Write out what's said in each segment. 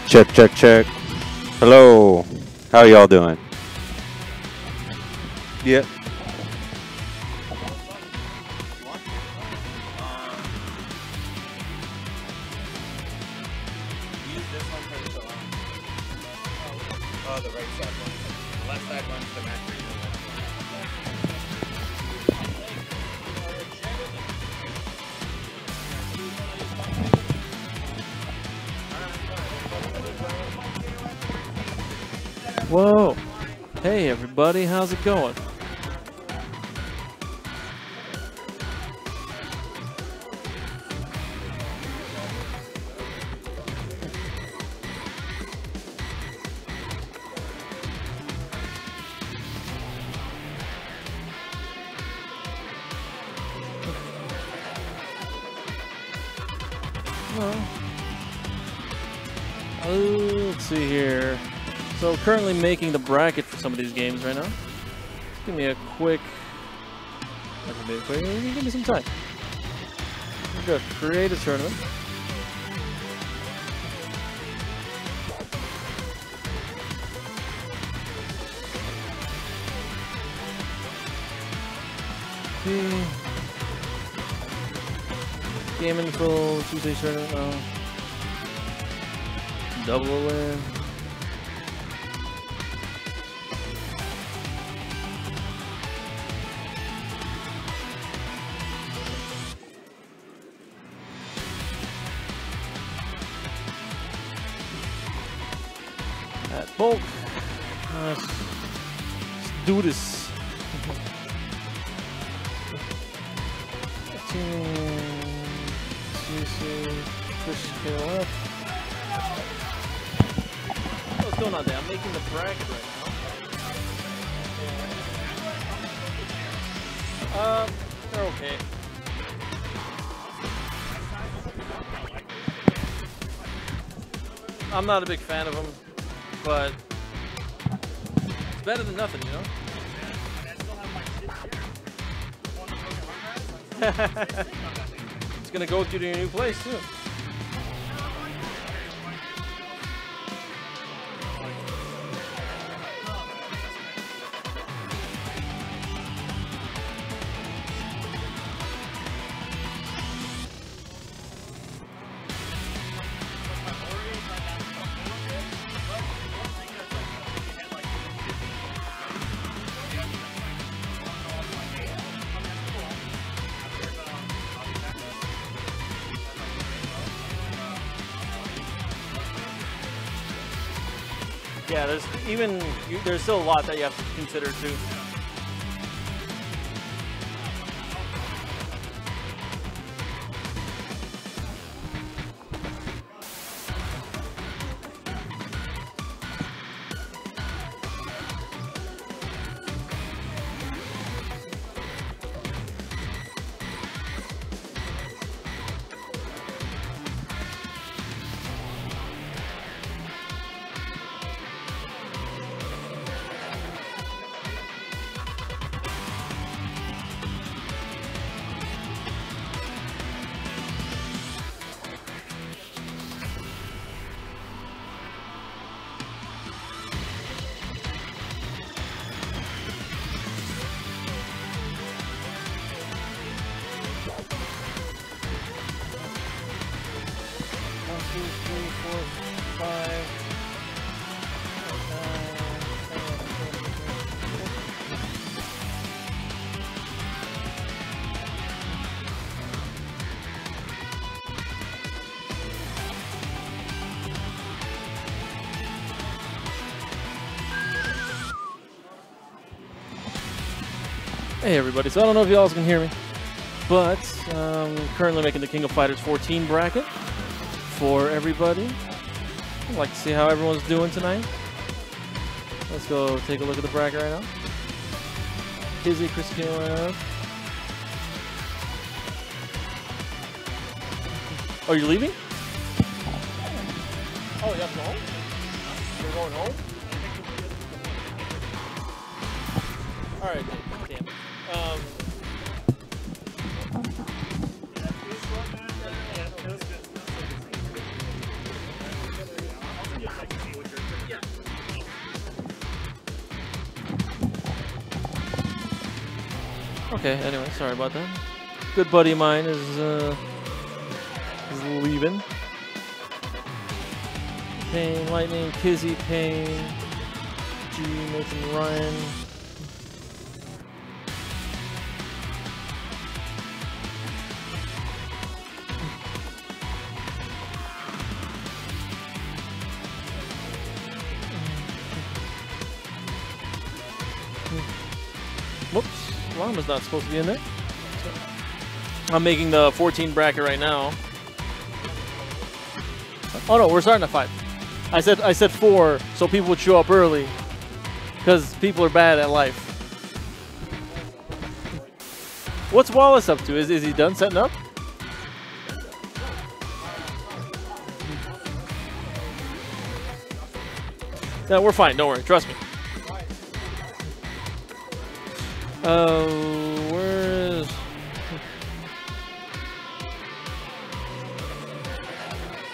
Check, check, check. Hello. How y'all doing? Yeah. Oh, the right side one. The left side one's the match. Whoa. Hey everybody, how's it going? Let's see here. So currently making the bracket for some of these games right now. Give me a quick. Give me some time. We've got create a tournament. Game info, Tuesday tournament. Double a win. At bulk. Let's do this. Push KOF. What's going on there? I'm making the bracket right now. They're okay. I'm not a big fan of them, but it's better than nothing, you know? It's gonna go with you to your new place too. Yeah, there's still a lot that you have to consider too. Hey everybody, so I don't know if y'all can hear me, but currently making the King of Fighters 14 bracket for everybody. I'd like to see how everyone's doing tonight. Let's go take a look at the bracket right now. Kizzy, Chris KOF. Oh, you're leaving? Oh, you have to go home? You're going home? Alright, damn. Okay, anyway, sorry about that. Good buddy of mine is leaving. Payne, Lightning, Kizzy, Payne, G, Nathan, Ryan. Whoops, Llama's not supposed to be in there. I'm making the 14 bracket right now. Oh no, we're starting at 5. I said 4 so people would show up early because people are bad at life. What's Wallace up to? Is he done setting up? No, we're fine. Don't worry. Trust me. Where is...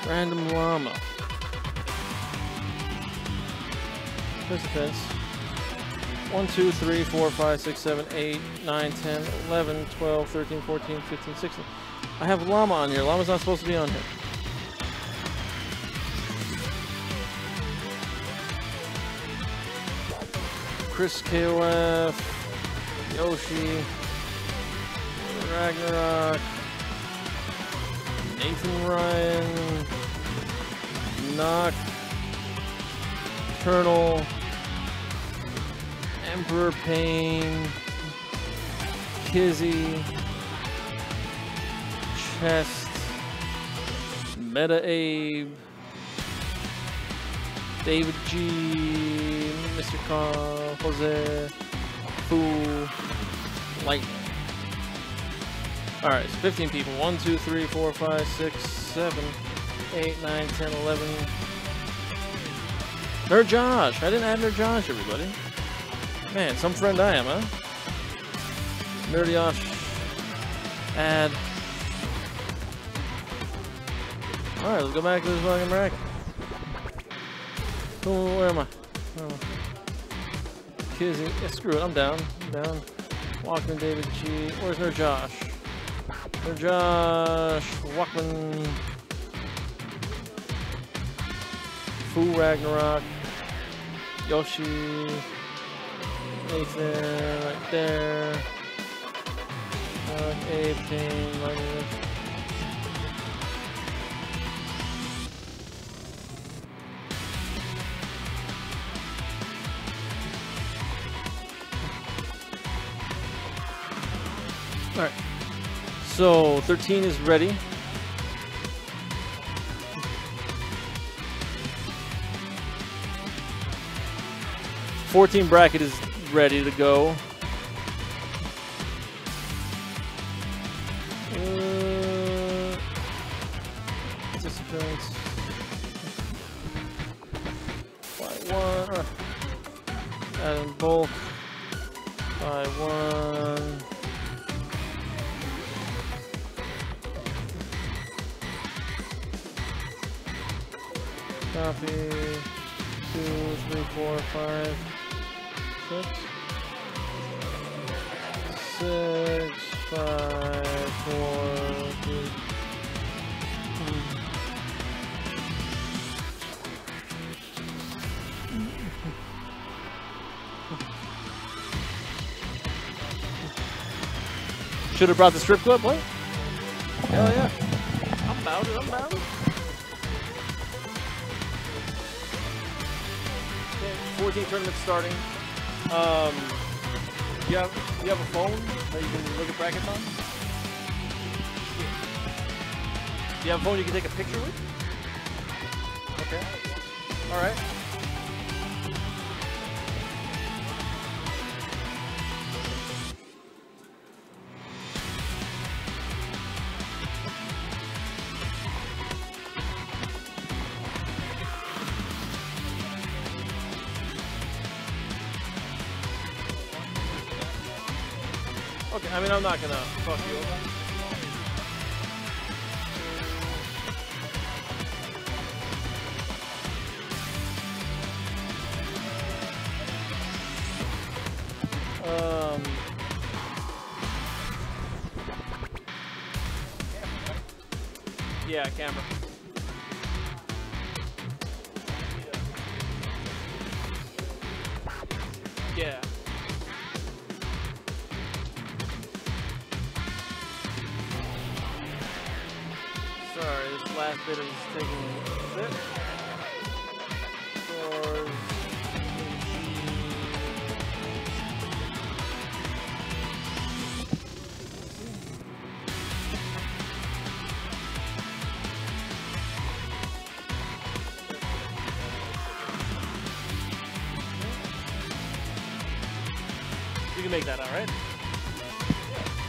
Random llama. Participants. 1, 2, 3, 4, 5, 6, 7, 8, 9, 10, 11, 12, 13, 14, 15, 16. I have llama on here. Llama's not supposed to be on here. Chris KOF, Yoshi, Ragnarok, Nathan Ryan, Knock, Eternal, Emperor Payne, Kizzy, Chest, Meta Abe, David G, Mr. Carl, Jose, Fool, Lightning. Alright, so 15 people. 1, 2, 3, 4, 5, 6, 7, 8, 9, 10, 11. Nerd Josh. I didn't add Nerd Josh, everybody. Man, some friend I am, huh? Nerdy Josh. Add. Alright, let's go back to this fucking bracket. Oh, where am I? Oh. Kizzy. Yeah, screw it. I'm down. I'm down. Walkman, David G. Where's Nerd Josh? Nerd Josh. Walkman. Foo Ragnarok. Yoshi. Nathan. Right there. Abe, Payne, Lightning. Alright, so 13 is ready. '14 bracket is ready to go. Participants. By 1. Add in bulk. By 1. Copy. 2, 3, 4, 5, 6. 6, 5, 4, 3. Should have brought the strip club, what? Hell yeah. I'm about it, I'm about it. Okay, 14 tournaments starting. you have a phone that you can look at brackets on? Do you have a phone you can take a picture with? Okay. All right. Okay, I mean, I'm not gonna fuck you over. Yeah, camera. Yeah. Sorry, this last bit is taking a bit. You can make that out, right?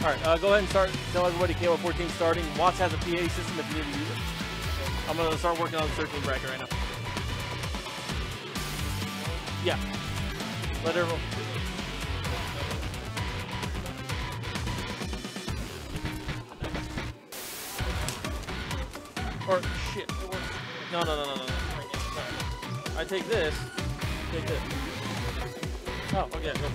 All right, go ahead and start. Tell everybody KOFXIV starting. Watts has a PA system if you need to use it. I'm going to start working on the 13 bracket right now. Yeah. Let everyone. Or, shit. No. I take this. Take this. Oh, okay, go.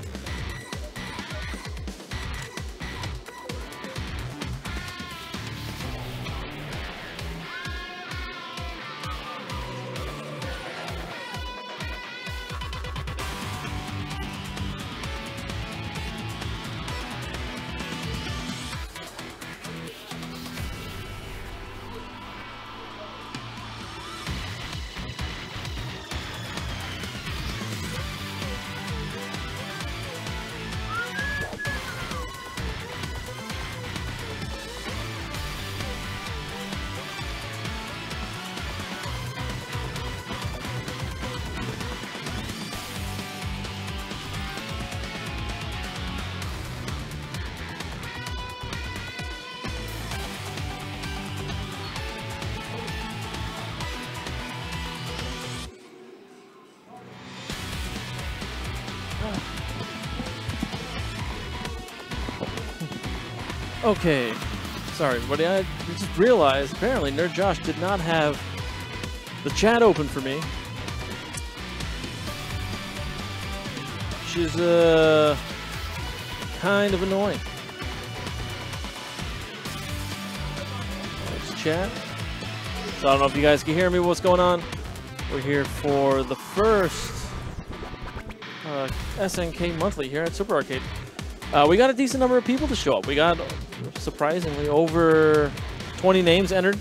Okay, sorry everybody, I just realized apparently Nerd Josh did not have the chat open for me. Which is kind of annoying. Let's chat. So I don't know if you guys can hear me, what's going on. We're here for the first SNK monthly here at Super Arcade. We got a decent number of people to show up. We got, surprisingly, over 20 names entered.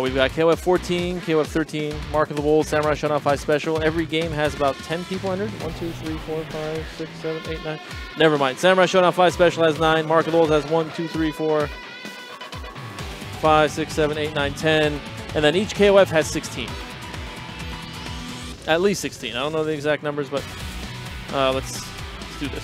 We've got KOF14, KOF13, Mark of the Wolves, Samurai Shodown 5 Special. Every game has about 10 people entered. 1, 2, 3, 4, 5, 6, 7, 8, 9. Never mind. Samurai Shodown 5 Special has 9. Mark of the Wolves has 1, 2, 3, 4, 5, 6, 7, 8, 9, 10. And then each KOF has 16. At least 16. I don't know the exact numbers, but let's do this.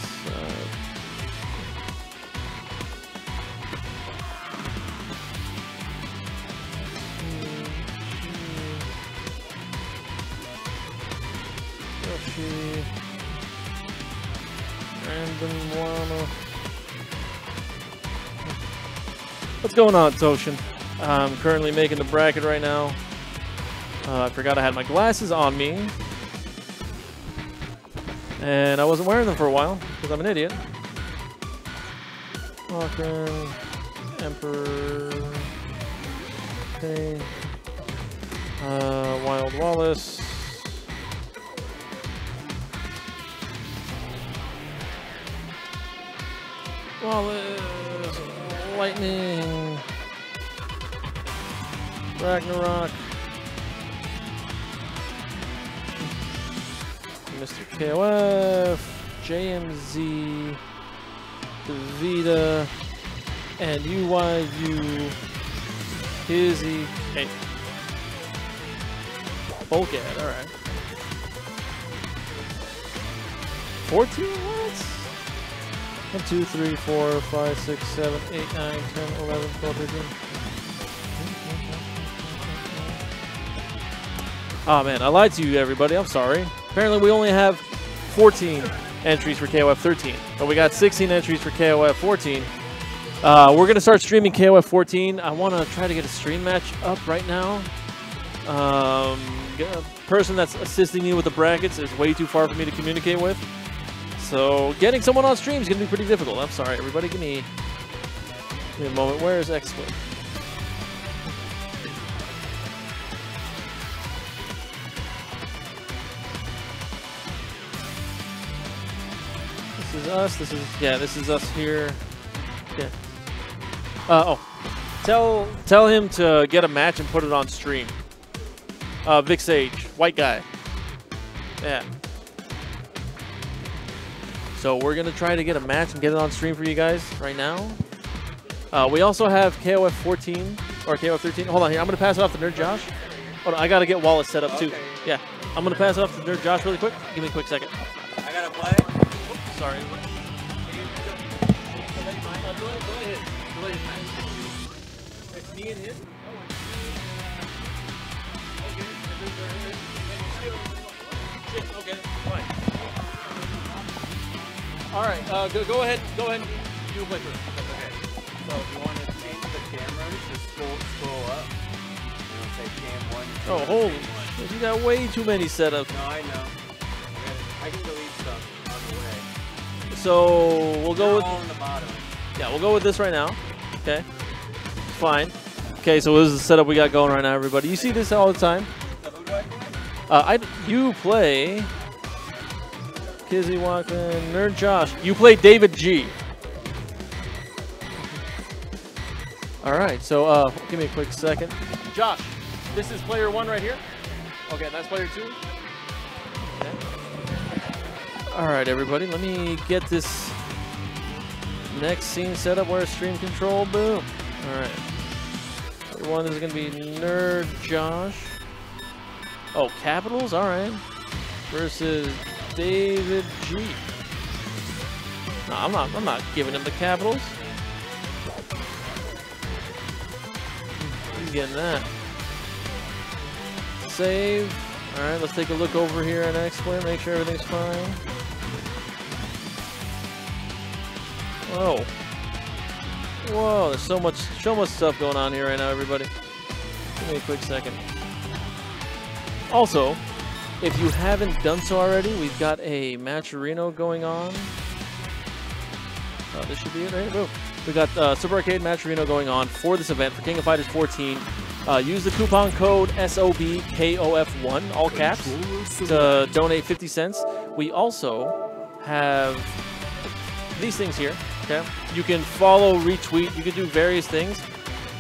What's going on, Toshin? I'm currently making the bracket right now. I forgot I had my glasses on me. And I wasn't wearing them for a while, because I'm an idiot. Walker, Emperor, okay. Wild Wallace. Wallace, Lightning, Ragnarok, Mr. KOF, JMZ, Davida, and UYU, Hizzy, hey, Bulkhead, alright. 14, what? 1, 2, 3, 4, 5, 6, 7, 8, 9, 10, 11, 12, 13. Oh man, I lied to you everybody, I'm sorry. Apparently we only have 14 entries for KOF 13, but we got 16 entries for KOF 14. We're going to start streaming KOF 14. I want to try to get a stream match up right now. The person that's assisting me with the brackets is way too far for me to communicate with. So getting someone on stream is going to be pretty difficult. I'm sorry, everybody. Give me a moment. Where is X-Split? This is us. This is us here. Yeah. Tell him to get a match and put it on stream. Vic Sage, white guy. Yeah. So we're gonna try to get a match and get it on stream for you guys right now. We also have KOF 14 or KOF 13. Hold on here. I'm gonna pass it off to Nerd Josh. Hold on, I gotta get Wallace set up too. Yeah. I'm gonna pass it off to Nerd Josh really quick. Give me a quick second. I gotta play. Oops, sorry. Go ahead. It's me and him. Okay, fine. All right, go ahead. Do a playthrough. Okay. So if you want to change the camera, just scroll up. You know, say cam 1. Oh, holy shit, you got way too many setups. No, I know. I can delete stuff on the way. So we'll go with all on the bottom. Yeah, we'll go with this right now. Okay, fine. Okay, so this is the setup we got going right now, everybody. You see this all the time. Who do I play? You play Kizzy Walkman, Nerd Josh. You play David G. All right, so give me a quick second. Josh, this is player 1 right here. Okay, that's player 2. Okay. All right, everybody, let me get this next scene set up. Where's stream control? Boom. All right. Player 1 is going to be Nerd Josh. Oh, Capitals? All right. Versus David G. No, I'm not giving him the Capitals. He's getting that. Save. All right, let's take a look over here at X-Play, make sure everything's fine. Whoa. Whoa, there's so much stuff going on here right now, everybody. Give me a quick second. Also, if you haven't done so already, we've got a Matcherino going on. This should be it, right? Boom. We got Super Arcade Matcherino going on for this event for King of Fighters 14. Use the coupon code SOBKOF1, all caps, to donate 50 cents. We also have these things here. Okay, you can follow, retweet. You can do various things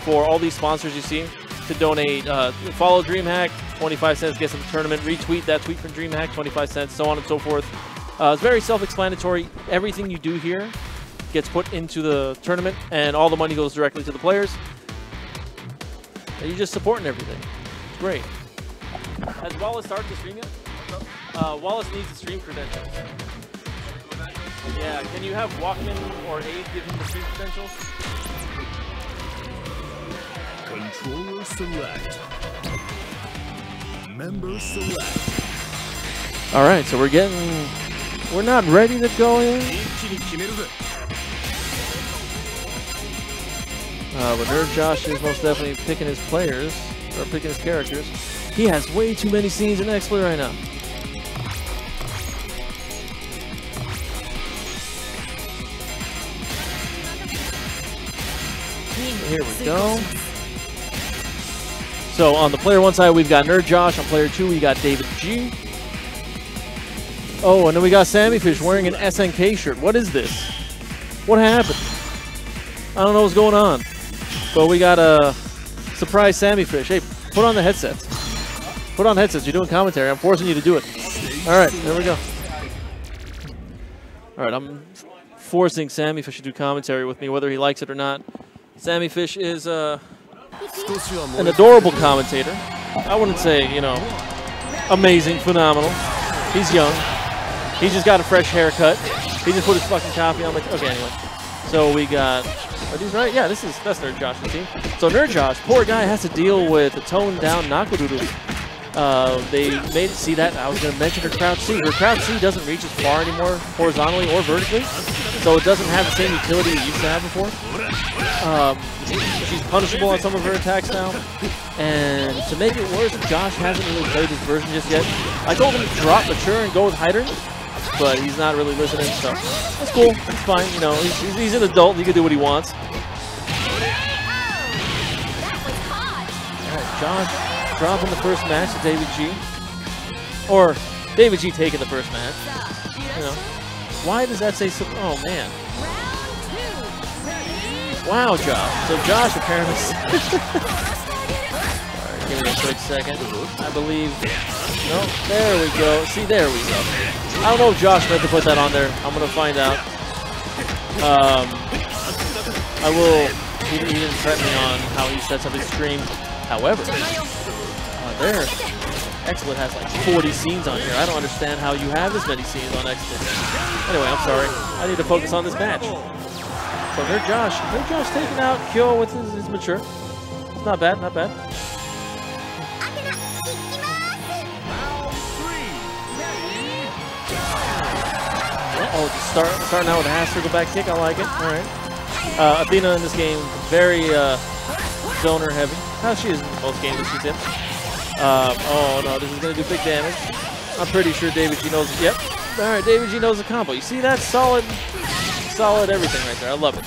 for all these sponsors you see to donate. Follow DreamHack, 25 cents gets in the tournament. Retweet that tweet from DreamHack, 25 cents, so on and so forth. It's very self-explanatory. Everything you do here gets put into the tournament, and all the money goes directly to the players. And you're just supporting everything. It's great. Has Wallace started the stream yet? Wallace needs the stream credentials. Yeah, can you have Walkman or Aid give him the stream credentials? Controller select. Member select. All right, so we're not ready to go in. But Nerd Josh is most definitely picking his players, or picking his characters. He has way too many scenes in X-Play right now. Here we go. So on the player 1 side, we've got Nerd Josh. On player 2, we got David G. Oh, and then we got Sammy Fish wearing an SNK shirt. What is this? What happened? I don't know what's going on. But we got a surprise Sammy Fish. Hey, put on the headsets. Put on headsets. You're doing commentary. I'm forcing you to do it. All right, there we go. All right, I'm forcing Sammy Fish to do commentary with me, whether he likes it or not. Sammy Fish is an adorable commentator. I wouldn't say, you know, amazing, phenomenal. He's young. He just got a fresh haircut. He just put his fucking coffee on the... Okay, anyway. So we got... Are these right? Yeah, that's Nerd Josh's team. So Nerd Josh, poor guy, has to deal with a toned-down Nakudoodle. They made see that. I was going to mention her crouch C. Her crouch C doesn't reach as far anymore, horizontally or vertically, so it doesn't have the same utility it used to have before. She's punishable on some of her attacks now, and to make it worse, Josh hasn't really played this version just yet. I told him to drop Mature and go with Hyder, but he's not really listening, so that's cool. It's fine. You know, he's an adult. He can do what he wants. All right, Josh dropping the first match to David G. Or David G taking the first match. You know. Why does that say so? Oh, man. Wow, Josh. So Josh apparently... Alright, give me a quick second. I believe... No, there we go. See, there we go. I don't know if Josh meant to put that on there. I'm going to find out. I will... He didn't prep me on how he sets up his stream. However... there. XSplit has like 40 scenes on here. I don't understand how you have this many scenes on XSplit. Anyway, I'm sorry. I need to focus on this match. So Nerd Josh taking out Kyo with his Mature. It's not bad, not bad. Uh-oh, starting out with a half circle back kick. I like it. All right. Athena in this game, very zoner heavy. She is in most games that she's in. Oh no, this is going to do big damage. I'm pretty sure David G knows it. Yep. Alright, David G knows the combo. You see that? Solid everything right there. I love it.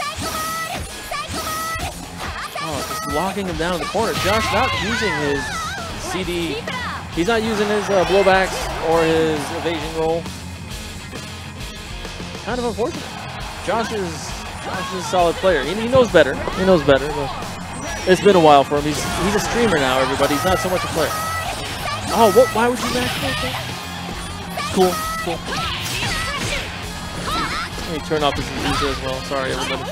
Oh, just locking him down in the corner. Josh not using his CD. He's not using his blowbacks or his evasion roll. Kind of unfortunate. Josh is a solid player. He knows better. He knows better, but... It's been a while for him. He's a streamer now, everybody. He's not so much a player. Oh, what? Why would you max that? Cool, cool. Let me turn off this user as well. Sorry, everybody.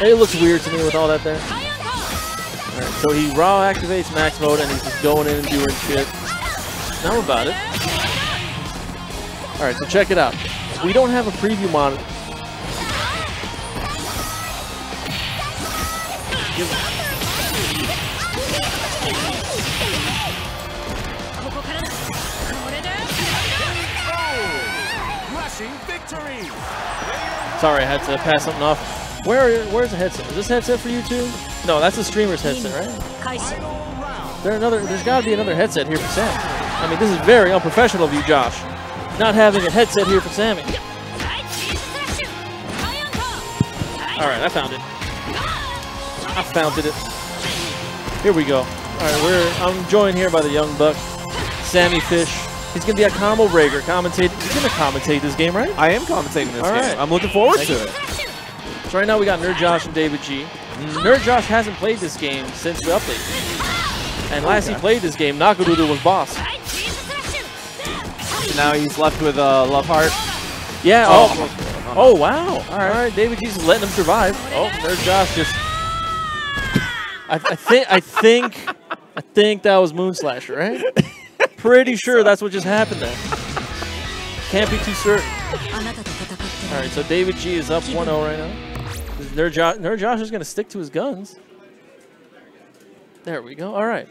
It looks weird to me with all that there. All right, so he raw activates max mode and he's just going in and doing shit. Now about it. All right, so check it out. We don't have a preview monitor. Victory. Sorry, I had to pass something off. Where's the headset? Is this headset for you too? No, that's the streamer's headset, right? There's got to be another headset here for Sam. I mean, this is very unprofessional of you, Josh. Not having a headset here for Sammy. All right, I found it. I found it. Here we go. All right, I'm joined here by the young buck, Sammy Fish. He's going to be a combo breaker. He's going to commentate this game, right? I am commentating this game. Right. I'm looking forward to it. So right now we got Nerd Josh and David G. Nerd Josh hasn't played this game since the update. And last he played this game, Nakudoodle was boss. So now he's left with a Love Heart. Yeah. Oh wow. All right. David G's letting him survive. Oh, Nerd Josh just... I think that was Moon Slasher, right? Pretty sure that's what just happened there. Can't be too certain. All right, so David G is up 1-0 right now. Nerd Josh is going to stick to his guns. There we go. All right.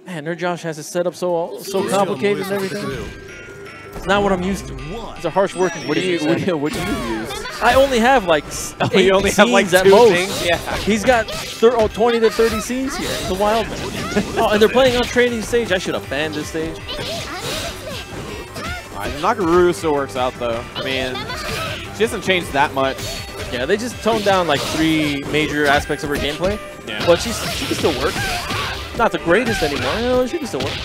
Man, Nerd Josh has his setup so complicated and everything. It's not what I'm used to. It's a harsh working. What do you use? I only have like 8 you only have like 2 at most. things? Yeah. He's got 20 to 30 scenes here. He's a wild man. Oh, and they're playing on training stage. I should have banned this stage. Nakaruru still works out though. I mean, she hasn't changed that much. Yeah, they just toned down like 3 major aspects of her gameplay. Yeah. But she can still work. Not the greatest anymore. No, she can still work.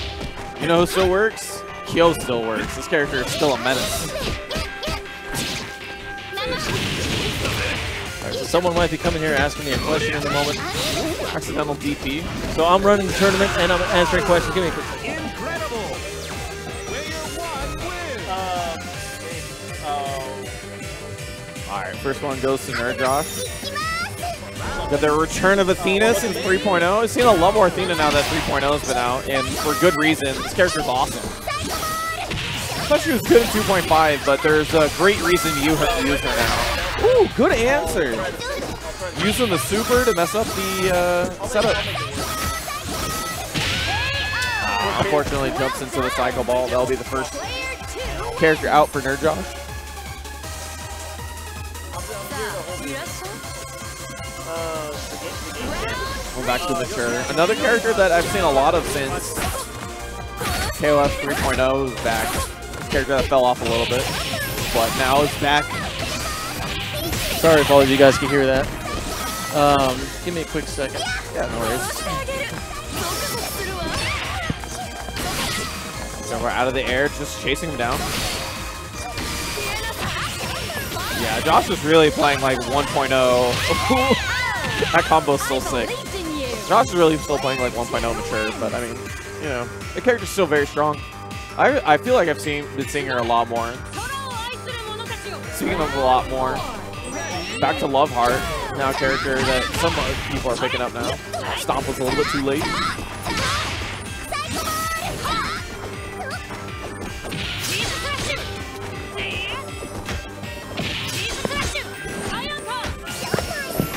You know who still works? Kyo still works. This character is still a menace. Alright, so someone might be coming here asking me a question in a moment. Accidental DP. So I'm running the tournament and I'm answering questions. Give me a quick second. Incredible. Player 1 wins. First one goes to Nerd Josh. Got the return of Athena since 3.0. I've seen a lot more Athena now that 3.0 has been out, and for good reason. This character's awesome. I thought she was good in 2.5, but there's a great reason you have to use her now. Ooh, good answer. Using the super to mess up the setup. Unfortunately, jumps into the cycle ball. That'll be the first character out for Nerd Josh. Going back to Mature. Another character that I've seen a lot of since KOF 3.0 is back. Character that fell off a little bit, but now is back. Sorry if all of you guys can hear that. Give me a quick second. Yeah, no worries. So we're out of the air, just chasing him down. Yeah, Josh is really playing like 1.0. That combo's still sick. Josh is really still playing like 1.0 Mature, but I mean, you know, the character's still very strong. I feel like I've been seeing her a lot more. Speaking of a lot more, back to Love Heart, now a character that some people are picking up now. Stomp was a little bit too late.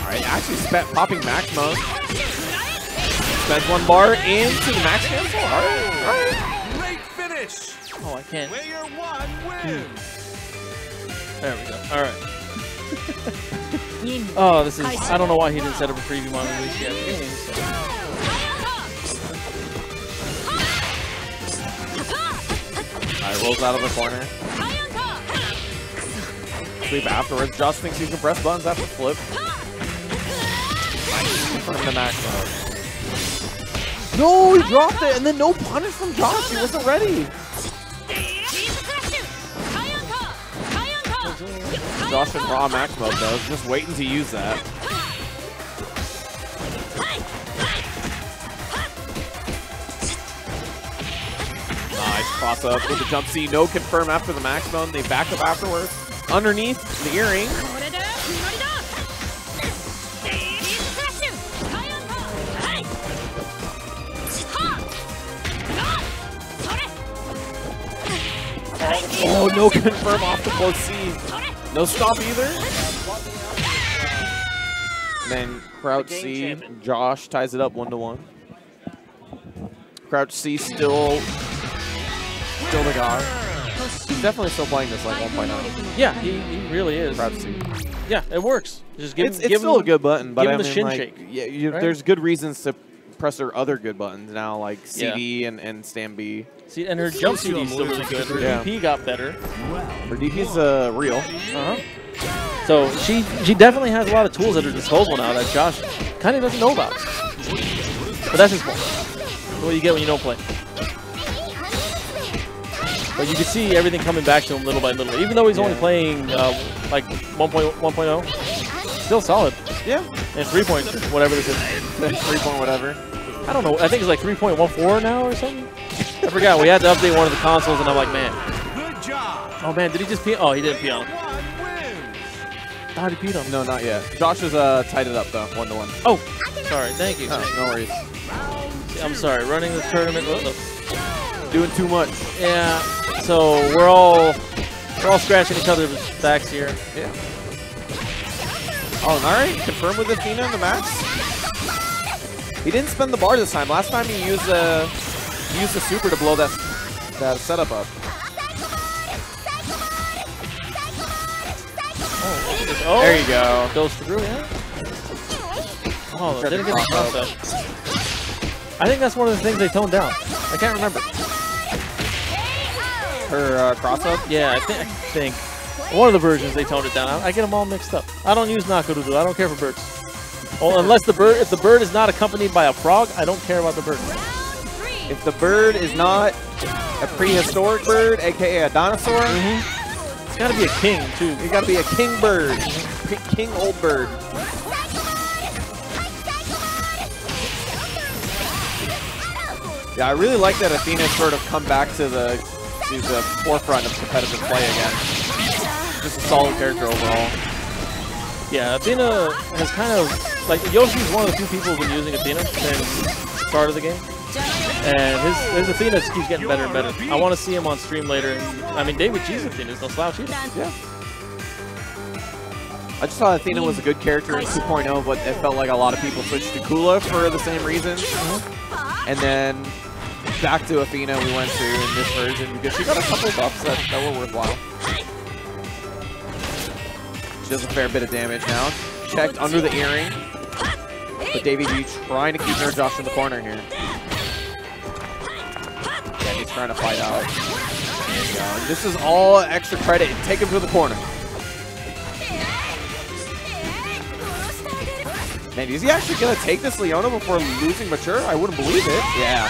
Alright, actually popping max mode. Spends one bar into the max cancel. Alright. Oh, I can't. Player 1 wins. There we go. All right. Oh, this is. I don't know why he didn't set up a preview on release yet. Alright, rolls out of the corner. Sweep afterwards. Josh thinks he can press buttons after flip. Nice. From the max mode. No, he dropped it, and then no punish from Josh. He wasn't ready. Josh in raw max mode though, just waiting to use that. Nice cross up with the jump C. No confirm after the max mode. They back up afterwards. Underneath the earring. Oh, no confirm off the close C. No stop either. And then crouch C. Josh ties it up 1-1. Crouch C still the guy. He's definitely still playing this like 1.0. Yeah, he really is. Crouch C. Yeah, it works. Just give It's give still him, a good button, but give I him mean, the shin like, shake. yeah, right? there's good reasons to press her other good buttons now, like CD and stand B. See, and her jump CD is still really good. Her Yeah. DP got better. Her DP's real. So she definitely has a lot of tools at her disposal now that Josh kind of doesn't know about. But that's his fault. That's what you get when you don't play. But you can see everything coming back to him little by little. Even though he's only playing like 1.0, still solid. Yeah. And 3 point, whatever this is. 3 point whatever. I don't know. I think it's like 3.14 now or something. I forgot. We had to update one of the consoles, and I'm like, man. Good job. Oh, man. Did he just pee? Oh, he didn't pee on him. I thought he peed on him. No, not yet. Josh has tied it up, though, 1-1. Oh, sorry. Thank you. Oh, no worries. I'm sorry. Running the tournament. Doing too much. Yeah. So we're all scratching each other's backs here. Yeah. Oh, all right. Confirm with Athena in the max. He didn't spend the bar this time. Last time he used the super to blow that setup up. Oh, there you go. Goes through, yeah. Oh, didn't get the cross up. I think that's one of the things they toned down. I can't remember. Her cross up? Yeah, I think. One of the versions they toned it down. I get them all mixed up. I don't use Nakorudu. I don't care for birds. Oh, unless if the bird is not accompanied by a frog, I don't care about the bird. If the bird is not a prehistoric bird, aka a dinosaur, it's got to be a king too. It's got to be a king bird, king old bird. Yeah, I really like that Athena's sort of come back to the forefront of competitive play again. Just a solid character overall. Yeah, Athena has kind of, like, Yoshi's one of the few people who've been using Athena since the start of the game. And his Athena just keeps getting better and better. I want to see him on stream later. And, I mean, David G's Athena is no slouch either. Yeah. I just thought Athena was a good character in 2.0, but it felt like a lot of people switched to Kula for the same reason. And then back to Athena we went to in this version because she got a couple buffs that were worthwhile. She does a fair bit of damage now. Checked under the earring. But Davey G trying to keep Nerd Josh in the corner here. Yeah, he's trying to fight out. There you go. This is all extra credit. Take him to the corner. Man, is he actually going to take this Leona before losing Mature? I wouldn't believe it. Yeah.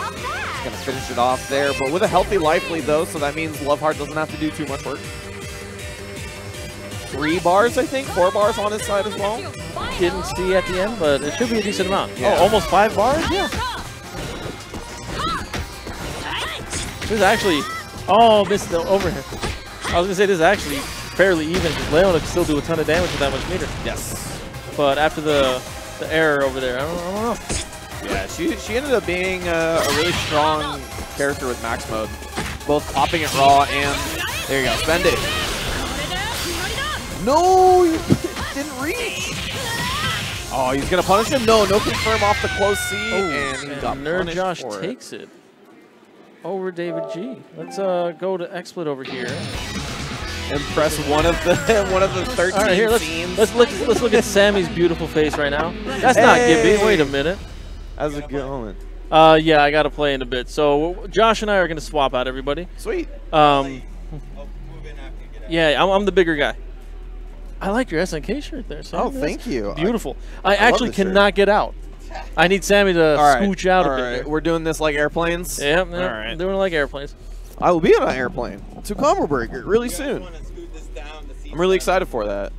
He's going to finish it off there, but with a healthy life lead, though, so that means Loveheart doesn't have to do too much work. 3 bars, I think. 4 bars on his side as well. Didn't see at the end, but it should be a decent amount. Yeah. Oh, almost 5 bars? Yeah. This is actually... Oh, missed the overhead. I was going to say this is actually fairly even because Leona can still do a ton of damage with that much meter. Yes. But after the error over there, I don't know. Yeah, she ended up being a really strong character with max mode. Both popping it raw and... There you go. Spend it. No! You didn't reach! Oh, he's going to punish him? No confirm off the close C. And he got Nerd Josh for takes it over David G. Let's go to XSplit over here. Impress one of the 13 All right, here, scenes. let's look at Sammy's beautiful face right now. That's not Gibby. Wait a minute. How's it going? Yeah, I got to play in a bit. So Josh and I are going to swap out everybody. Sweet. Yeah, I'm the bigger guy. I like your SNK shirt there, Sammy. Oh, thank you. Beautiful. I actually cannot get out. I need Sammy to scooch out a bit. All right, we're doing this like airplanes? Yeah, all right. doing it like airplanes. I will be on an airplane to Combo Breaker really soon. I'm really excited for that.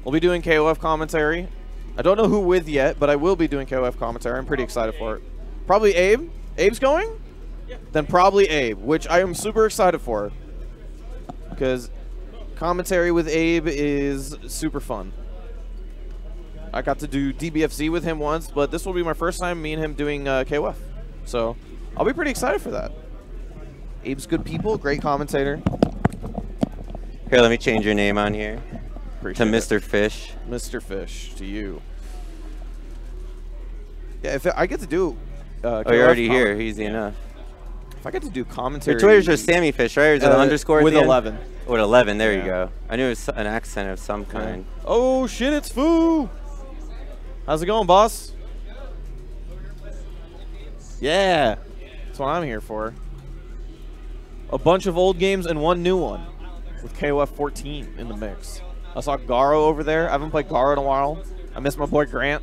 We'll be doing KOF commentary. I don't know who with yet, but I will be doing KOF commentary. I'm pretty excited for it. Probably Abe. Abe's going? Yeah. Then probably Abe, which I am super excited for. Because commentary with Abe is super fun. I got to do DBFZ with him once, but this will be my first time me and him doing KOF. So I'll be pretty excited for that. Abe's good people, great commentator. Here, let me change your name on here to Mr. Fish. Mr. Fish, to you. Yeah, if I get to do oh, you're already here. Easy enough. If I get to do commentary... Your Twitter's just Sammy Fish, right? Or is it an underscore at with the end? 11. With 11, there you go. I knew it was an accent of some kind. Oh, shit, it's Foo! How's it going, boss? Yeah. That's what I'm here for. A bunch of old games and one new one. With KOF 14 in the mix. I saw Garo over there. I haven't played Garo in a while. I miss my boy Grant.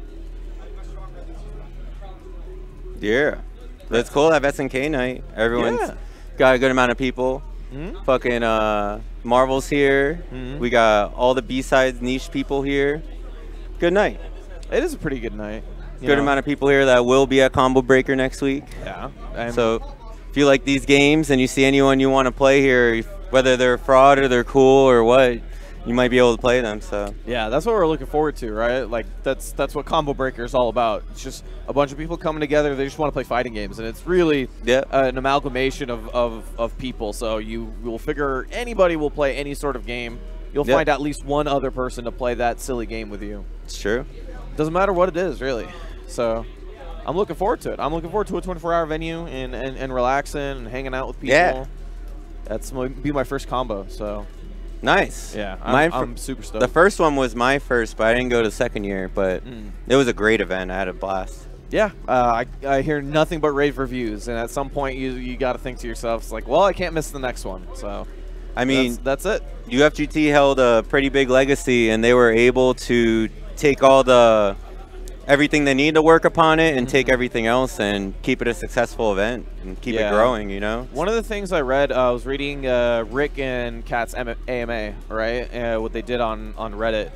Yeah. That's cool. Have SNK night. Everyone's got a good amount of people. Fucking Marvel's here. We got all the B-sides niche people here. Good night. It is a pretty good night. Good amount of people here that will be at Combo Breaker next week. Yeah. So if you like these games and you see anyone you want to play here, whether they're fraud or they're cool or what, you might be able to play them. So yeah, that's what we're looking forward to, right? Like that's what Combo Breaker is all about. It's just a bunch of people coming together. They just want to play fighting games, and it's really an amalgamation of people. So you will figure anybody will play any sort of game. You'll find at least one other person to play that silly game with you. It's true. Doesn't matter what it is, really. So I'm looking forward to it. I'm looking forward to a 24-hour venue and relaxing and hanging out with people. Yeah. That's be my first combo. So nice. Yeah, I'm super stoked. The first one was my first, but I didn't go to the second year. But it was a great event. I had a blast. Yeah, I hear nothing but rave reviews, and at some point you got to think to yourself, it's like, well, I can't miss the next one. So I mean, that's it. UFGT held a pretty big legacy, and they were able to take all everything they need to work upon it and take everything else and keep it a successful event and keep it growing, you know? One of the things I read, I was reading Rick and Kat's AMA, right? What they did on Reddit.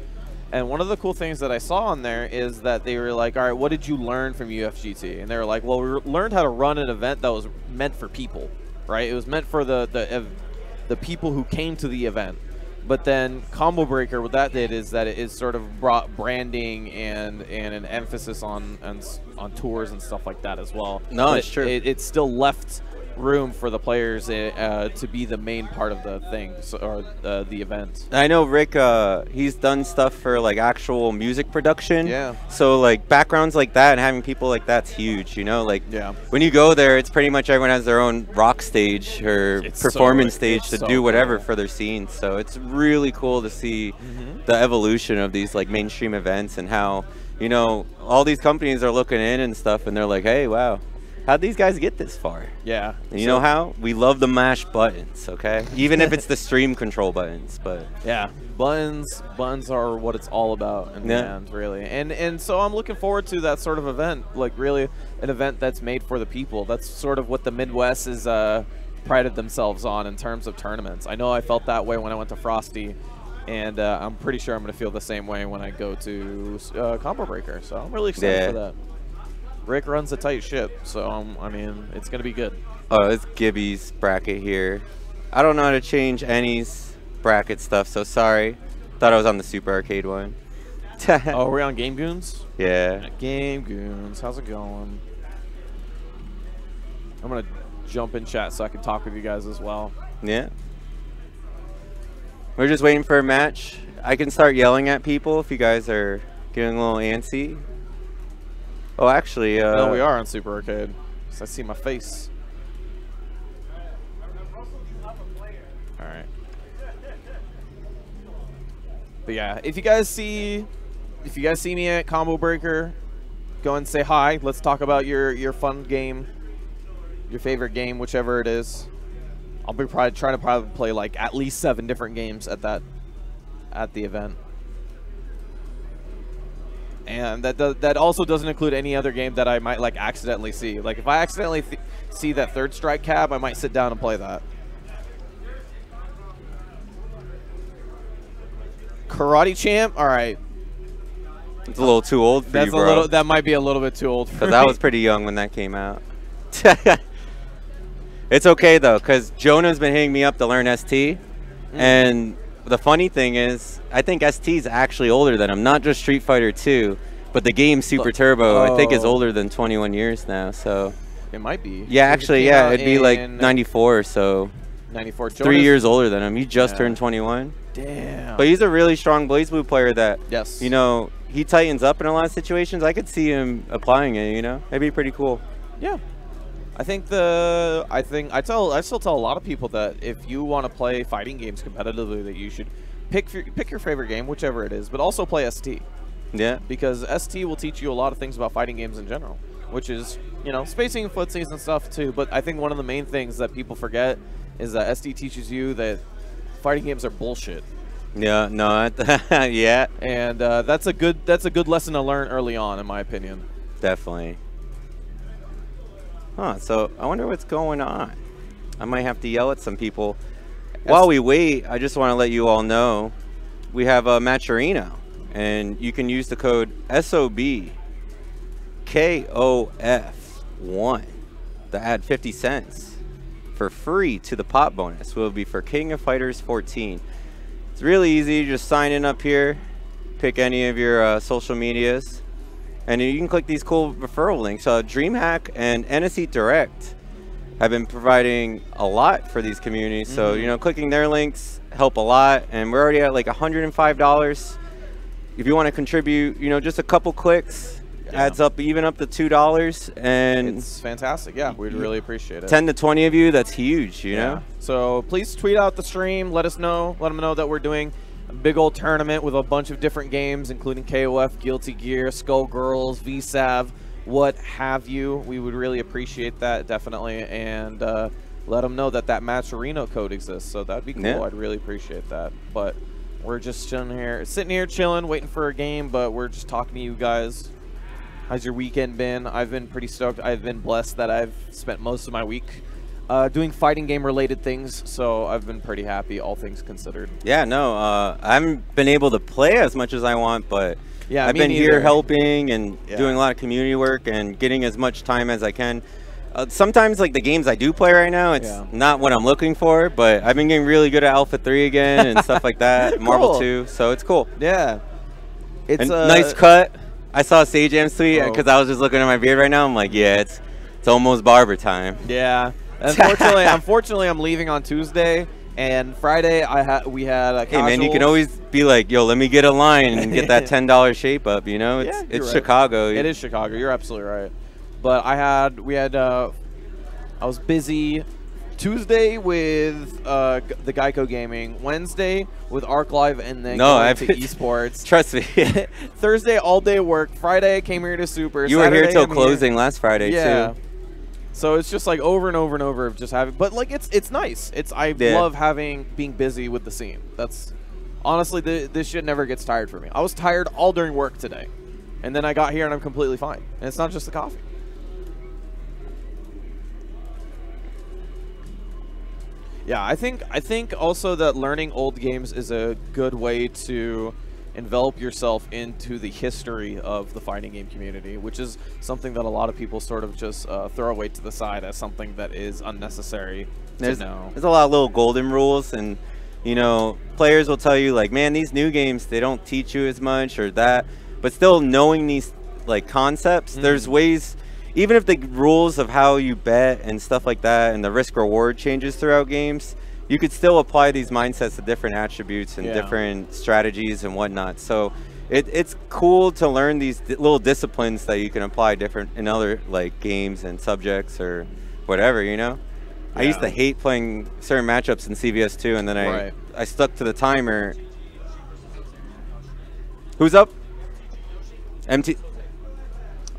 And one of the cool things that I saw on there is that they were like, all right, what did you learn from UFGT? And they were like, well, we learned how to run an event that was meant for people, right? It was meant for the people who came to the event. But then Combo Breaker, what that did is that it is sort of brought branding and an emphasis on tours and stuff like that as well. No, but it's true. It still left room for the players to be the main part of the thing, or the event. I know Rick, he's done stuff for like actual music production. Yeah. So like backgrounds like that and having people like that's huge, you know? Like Yeah. when you go there, it's pretty much everyone has their own rock stage or performance stage to do whatever for their scenes. So it's really cool to see the evolution of these like mainstream events and how, you know, all these companies are looking in and stuff and they're like, hey, wow. How'd these guys get this far? Yeah. And you know how? We love the mash buttons, okay? Even if it's the stream control buttons, but... Yeah, buttons are what it's all about in the end, really. And so I'm looking forward to that sort of event, like really an event that's made for the people. That's sort of what the Midwest is prided themselves on in terms of tournaments. I know I felt that way when I went to Frosty, and I'm pretty sure I'm going to feel the same way when I go to Combo Breaker. So I'm really excited for that. Rick runs a tight ship, so I mean, it's going to be good. Oh, it's Gibby's bracket here. I don't know how to change Annie's bracket stuff, so sorry. Thought I was on the Super Arcade one. Oh, we're on Game Goons? Yeah. Game Goons, how's it going? I'm going to jump in chat so I can talk with you guys as well. Yeah. We're just waiting for a match. I can start yelling at people if you guys are getting a little antsy. Oh, actually, no, we are on Super Arcade. So I see my face. All right. But yeah, if you guys see me at Combo Breaker, go and say hi. Let's talk about your fun game, your favorite game, whichever it is. I'll be trying to play like at least 7 different games at the event. And that also doesn't include any other game that I might like accidentally see. Like if I accidentally see that Third Strike cab, I might sit down and play that. Karate Champ, all right. It's a little too old for you, bro. That might be a little bit too old for me. Because I was pretty young when that came out. It's okay though, because Jonah's been hitting me up to learn ST, and the funny thing is, I think ST is actually older than him. Not just Street Fighter 2, but the game Super Turbo, I think, is older than 21 years now. So it might be. Yeah, actually, yeah, it'd be like 94 or so. 94. 3 years older than him. He just turned 21. Damn. But he's a really strong BlazBlue player that, yes, you know, he tightens up in a lot of situations. I could see him applying it, you know? It'd be pretty cool. Yeah. I still tell a lot of people that if you want to play fighting games competitively, that you should pick your favorite game, whichever it is, but also play ST. Yeah. Because ST will teach you a lot of things about fighting games in general, which is, you know, spacing and footsies and stuff too. But I think one of the main things that people forget is that ST teaches you that fighting games are bullshit. Yeah. No. Yeah. And that's a good lesson to learn early on, in my opinion. Definitely. Huh, so I wonder what's going on. I might have to yell at some people. While we wait, I just want to let you all know we have a Matcherino, and you can use the code SOBKOF1 to add 50 cents for free to the pot bonus. Will be for King of Fighters 14. It's really easy. Just sign in up here, pick any of your social medias, and you can click these cool referral links. DreamHack and NSE Direct have been providing a lot for these communities. So, you know, clicking their links help a lot. And we're already at like $105. If you want to contribute, you know, just a couple clicks adds up, even up to $2. And it's fantastic. Yeah, we'd really appreciate it. 10 to 20 of you, that's huge, you know? So please tweet out the stream. Let us know. Let them know that we're doing a big old tournament with a bunch of different games, including KOF, Guilty Gear, Skullgirls, VSAV, what have you. We would really appreciate that, definitely. And let them know that Matcherino code exists. So that'd be cool. Yeah. I'd really appreciate that. But we're just sitting here chilling, waiting for a game, but we're just talking to you guys. How's your weekend been? I've been pretty stoked. I've been blessed that I've spent most of my week doing fighting game related things, so I've been pretty happy, all things considered. Yeah, no, I haven't been able to play as much as I want, but yeah, I've been here helping and doing a lot of community work and getting as much time as I can. Sometimes, like, the games I do play right now, it's not what I'm looking for, but I've been getting really good at Alpha 3 again and stuff like that, Marvel 2, so it's cool. Yeah. It's a nice cut. I saw Sajam's tweet because I was just looking at my beard right now. I'm like, yeah, it's almost barber time. Yeah. Unfortunately, I'm leaving on Tuesday, and Friday we had a Hey, man, you can always be like, yo, let me get a line and get that $10 shape up, you know? It's Chicago. It is Chicago. You're absolutely right. But I was busy Tuesday with the Geico Gaming, Wednesday with Arc Live, and then going to esports. Trust me. Thursday all day work. Friday I came here to Super. You Saturday, were here till closing last Friday too. So it's just like over and over and over of just having, but like it's nice. I love being busy with the scene. That's honestly this shit never gets tired for me. I was tired all during work today, and then I got here and I'm completely fine. And it's not just the coffee. Yeah, I think also that learning old games is a good way to envelop yourself into the history of the fighting game community, which is something that a lot of people sort of just throw away to the side as something that is unnecessary to know. There's a lot of little golden rules, and you know, players will tell you like, man, these new games, they don't teach you as much or that, but still knowing these like concepts, there's ways. Even if the rules of how you bet and stuff like that and the risk reward changes throughout games, you could still apply these mindsets to different attributes and different strategies and whatnot. So it's cool to learn these little disciplines that you can apply in other like games and subjects or whatever, you know? I used to hate playing certain matchups in CVS2, and then I stuck to the timer. Who's up? MT.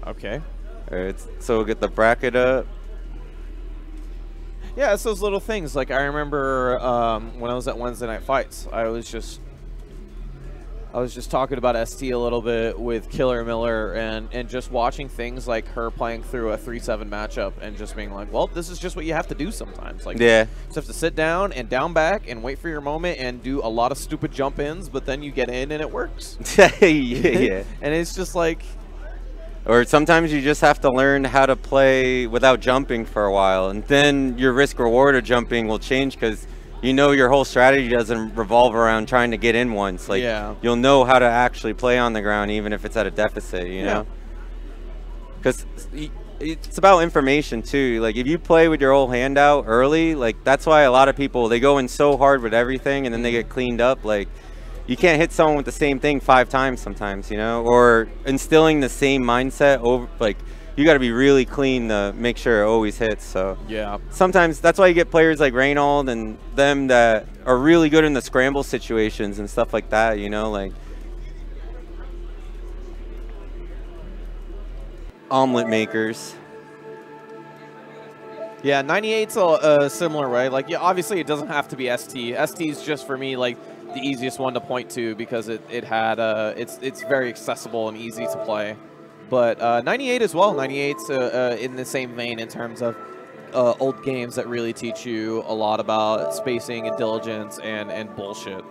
Okay. Alright, so we'll get the bracket up. Yeah, it's those little things. Like I remember when I was at Wednesday Night Fights, I was just talking about ST a little bit with Killer Miller and just watching things like her playing through a 3-7 matchup and just being like, well, this is just what you have to do sometimes. Like, you just have to sit down and down back and wait for your moment and do a lot of stupid jump ins, but then you get in and it works. Yeah. And it's just like. Or sometimes you just have to learn how to play without jumping for a while, and then your risk reward of jumping will change because you know your whole strategy doesn't revolve around trying to get in once. Like you'll know how to actually play on the ground even if it's at a deficit, you know? Because it's about information too. Like if you play with your whole hand out early, like that's why a lot of people, they go in so hard with everything and then they get cleaned up. Like you can't hit someone with the same thing 5 times sometimes, you know, or instilling the same mindset over, like you got to be really clean to make sure it always hits. So sometimes that's why you get players like Reynold and them that are really good in the scramble situations and stuff like that, you know, like omelet makers. Yeah, 98's similar way. Like, yeah, obviously it doesn't have to be ST. ST's just for me like the easiest one to point to because it had it's very accessible and easy to play. But 98 as well. 98's in the same vein in terms of old games that really teach you a lot about spacing and diligence and bullshit.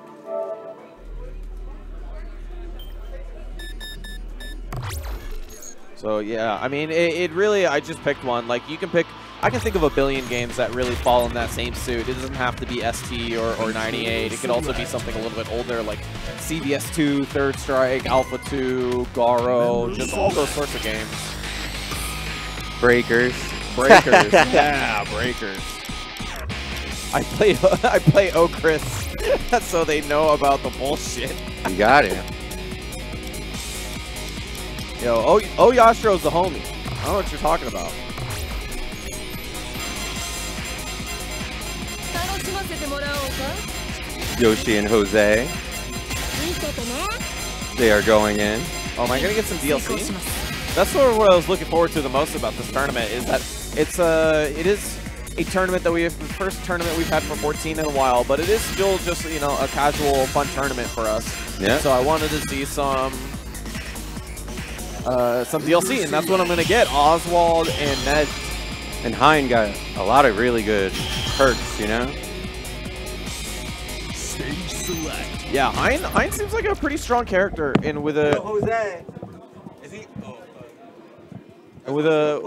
So yeah, I mean, it really, I just picked one. Like you can pick. I can think of a billion games that really fall in that same suit. It doesn't have to be ST or 98. It could also be something a little bit older, like CVS2, Third Strike, Alpha 2, Garo, just all those sorts of games. Breakers. Yeah, Breakers. I play Chris, so they know about the bullshit. You got it. Yo, Yastro's the homie. I don't know what you're talking about. Yoshi and Jose. They are going in. Oh, am I gonna get some DLC? That's sort of what I was looking forward to the most about this tournament. Is that it is a tournament that the first tournament we've had for 14 in a while, but it is still just a casual fun tournament for us. Yeah. So I wanted to see some DLC, and that's what I'm gonna get. Oswald and Ned. And Hein got a lot of really good perks, you know? Stage select. Yeah, Hein seems like a pretty strong character, and with a... Jose. Is he? Oh. With a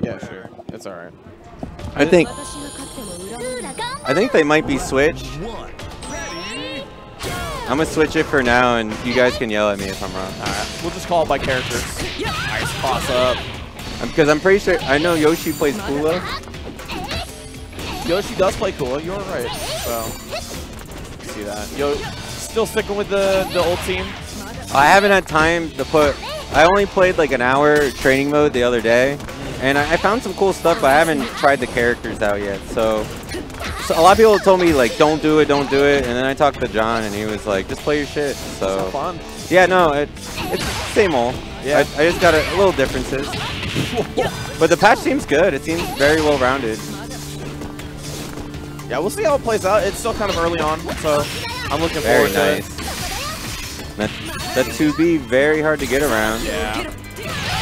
yeah, sure, it's all right. I think they might be switched. I'm gonna switch it for now, and you guys can yell at me if I'm wrong. All right, we'll just call it by characters. Nice cross up. Because I'm pretty sure I know Yoshi plays Kula. Yoshi does play Kula. You're right. So see that. Yo, still sticking with the old team. I haven't had time to put. I only played like an hour training mode the other day, and I found some cool stuff, but I haven't tried the characters out yet. So a lot of people told me like, don't do it, and then I talked to John, and he was like, just play your shit. So fun. Yeah, no, it's same old. Yeah, I just got a little differences. But the patch seems good. It seems very well rounded. Yeah, we'll see how it plays out. It's still kind of early on, so I'm looking forward to it. That 2B, very hard to get around. Yeah.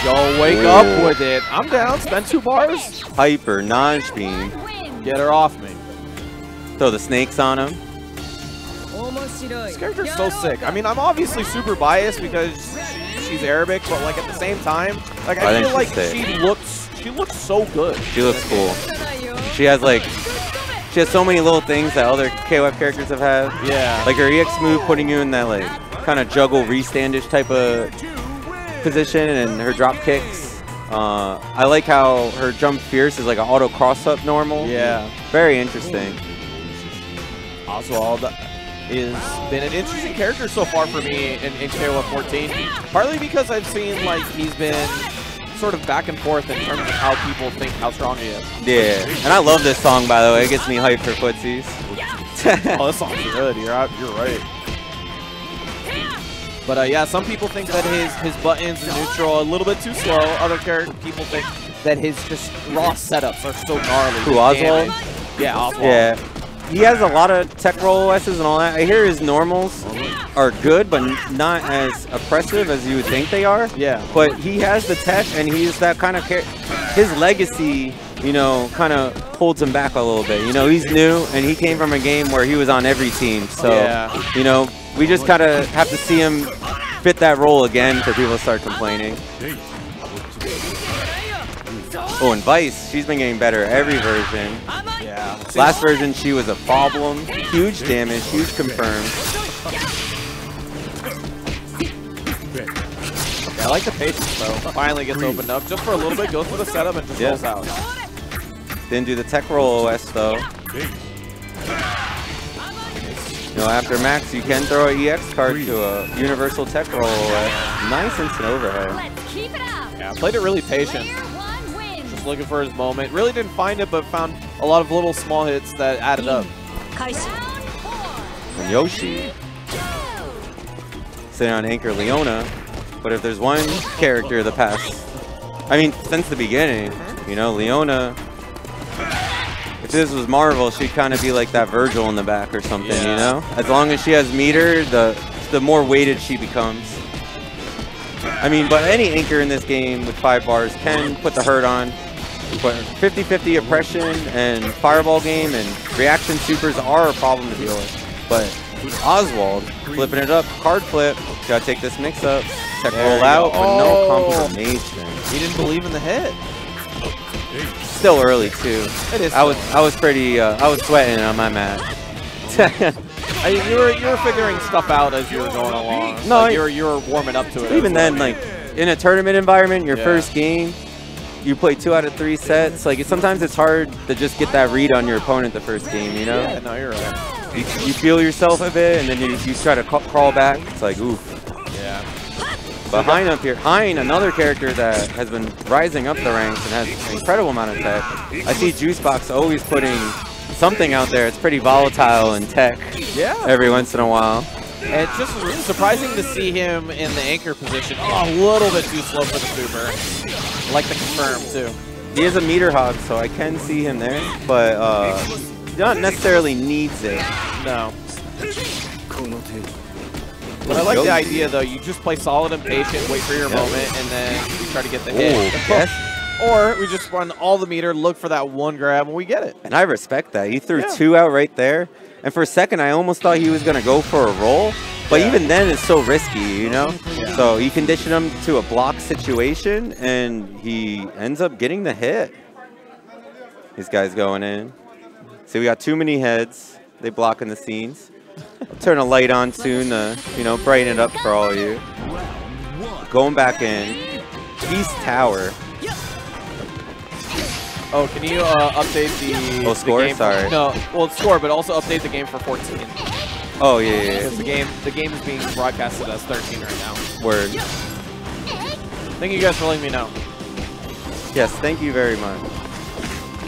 Yo, wake up with it. I'm down. Spend 2 bars. Hyper, Naj Beam. Get her off me. Throw the snakes on him. This character's so sick. I mean, I'm obviously super biased because she's Arabic, but like at the same time, like I feel like she looks so good. She looks cool. She has so many little things that other KOF characters have had. Yeah. Like her EX move putting you in that like kind of juggle restandish type of position, and her drop kicks. I like how her jump fierce is like an auto cross up normal. Yeah. Very interesting. Oswald has been an interesting character so far for me in KOF 14. Partly because I've seen like he's been sort of back and forth in terms of how people think how strong he is. Yeah, and I love this song, by the way. It gets me hyped for footsies. Oh, this song's good. You're right. But yeah, some people think that his buttons and neutral a little bit too slow. Other people think that his just raw setups are so gnarly. Who, Oswald? Yeah, Oswald. Yeah. He has a lot of tech roll OSs and all that. I hear his normals are good, but not as oppressive as you would think they are. Yeah. But he has the tech, and he's that kind of his legacy, you know, kind of holds him back a little bit. You know, he's new, and he came from a game where he was on every team. So, you know, we just kind of have to see him fit that role again for people to start complaining. Oh, and Vice, she's been getting better every version. Yeah. Last version, she was a problem. Huge damage, huge confirm. Yeah, I like the patience, though. Finally gets opened up just for a little bit, goes for the setup, and just rolls out. Didn't do the tech roll OS, though. You know, after max, you can throw an EX card to a universal tech roll OS. Nice instant overhead. Yeah, played it really patient. Looking for his moment. Really didn't find it, but found a lot of little small hits that added up. And Yoshi sitting on anchor Leona, but if there's one character the past, I mean, since the beginning, you know, Leona, if this was Marvel, she'd kind of be like that Virgil in the back or something, you know? As long as she has meter, the more weighted she becomes. I mean, but any anchor in this game with 5 bars can put the hurt on. But 50-50 oppression and fireball game and reaction supers are a problem to deal with. But Oswald flipping it up, card flip, gotta take this mix up, tech roll out, but no confirmation. He didn't believe in the hit. Still early too. It is. I was pretty. I was sweating on my mat. You were figuring stuff out as you were going along. No, like you were warming up to it. Even then, like in a tournament environment, your first game, you play 2 out of 3 sets. Like sometimes it's hard to just get that read on your opponent the first game. You know? Yeah, no, you're right. You feel yourself a bit, and then you try to crawl back. It's like oof. Yeah. But Hein up here, Hein, another character that has been rising up the ranks and has an incredible amount of tech. I see Juicebox always putting something out there. It's pretty volatile in tech. Yeah. Every once in a while. And it's just surprising to see him in the anchor position. A little bit too slow for the super. I like the confirm too. He is a meter hog, so I can see him there, but not necessarily needs it. No. But I like the idea though. You just play solid and patient, wait for your moment, and then you try to get the hit. Yes. Or we just run all the meter, look for that one grab, and we get it. And I respect that. He threw 2 out right there. And for a second, I almost thought he was going to go for a roll. But even then, it's so risky, you know? Yeah. So you condition him to a block situation, and he ends up getting the hit. These guys going in. See, we got too many heads. They blocking the scenes. I'll turn a light on soon to, you know, brighten it up for all of you. Going back in. East Tower. Oh, can you update the score? The game? Sorry. No, well, score, but also update the game for 14. Oh, yeah. Because the game is being broadcasted as 13 right now. Word. Thank you guys for letting me know. Yes, thank you very much.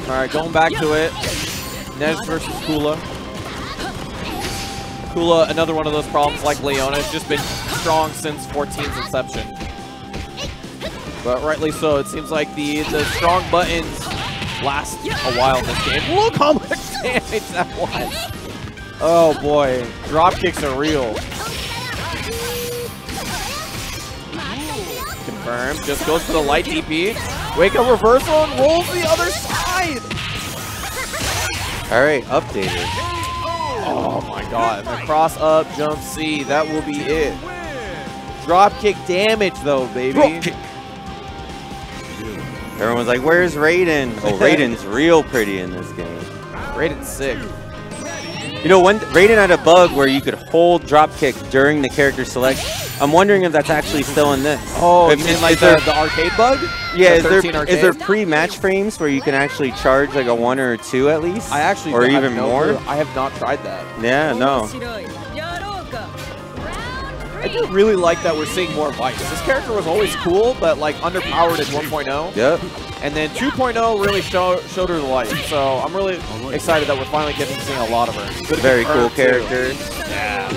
All right, going back to it. Nej versus Kula. Kula, another one of those problems like Leona, has just been strong since 14's inception. But rightly so. It seems like the strong buttons last a while in this game. Look how much damage that was. Oh boy, drop kicks are real. Confirmed. Just goes for the light DP. Wake up reversal and rolls the other side. All right, updated. Oh my god. The cross up, jump C. That will be it. Drop kick damage though, baby. Drop kick. Everyone's like, where's Raiden? Oh, Raiden's real pretty in this game. Raiden's sick. You know, Raiden had a bug where you could hold drop kick during the character select. I'm wondering if that's actually still in this. Oh, you mean like the arcade bug? Yeah, is there pre-match frames where you can actually charge like a 1 or a 2 at least? I actually or even more. I have not tried that. Yeah, no. I do really like that we're seeing more fights. This character was always cool, but like underpowered at 1.0. Yep. And then 2.0 really showed her the light. So I'm really excited that we're finally getting to see a lot of her. Good, very cool character. Yeah.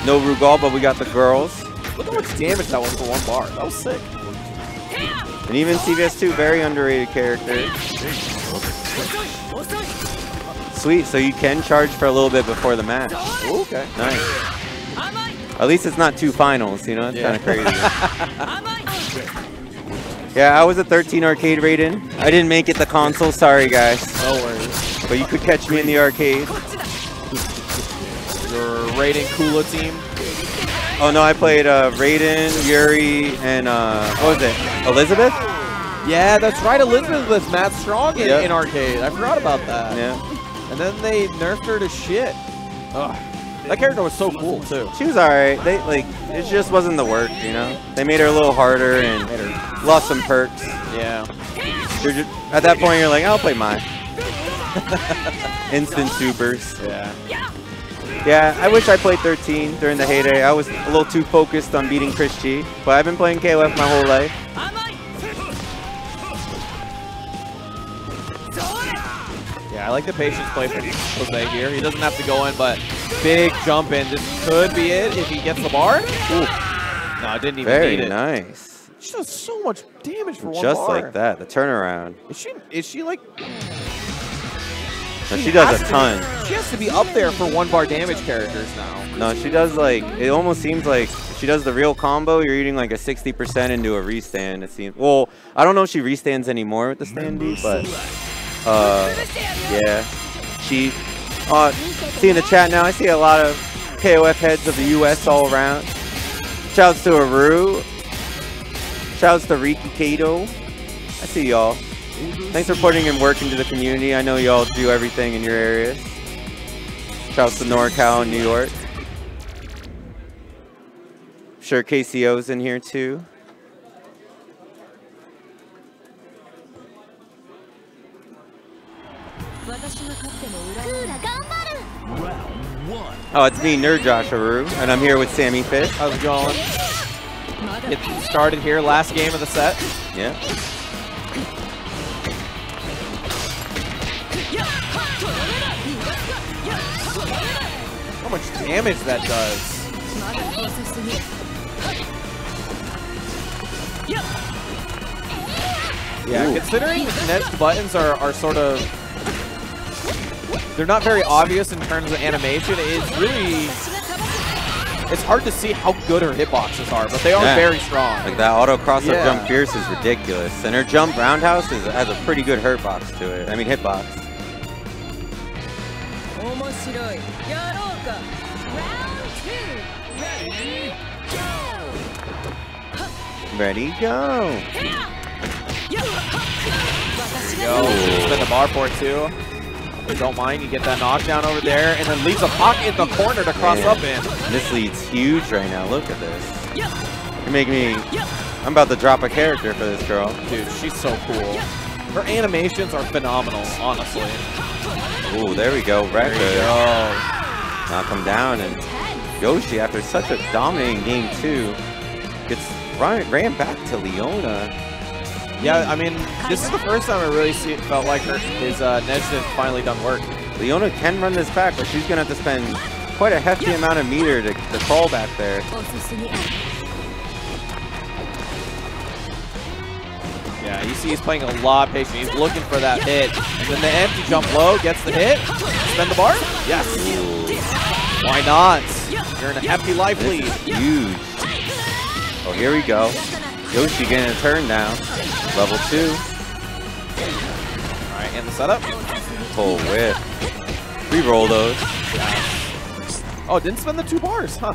No Rugal, but we got the girls. Look how much damage that was for 1 bar. That was sick. And even CVS2, very underrated character. Sweet, so you can charge for a little bit before the match. Ooh, okay. Nice. At least it's not 2 finals, you know? It's kind of crazy. Yeah, I was a 13 arcade Raiden. I didn't make it the console. Sorry, guys. No worries. But you could catch me in the arcade. Your Raiden Kula team? Oh, no, I played Raiden, Yuri, and what was it? Elizabeth? Yeah, that's right. Elizabeth was Matt Strong in arcade. I forgot about that. Yeah. And then they nerfed her to shit. Ugh. That character was so cool too. She was alright. It just wasn't the work, you know. They made her a little harder and lost some perks. Yeah. At that point, you're like, I'll play mine. Instant supers. Yeah. Yeah, I wish I played 13 during the heyday. I was a little too focused on beating Chris G, but I've been playing KOF my whole life. Yeah, I like the patience play from Jose here. He doesn't have to go in, but big jump in. This could be it if he gets the bar. Ooh. No, I didn't even need it. Very nice. She does so much damage for 1 bar. Just like that, the turnaround. Is she like... No, she does a ton. She has to be up there for 1 bar damage characters now. No, she does like, it almost seems like she does the real combo. You're eating like a 60% into a restand, it seems. Well, I don't know if she restands anymore with the stand beat, but yeah. She, see in the chat now, I see a lot of KOF heads of the US all around. Shouts to Aru. Shouts to Riki Kato. I see y'all. Thanks for putting in work into the community. I know y'all do everything in your areas. Shouts to NorCal and New York. Sure KCO's in here too. Oh, it's me, Nerd Josh Aru, and I'm here with Sammy Fish. How's it going? Get started here, last game of the set. Yeah. How much damage that does. Yeah, considering Ned's buttons are sort of... They're not very obvious in terms of animation. It's really... It's hard to see how good her hitboxes are, but they are very strong. Like that auto cross-up jump fierce is ridiculous. And her jump roundhouse has a pretty good hurtbox to it. I mean, hitbox. Ready, go. Go. Spin the bar for it too. But don't mind, you get that knockdown over there, and then leaves a pocket in the corner to cross up in. This lead's huge right now. Look at this. You make me. I'm about to drop a character for this girl. Dude, she's so cool. Her animations are phenomenal, honestly. Ooh, there we go. There you go. Knock him down, and Yoshi, after such a dominating game too, gets ran back to Leona. Yeah, I mean, this is the first time I really felt like his initiative finally done work. Leona can run this back, but she's going to have to spend quite a hefty amount of meter to crawl back there. Yeah, you see he's playing a lot of patience. He's looking for that hit. And then the empty jump low, gets the hit. Spend the bar? Yes. Why not? You're in a hefty life lead. Huge. Oh, here we go. Yoshi getting a turn now. Level 2. All right, and the setup. Full whip. Re-roll those. Oh, didn't spend the 2 bars, huh?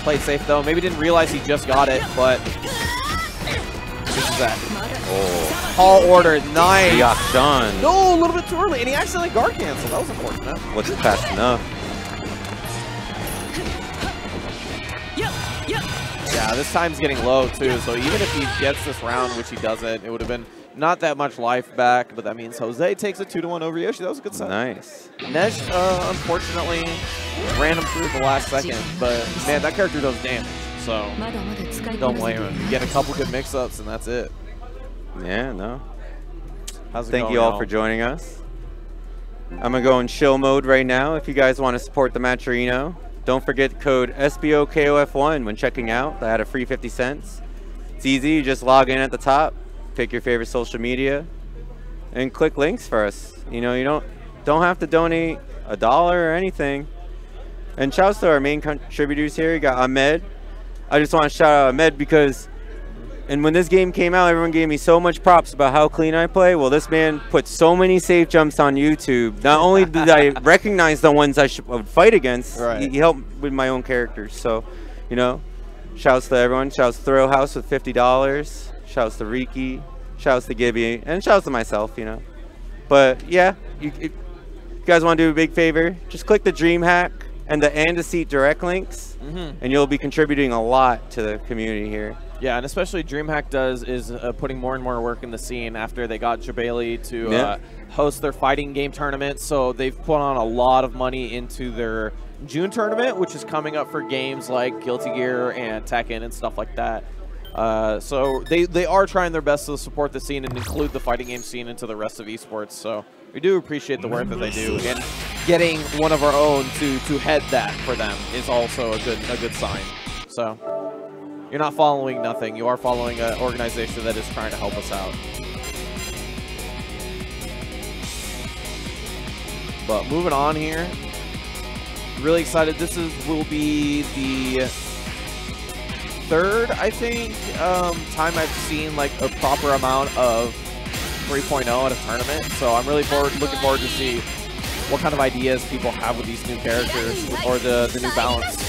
Played safe though. Maybe didn't realize he just got it, but this is that. Oh. Tall order, nice. He got done. No, a little bit too early, and he accidentally guard canceled. That was unfortunate. What's fast enough? Yeah, this time's getting low too, so even if he gets this round, which he doesn't, it would have been not that much life back, but that means Jose takes a 2-1 over Yoshi. That was a good set. Nice. Nej, unfortunately, ran him through the last second, but man, that character does damage, so don't blame him. You get a couple good mix-ups, and that's it. Yeah, no. How's it Thank going, you all y'all? for joining us. I'm going to go in chill mode right now if you guys want to support the Matcherino. Don't forget code SBOKOF1 when checking out. I had a free 50 cents. It's easy. You just log in at the top, pick your favorite social media, and click links for us. You know, you don't have to donate $1 or anything. And shouts to our main contributors here. You got Ahmed. I just want to shout out Ahmed because when this game came out, everyone gave me so much props about how clean I play. Well, this man put so many safe jumps on YouTube. Not only did I recognize the ones I would fight against, right. he helped with my own characters. So, you know, shouts to everyone. Shouts to Thrill House with $50. Shouts to Riki. Shouts to Gibby. And shouts to myself, you know. But, yeah, if you guys want to do a big favor, just click the Dream Hack and the And a Seat direct links, and you'll be contributing a lot to the community here. Yeah, and especially DreamHack is putting more and more work in the scene after they got Jabali to host their fighting game tournament. So they've put on a lot of money into their June tournament, which is coming up for games like Guilty Gear and Tekken and stuff like that. So they are trying their best to support the scene and include the fighting game scene into the rest of esports. So we do appreciate the work that they do, and getting one of our own to head that for them is also a good sign. So you're not following nothing. You are following an organization that is trying to help us out. But moving on here, really excited. This will be the third, I think, time I've seen like a proper amount of 3.0 at a tournament. So I'm really looking forward to see what kind of ideas people have with these new characters or the new balance.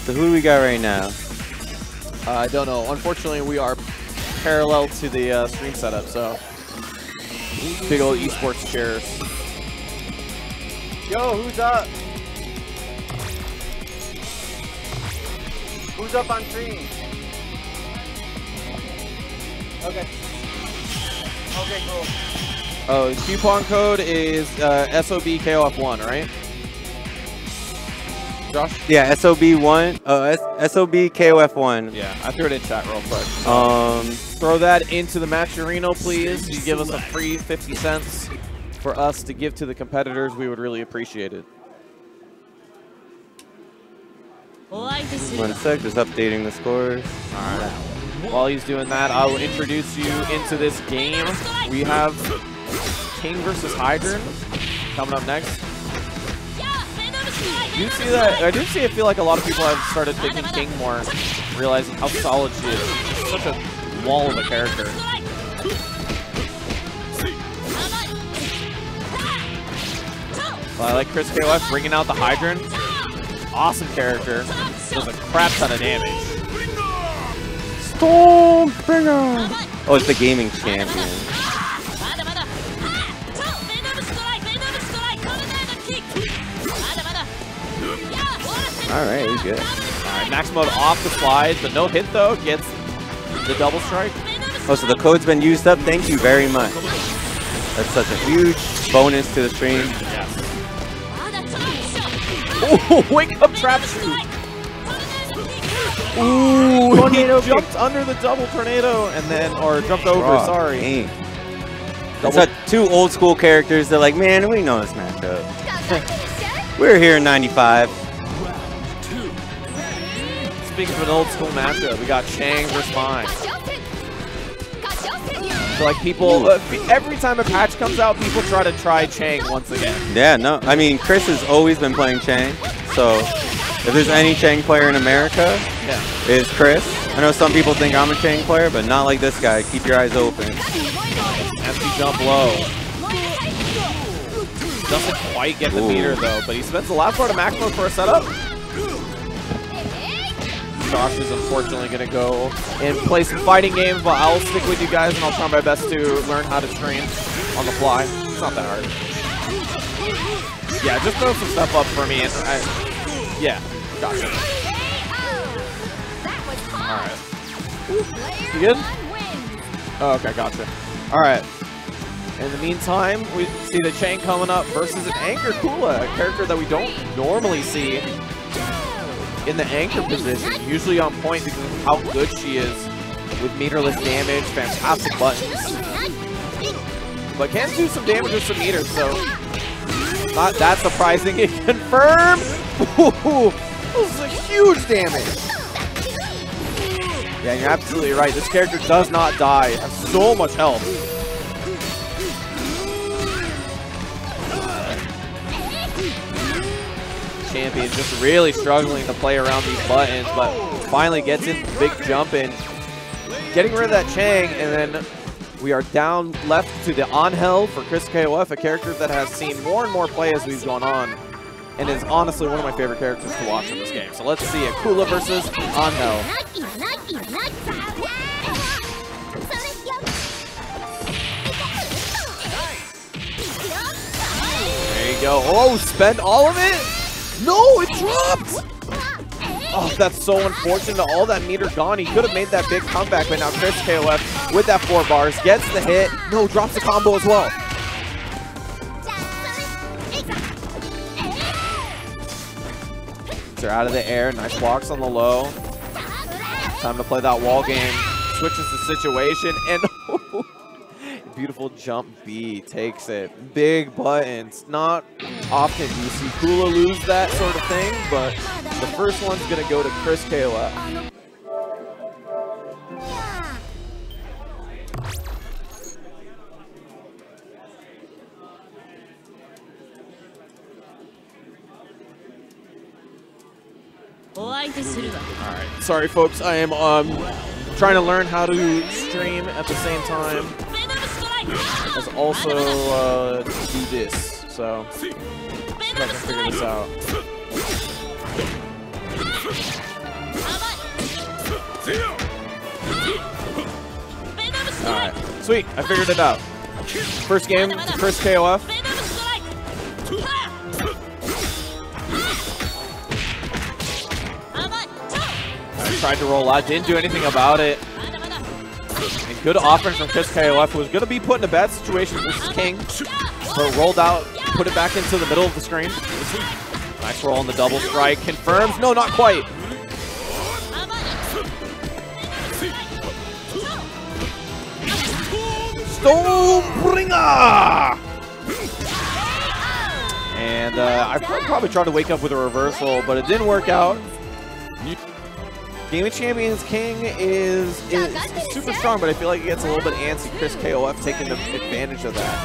So who do we got right now? I don't know. Unfortunately, we are parallel to the stream setup, so big old esports chairs. Yo, who's up? Who's up on stream? Okay. Okay, cool. Oh, coupon code is SOBKOF1, right? Josh? Yeah, SOB1. SOBKOF1. Yeah, I threw it in chat real quick. Throw that into the Matcherino, please. You give us a free 50 cents for us to give to the competitors. We would really appreciate it. 1 sec, just updating the scores. All right. While he's doing that, I will introduce you into this game. We have King versus Hydran coming up next. Do you see that? I feel like a lot of people have started picking King more, realizing how solid she is. She's such a wall of a character. Well, I like Chris KOF bringing out the Hydrant. Awesome character. Does a crap ton of damage. Stormbringer! Oh, it's the gaming champion. Alright, he's good. Alright, max mode off the slide, but no hit though. Gets the double strike. Oh, so the code's been used up? Thank you very much. That's such a huge bonus to the stream. Yes. Oh, wake up trap shoot. Ooh, tornado jumped under the double tornado and then, or jumped over, sorry. Dang. It's like two old school characters. They're like, man, we know this matchup. We're here in 95. Speaking of an old school matchup, we got Chang versus Mine. So like people, every time a patch comes out, people try to try Chang once again. Yeah, no, I mean, Chris has always been playing Chang. So if there's any Chang player in America, it's Chris. I know some people think I'm a Chang player, but not like this guy. Keep your eyes open. Empty jump low. Doesn't quite get the meter though, but he spends the last part of max mode for a setup. Josh is unfortunately going to go and play some fighting games, but I'll stick with you guys and I'll try my best to learn how to stream on the fly. It's not that hard. Yeah, just throw some stuff up for me. And yeah, gotcha. Alright. You good? Oh, okay, gotcha. Alright. In the meantime, we see the Chang coming up versus an Anchor Kula, a character that we don't normally see in the anchor position, usually on point because of how good she is with meterless damage, fantastic buttons. But can do some damage with some meters, so not that surprising. It confirmed! Ooh, this is a huge damage! Yeah, you're absolutely right. This character does not die. Has so much health. Champion just really struggling to play around these buttons, but finally gets in the big jump in, getting rid of that Chang, and then we are down left to the Angel for Chris KOF, a character that has seen more and more play as we've gone on, and is honestly one of my favorite characters to watch in this game. So let's see a Kula versus Angel. There you go. Oh, spend all of it? No, it dropped! Oh, that's so unfortunate. All that meter gone. He could have made that big comeback, but now Chris KOF with that 4 bars gets the hit. No, drops the combo as well. They're out of the air. Nice blocks on the low. Time to play that wall game. Switches the situation, and beautiful jump B takes it. Big buttons. Not often you see Kula lose that sort of thing, but the first one's going to go to Chris KOF. Alright, sorry folks, I am trying to learn how to stream at the same time as also do this, so see if I can figure this out. Alright, sweet, I figured it out. First game, Chris KOF. I tried to roll out, didn't do anything about it. And good offense from Chris KOF, who was going to be put in a bad situation. This is King. So rolled out, put it back into the middle of the screen. Nice roll on the double strike. Confirms. No, not quite. Stormbringer! And I probably tried to wake up with a reversal, but it didn't work out. Game of Champions King is super strong, but I feel like it gets a little bit antsy. Chris KOF taking advantage of that.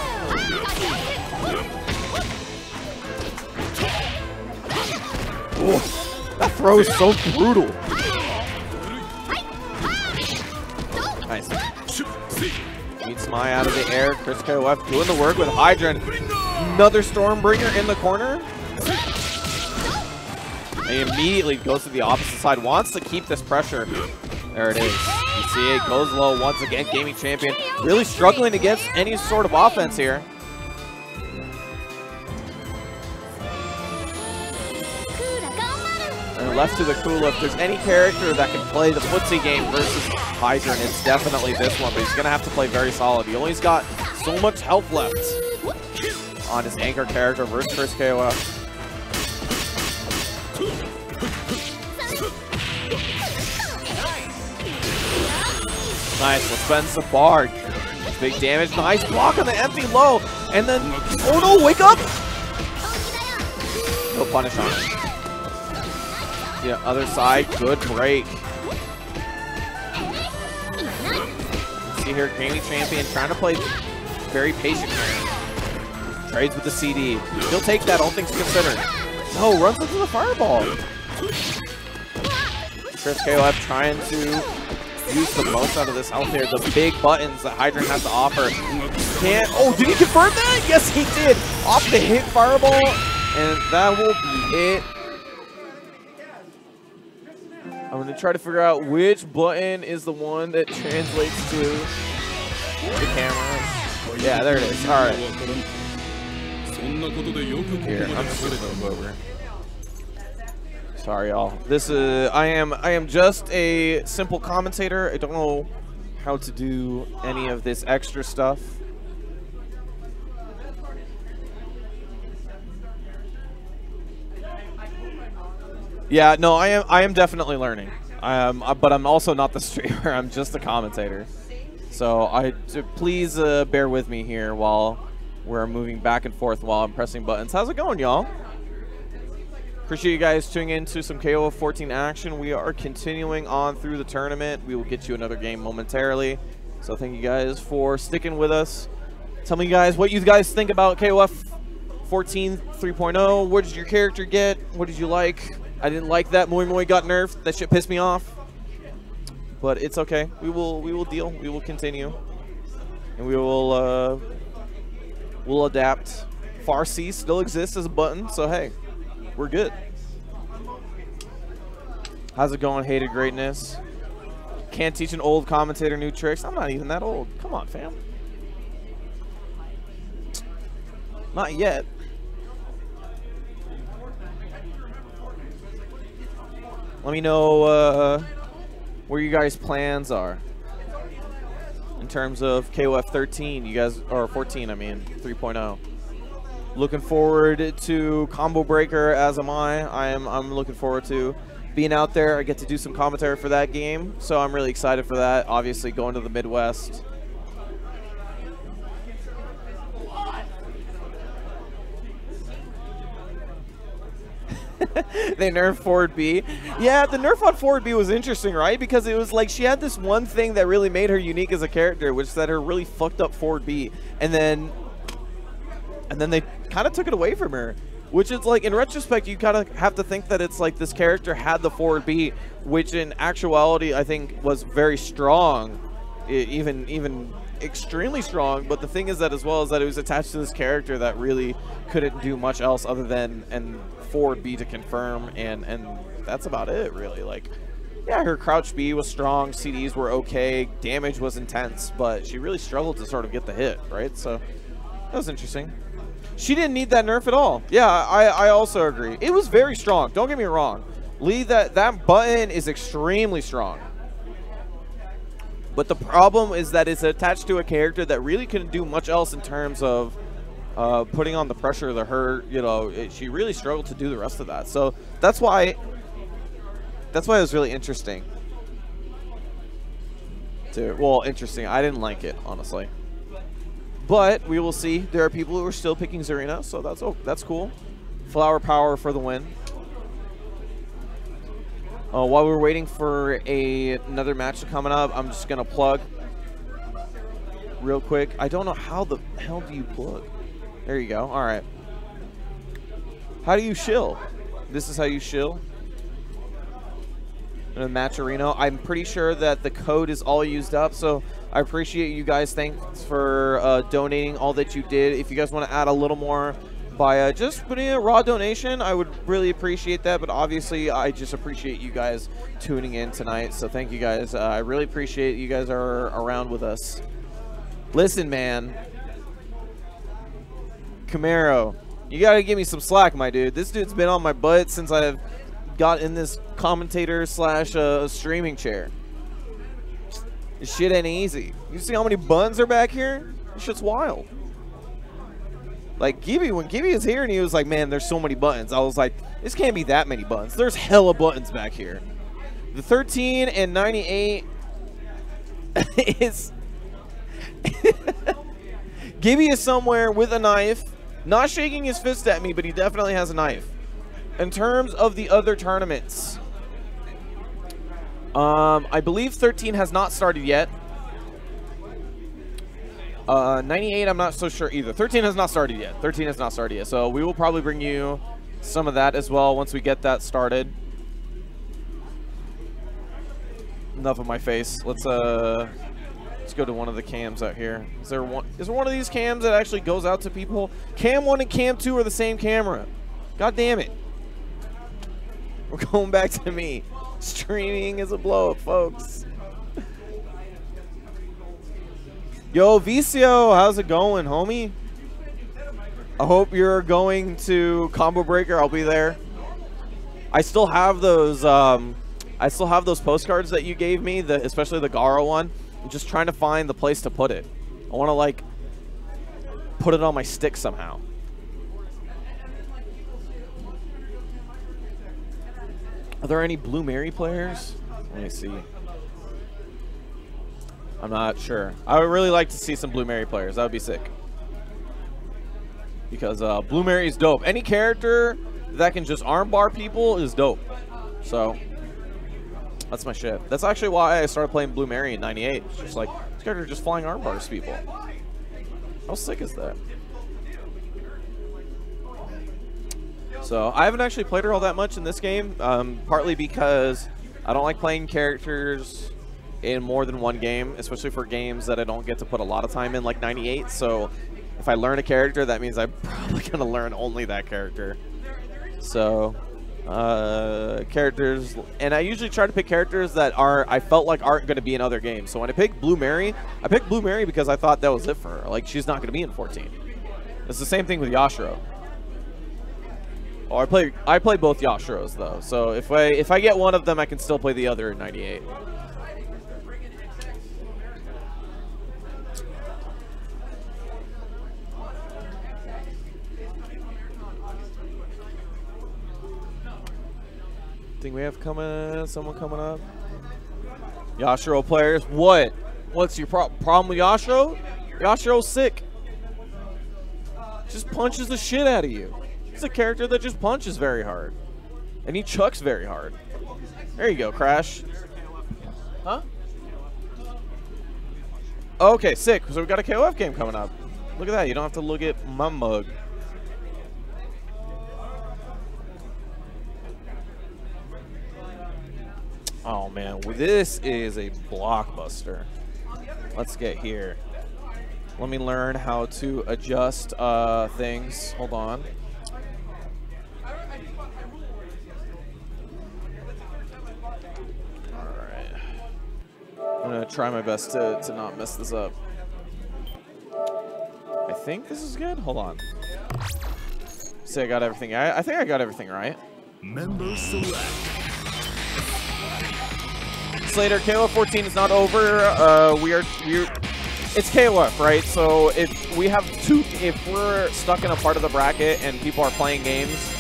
Oh, that throw is so brutal. Nice. Meets Mai out of the air. Chris KOF doing the work with Hydrant. Another Stormbringer in the corner. And he immediately goes to the opposite side. Wants to keep this pressure. There it is. You see it goes low once again. Gaming Champion really struggling against any sort of offense here. And left to the Kula, if there's any character that can play the footsie game versus Hydran, it's definitely this one, but he's going to have to play very solid. He only's got so much health left on his anchor character versus first KOF. Nice, let's spend some bark. Big damage, nice block on the empty low, and then, oh no, wake up! No punish on it. Yeah, other side, good break. See here, Gaming Champion trying to play very patient here. Trades with the CD. He'll take that, all things considered. No, runs into the fireball. Chris KOF trying to use the most out of this health here. The big buttons that Hydran has to offer. Can't. Oh, did he confirm that? Yes, he did. Off the hit fireball, and that will be it. I'm going to try to figure out which button is the one that translates to the camera. Yeah, there it is. All right. Here, I'm just going to move over. Sorry, y'all. This is I am just a simple commentator. I don't know how to do any of this extra stuff. Yeah, no, I am definitely learning. But I'm also not the streamer. I'm just a commentator. So please bear with me here while we're moving back and forth while I'm pressing buttons. How's it going, y'all? Appreciate you guys tuning in to some KOF14 action. We are continuing on through the tournament. We will get you another game momentarily. So thank you guys for sticking with us. Tell me, guys, what you guys think about KOF 14 3.0. What did your character get? What did you like? I didn't like that Moi Moi got nerfed. That shit pissed me off. But it's okay. We will deal. We will continue. And we will we'll adapt. Far C still exists as a button, so hey, we're good. How's it going, Hated Greatness? Can't teach an old commentator new tricks. I'm not even that old. Come on, fam. Not yet. Let me know where you guys' plans are in terms of KOF 13. You guys, or 14, I mean, 3.0. Looking forward to Combo Breaker, as am I. I'm looking forward to being out there. I get to do some commentary for that game, so I'm really excited for that. Obviously, going to the Midwest. They nerfed forward B. Yeah, the nerf on forward B was interesting, right? Because it was like she had this one thing that really made her unique as a character, which said her really fucked up forward B, and then they kind of took it away from her, which is like, in retrospect, you kind of have to think that it's like this character had the forward B, which in actuality I think was very strong, even extremely strong. But the thing is that, as well, is that it was attached to this character that really couldn't do much else other than forward B to confirm, and that's about it, really. Like, yeah, her crouch B was strong, CDs were okay, damage was intense, but she really struggled to sort of get the hit, right? So that was interesting. She didn't need that nerf at all. Yeah, I also agree. It was very strong, don't get me wrong. Lee, that button is extremely strong. But the problem is that it's attached to a character that really couldn't do much else in terms of putting on the pressure to her. You know, she really struggled to do the rest of that. So that's why it was really interesting. Well, interesting. I didn't like it, honestly. But we will see. There are people who are still picking Zarina, so that's cool. Flower Power for the win. While we're waiting for another match to come up, I'm just gonna plug real quick. I don't know how the hell do you plug. There you go. All right. How do you shill? This is how you shill in a match arena. I'm pretty sure that the code is all used up, so I appreciate you guys. Thanks for donating all that you did. If you guys want to add a little more by just putting in a raw donation. I would really appreciate that, but obviously I just appreciate you guys tuning in tonight, so thank you guys. I really appreciate you guys are around with us. Listen, man. Camaro, you got to give me some slack, my dude. This dude's been on my butt since I've got in this commentator slash streaming chair. This shit ain't easy. You see how many buns are back here? This shit's wild. Like, Gibby, when Gibby was here and he was like, man, there's so many buttons. I was like, this can't be that many buttons. There's hella buttons back here. The 13 and 98 is... Gibby is somewhere with a knife. Not shaking his fist at me, but he definitely has a knife. In terms of the other tournaments, I believe 13 has not started yet. 98, I'm not so sure either. 13 has not started yet. 13 has not started yet. So we will probably bring you some of that as well once we get that started. Enough of my face. Let's go to one of the cams out here. Is there one of these cams that actually goes out to people? Cam 1 and Cam 2 are the same camera. God damn it. We're going back to me. Streaming is a blow up, folks. Yo, Vicio, how's it going, homie? I hope you're going to Combo Breaker. I'll be there. I still have those postcards that you gave me, especially the Garo one. I'm just trying to find the place to put it. I want to, like, put it on my stick somehow. Are there any Blue Mary players? Let me see. I'm not sure. I would really like to see some Blue Mary players. That would be sick. Because Blue Mary is dope. Any character that can just armbar people is dope. So... that's my shit. That's actually why I started playing Blue Mary in 98. It's just like, this character just flying arm bars people. How sick is that? So, I haven't actually played her all that much in this game, partly because I don't like playing characters in more than one game, especially for games that I don't get to put a lot of time in, like 98. So, if I learn a character, that means I'm probably going to learn only that character. So... characters, and I usually try to pick characters that I felt like aren't going to be in other games. So when I picked Blue Mary, I picked Blue Mary because I thought that was it for her. Like, she's not going to be in 14. It's the same thing with Yashiro. Oh, I play both Yashiros though. So if I get one of them, I can still play the other in 98. Think we have someone coming up? Yashiro players, what? What's your problem with Yashiro? Yashiro's sick. Just punches the shit out of you. He's a character that just punches very hard. And he chucks very hard. There you go, Crash. Huh? Okay, sick. So we've got a KOF game coming up. Look at that. You don't have to look at my mug. Oh man, well, this is a blockbuster. Let's get here. Let me learn how to adjust things. Hold on. Alright. I'm going to try my best to not mess this up. I think this is good. Hold on. Say I got everything. I think I got everything right. Member select. Slater, KOF 14 is not over. It's KOF, right? So if we're stuck in a part of the bracket and people are playing games,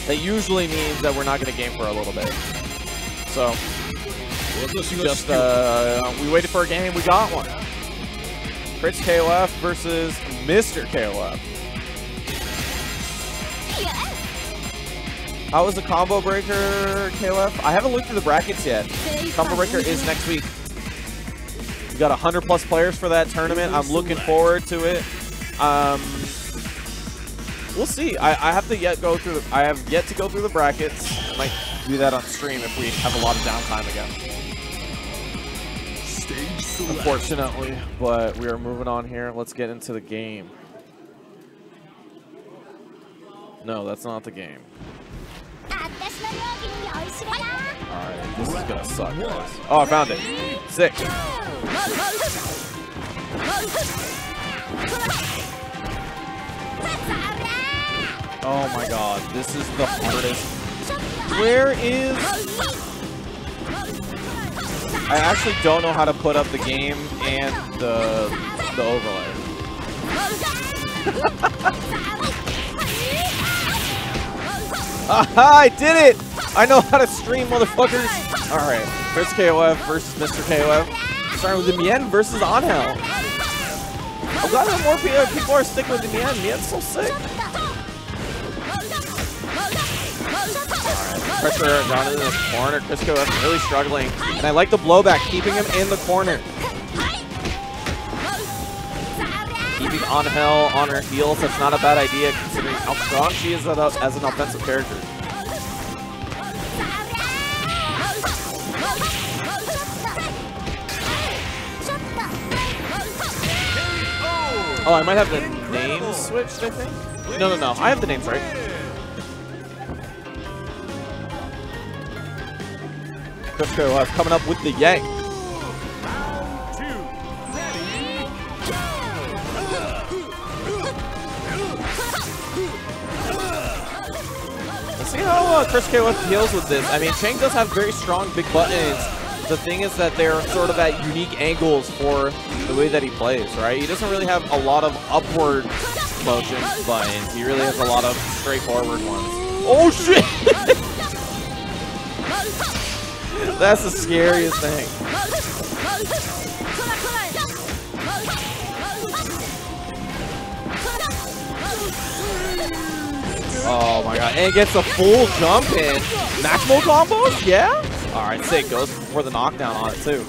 that usually means that we're not going to game for a little bit. So just we waited for a game, we got one. Prince KOF versus Mr. KOF. How was the Combo Breaker, KOF? I haven't looked through the brackets yet. Combo Breaker is next week. We got 100+ players for that tournament. I'm looking forward to it. We'll see. I have yet to go through the brackets. I might do that on stream if we have a lot of downtime again. Unfortunately, but we are moving on here. Let's get into the game. No, that's not the game. Alright, this is gonna suck, guys. Oh, I found it. Sick. Oh my god, this is the hardest. Where is... I actually don't know how to put up the game and the overlay. Aha, I did it! I know how to stream, motherfuckers! Alright, Chris KOF versus Mr. KOF. Starting with the Mien versus Angel. I'm glad that more people are sticking with the Mien. Mien's so sick. Alright, pressure down in the corner. Chris KOF really struggling. And I like the blowback, keeping him in the corner. Keeping Angel on her heels, that's not a bad idea considering how strong she is as an offensive character. Oh, I might have the names switched, I think? No. I have the names right. Chris KOF coming up with the yank. Let's see how Chris KOF deals with this. I mean, Chang does have very strong big buttons. The thing is that they're sort of at unique angles for the way that he plays, right? He doesn't really have a lot of upward motion buttons. He really has a lot of straightforward ones. Oh, shit! That's the scariest thing. Oh my god, and it gets a full jump in. Maximal combos? Yeah? Alright, sick. Goes for the knockdown on it too.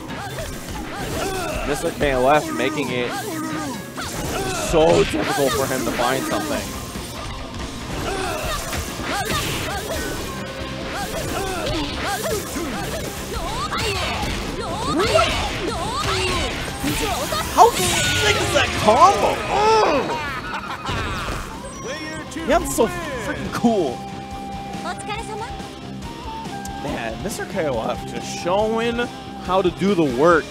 Mr. KOF making it so difficult for him to find something. How sick is that combo? Oh! Yeah, I'm so freaking cool. Man, Mr. KOF just showing how to do the work.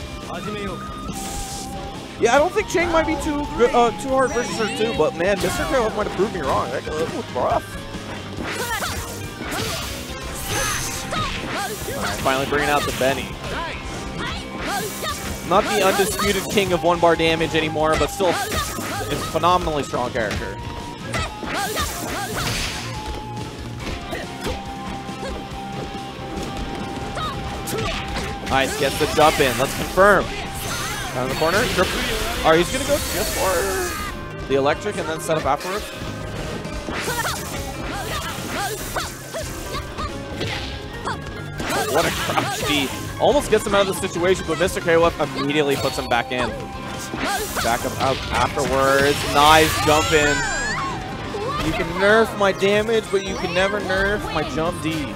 Yeah, I don't think Chang might be too hard versus her too, but man, Mr. KOF might have proved me wrong. That was rough. Alright, finally bringing out the Benny. Not the undisputed king of one-bar damage anymore, but still a phenomenally strong character. Nice, gets the jump in. Let's confirm. Down in the corner. Alright, he's going to go just for the electric and then set up afterwards. What a crouch D. Almost gets him out of the situation, but Mr. KOF immediately puts him back in. Back up out afterwards. Nice jump in. You can nerf my damage, but you can never nerf my jump D.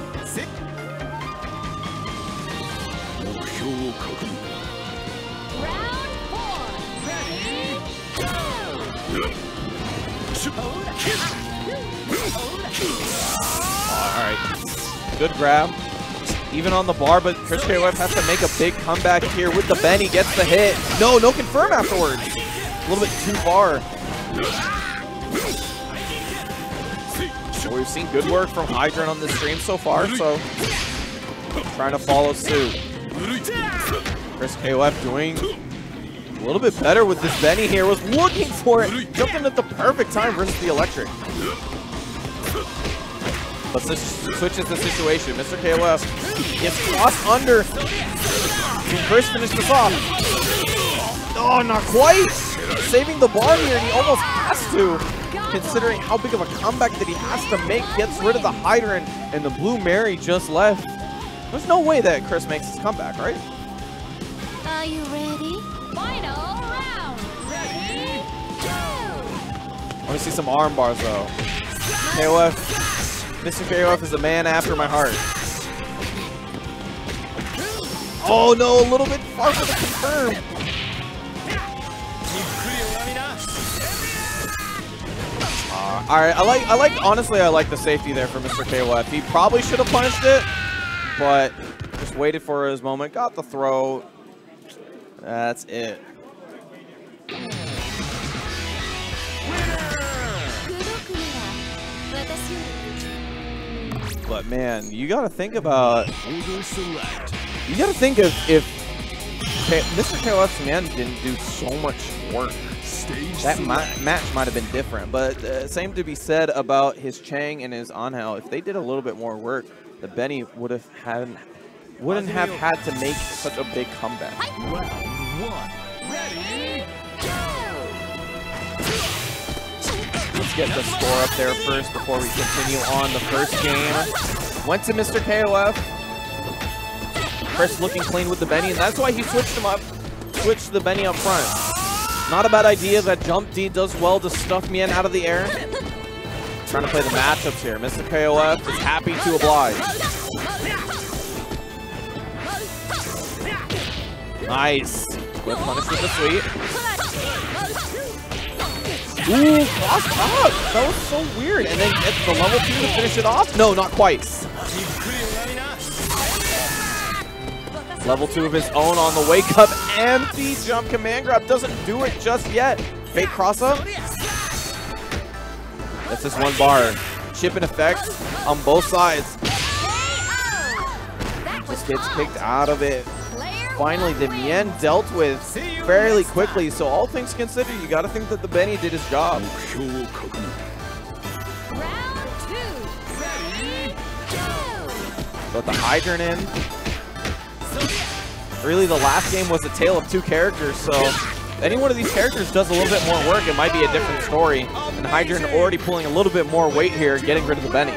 Alright. Good grab. Even on the bar, but Chris KOF has to make a big comeback here with the Benny. Gets the hit. No confirm afterwards. A little bit too far. We've seen good work from Hydrant on this stream so far, so trying to follow suit. Chris KOF doing a little bit better with this Benny here. Was looking for it. Jumped in at the perfect time versus the electric. But this switches the situation. Mr. KOF gets crossed under. Can Chris finish this off? Oh, not quite. Saving the bar here, and he almost has to, considering how big of a comeback that he has to make. Gets rid of the Hydrant, and the Blue Mary just left. There's no way that Chris makes his comeback, right? Are you ready? Final round. Ready? Go! Let me see some arm bars, though. KOF. Mr. KOF is a man after my heart. Oh no, a little bit far for the confirm. All right, honestly, I like the safety there for Mr. KOF. He probably should have punished it, but just waited for his moment, got the throw. That's it. But man, you got to think about. You got to think if Mr. KOF's man didn't do so much work, that match might have been different. But same to be said about his Chang and his Angel. If they did a little bit more work, the Benny wouldn't have had to make such a big comeback. Let's get the score up there first before we continue on the first game. Went to Mr. KOF. Chris looking clean with the Benny, and that's why he switched him up. Switched the Benny up front. Not a bad idea. That jump D does well to stuff Mien out of the air. Trying to play the matchups here. Mr. KOF is happy to oblige. Nice. Good punish with the sweet. Ooh, cross up. That was so weird. And then get the level 2 to finish it off? No, not quite. Level 2 of his own on the wake up. Empty jump command grab. Doesn't do it just yet. Fake cross up. That's just one bar. Chip in effect on both sides. Just gets kicked out of it. Finally, the Mien dealt with fairly quickly. So all things considered, you got to think that the Benny did his job. Got the hydrant in. Really, the last game was a tale of two characters, so any one of these characters does a little bit more work, it might be a different story. And Hydrant already pulling a little bit more weight here, getting rid of the Benny.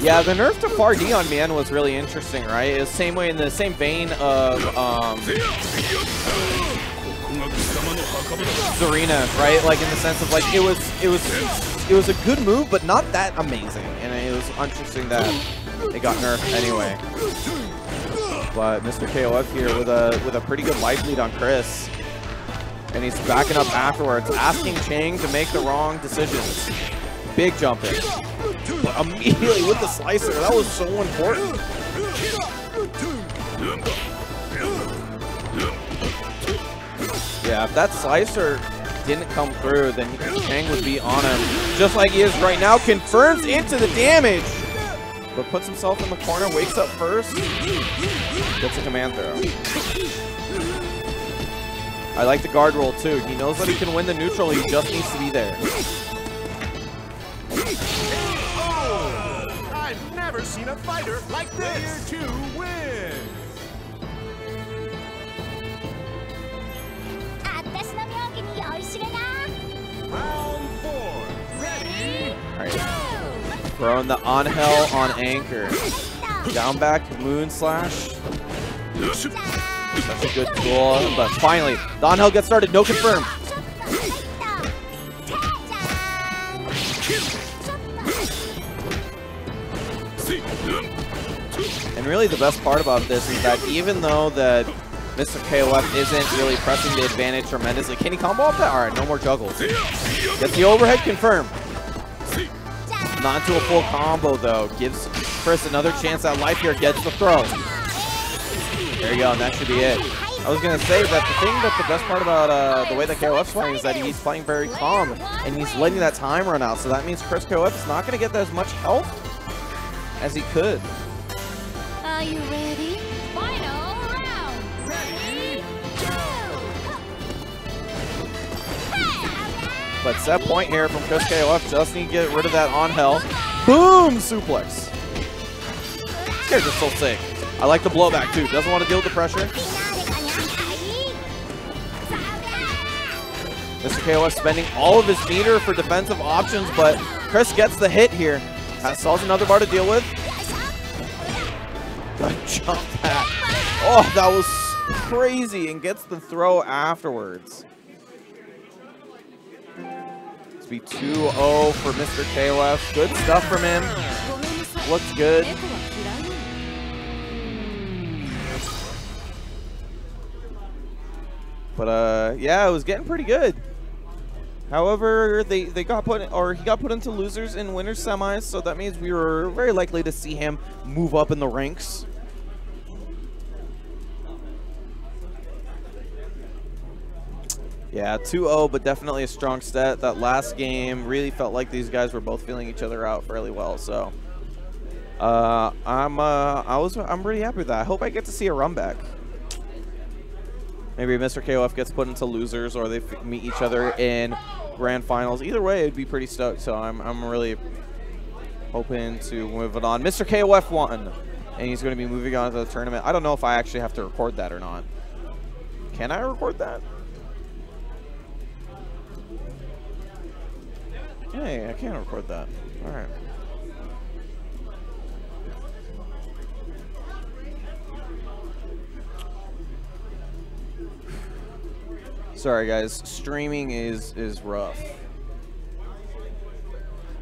Yeah, the nerf to far D on Mien was really interesting, right? It was the same way, in the same vein of Zarina, right? Like in the sense of like it was a good move, but not that amazing, and it was interesting that it got nerfed anyway. But Mr. KOF here with a pretty good life lead on Chris, and he's backing up afterwards, asking Chang to make the wrong decisions. Big jump in, but immediately with the slicer, that was so important. Yeah, if that slicer didn't come through, then Chang would be on him, just like he is right now. Confirms into the damage, but puts himself in the corner, wakes up first, gets a command throw. I like the guard roll too. He knows that he can win the neutral, he just needs to be there. Oh, I've never seen a fighter like this. Player 2 wins. Round 4. Ready? Alright. Throwing the Angel on anchor. Down back, moon slash. That's a good tool, but finally, the Angel gets started, no confirm. And really the best part about this is that even though that Mr. KOF isn't really pressing the advantage tremendously, can he combo up that? Alright, no more juggles. Gets the overhead confirmed. Not into a full combo though. Gives Chris another chance at life here, gets the throw. There you go, and that should be it. I was going to say that the best part about the way that KOF's playing is that he's playing very calm, and he's letting that time run out, so that means Chris KOF is not going to get as much health as he could. Are you ready? Final round. Ready? Go! But set point here from Chris KOF, just need to get rid of that Angel. Boom! Suplex. This character's so sick. I like the blowback too. Doesn't want to deal with the pressure. Mr. KOF spending all of his meter for defensive options, but Chris gets the hit here. Solves another bar to deal with. Good jump back. Oh, that was crazy, and gets the throw afterwards. It's be 2-0 for Mr. KOF. Good stuff from him. Looks good. But yeah, it was getting pretty good. However, he got put into losers and winners semis, so that means we were very likely to see him move up in the ranks. Yeah, 2-0, but definitely a strong stat. That last game really felt like these guys were both feeling each other out fairly well. So, I'm pretty happy with that. I hope I get to see a run back. Maybe Mr. KOF gets put into losers, or they meet each other in grand finals. Either way, it'd be pretty stoked. So I'm really hoping to move it on. Mr. KOF won, and he's going to be moving on to the tournament. I don't know if I actually have to record that or not. Can I record that? Hey, I can't record that. All right. Sorry, guys. Streaming is rough.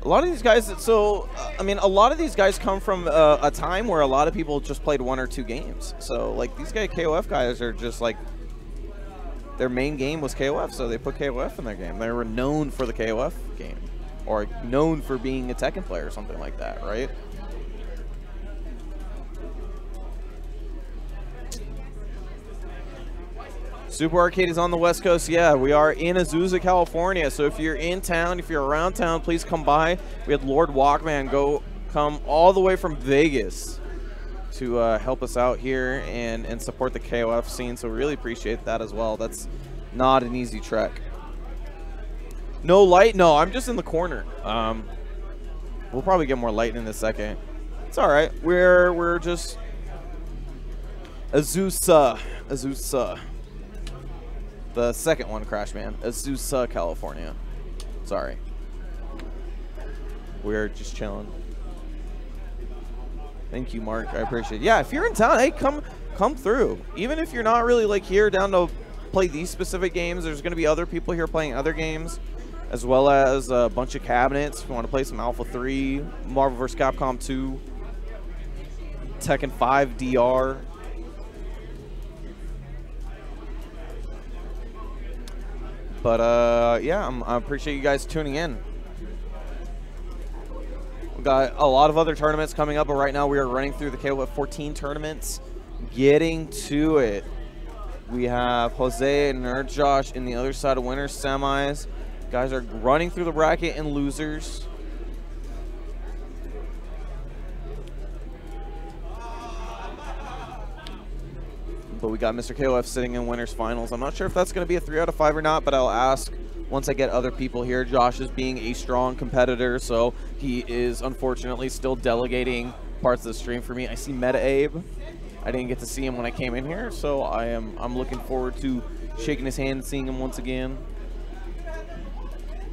A lot of these guys, I mean, a lot of these guys come from a time where a lot of people just played 1 or 2 games. So, like, these KOF guys are just, like, their main game was KOF, so they put KOF in their game. They were known for the KOF game, or known for being a Tekken player or something like that, right? Super Arcade is on the West Coast. Yeah, we are in Azusa, California. So if you're in town, if you're around town, please come by. We had Lord Walkman come all the way from Vegas to help us out here and support the KOF scene. So really appreciate that as well. That's not an easy trek. No light? No, I'm just in the corner. We'll probably get more light in a second. It's all right. We're just Azusa. The second one, Crashman. Azusa, California. Sorry. We're just chilling. Thank you, Mark. I appreciate it. Yeah, if you're in town, hey, come through. Even if you're not really like here down to play these specific games, there's going to be other people here playing other games, as well as a bunch of cabinets. If you want to play some Alpha 3, Marvel vs. Capcom 2, Tekken 5 DR. But yeah, I appreciate you guys tuning in. We've got a lot of other tournaments coming up, but right now we are running through the KOF14 tournaments. Getting to it. We have Jose and Nerd Josh in the other side of winners semis. Guys are running through the bracket in losers. But we got Mr. KOF sitting in winners finals. I'm not sure if that's going to be a 3 out of 5 or not, but I'll ask once I get other people here. Josh is being a strong competitor, so he is unfortunately still delegating parts of the stream for me. I see Meta Abe. I didn't get to see him when I came in here, so I'm looking forward to shaking his hand and seeing him once again.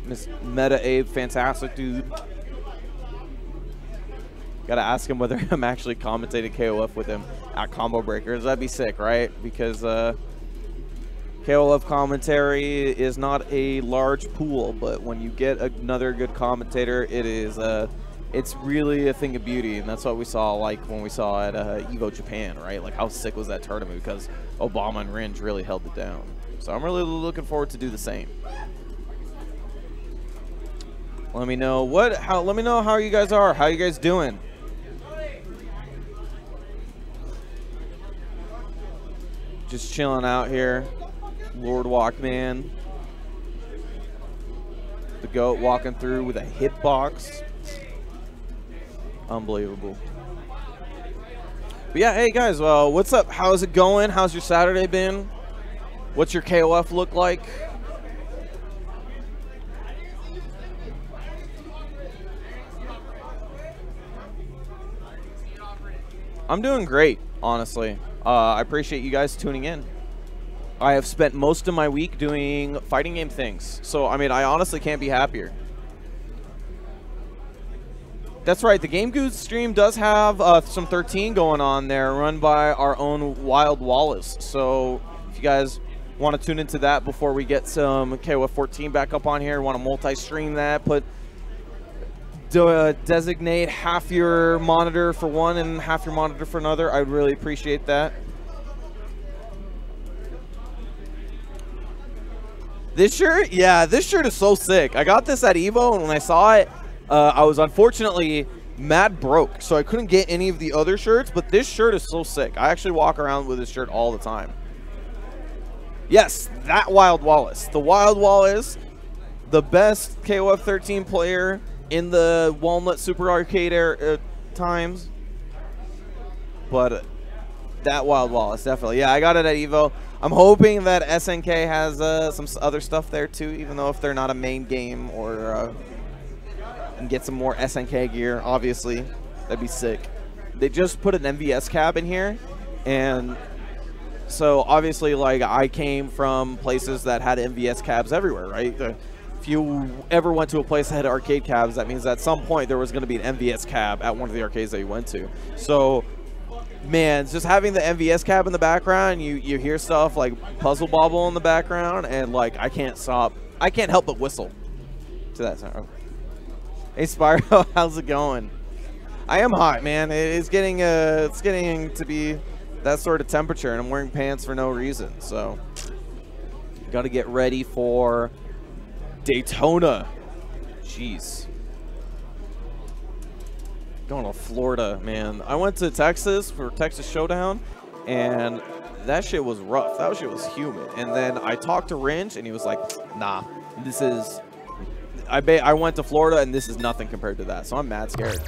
Miss Meta Abe, fantastic dude. Gotta ask him whether I'm actually commentating KOF with him at Combo Breakers. That'd be sick, right? Because KOF commentary is not a large pool, but when you get another good commentator, it is it's really a thing of beauty, and that's what we saw like when we saw at Evo Japan, right? Like how sick was that tournament because Obama and Ringe really held it down. So I'm really looking forward to do the same. Let me know let me know how you guys are. How you guys doing? Just chilling out here. Lord Walkman. The GOAT walking through with a hitbox. Unbelievable. But yeah, hey guys, what's up? How's it going? How's your Saturday been? What's your KOF look like? I'm doing great, honestly. I appreciate you guys tuning in. I have spent most of my week doing fighting game things. So, I mean, I honestly can't be happier. That's right, the Game Goons stream does have some 13 going on there, run by our own Wild Wallace. So, if you guys want to tune into that before we get some KOF14 back up on here, want to multi-stream that, designate half your monitor for one and half your monitor for another, I'd really appreciate that. This shirt, yeah, this shirt is so sick. I got this at Evo, and when I saw it, I was unfortunately mad broke, so I couldn't get any of the other shirts, but this shirt is so sick. I actually walk around with this shirt all the time. Yes, that Wild Wallace. The Wild Wallace, the best KOF13 player in the Walnut Super Arcade times. But that Wild Wallace, definitely. Yeah, I got it at Evo. I'm hoping that SNK has some other stuff there too, even though if they're not a main game, or and get some more SNK gear, obviously. That'd be sick. They just put an MVS cab in here, and so obviously, like, I came from places that had MVS cabs everywhere, right? If you ever went to a place that had arcade cabs, that means at some point there was going to be an MVS cab at one of the arcades that you went to. So, man, just having the MVS cab in the background, you hear stuff like Puzzle Bobble in the background, and like I can't help but whistle to that sound. Hey Spyro, how's it going? I am hot, man. It's getting to be that sort of temperature, and I'm wearing pants for no reason. So, got to get ready for Daytona. Jeez. Going to Florida, man. I went to Texas for Texas Showdown, and that shit was rough. That shit was humid. And then I talked to Ringe, and he was like, nah, this is... I went to Florida, and this is nothing compared to that. So I'm mad scared.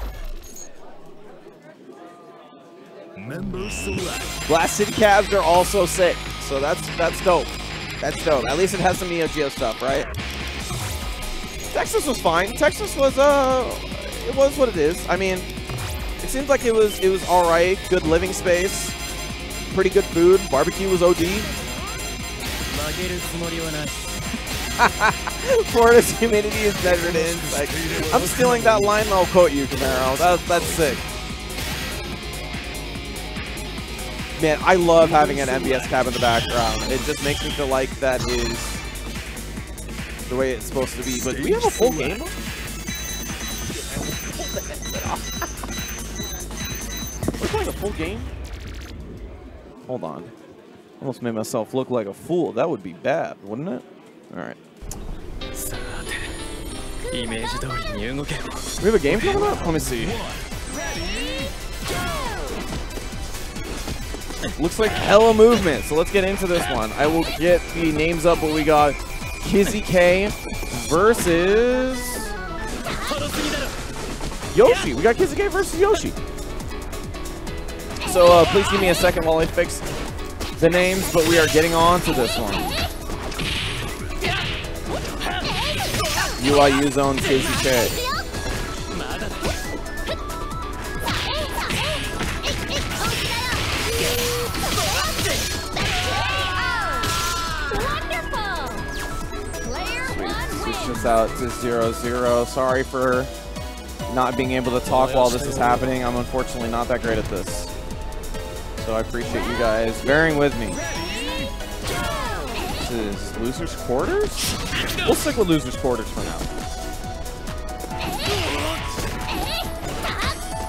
Blast City cabs are also sick. So that's dope. That's dope. At least it has some Neo Geo stuff, right? Texas was fine. Texas was it was what it is. I mean, it seems like it was all right. Good living space, pretty good food. Barbecue was OD. Florida's humidity is measured in. Like, I'm stealing that line, and I'll quote you, Camaro. That's sick. Man, I love having an MVS cab in the background. It just makes me feel like that is the way it's supposed to be. But do we have a full game? We're playing a full game? Hold on. Almost made myself look like a fool. That would be bad, wouldn't it? All right. We have a game coming up? Let me see. Looks like hella movement, so let's get into this one. I will get the names up, but we got Kizzy K versus Yoshi. We got Kizzy K versus Yoshi. So please give me a second while I fix the names, but we are getting on to this one. UIU Zone Kizzy K. Out to 0-0. Sorry for not being able to talk while this is happening. I'm unfortunately not that great at this. So I appreciate you guys bearing with me. This is Losers Quarters? We'll stick with Losers Quarters for now.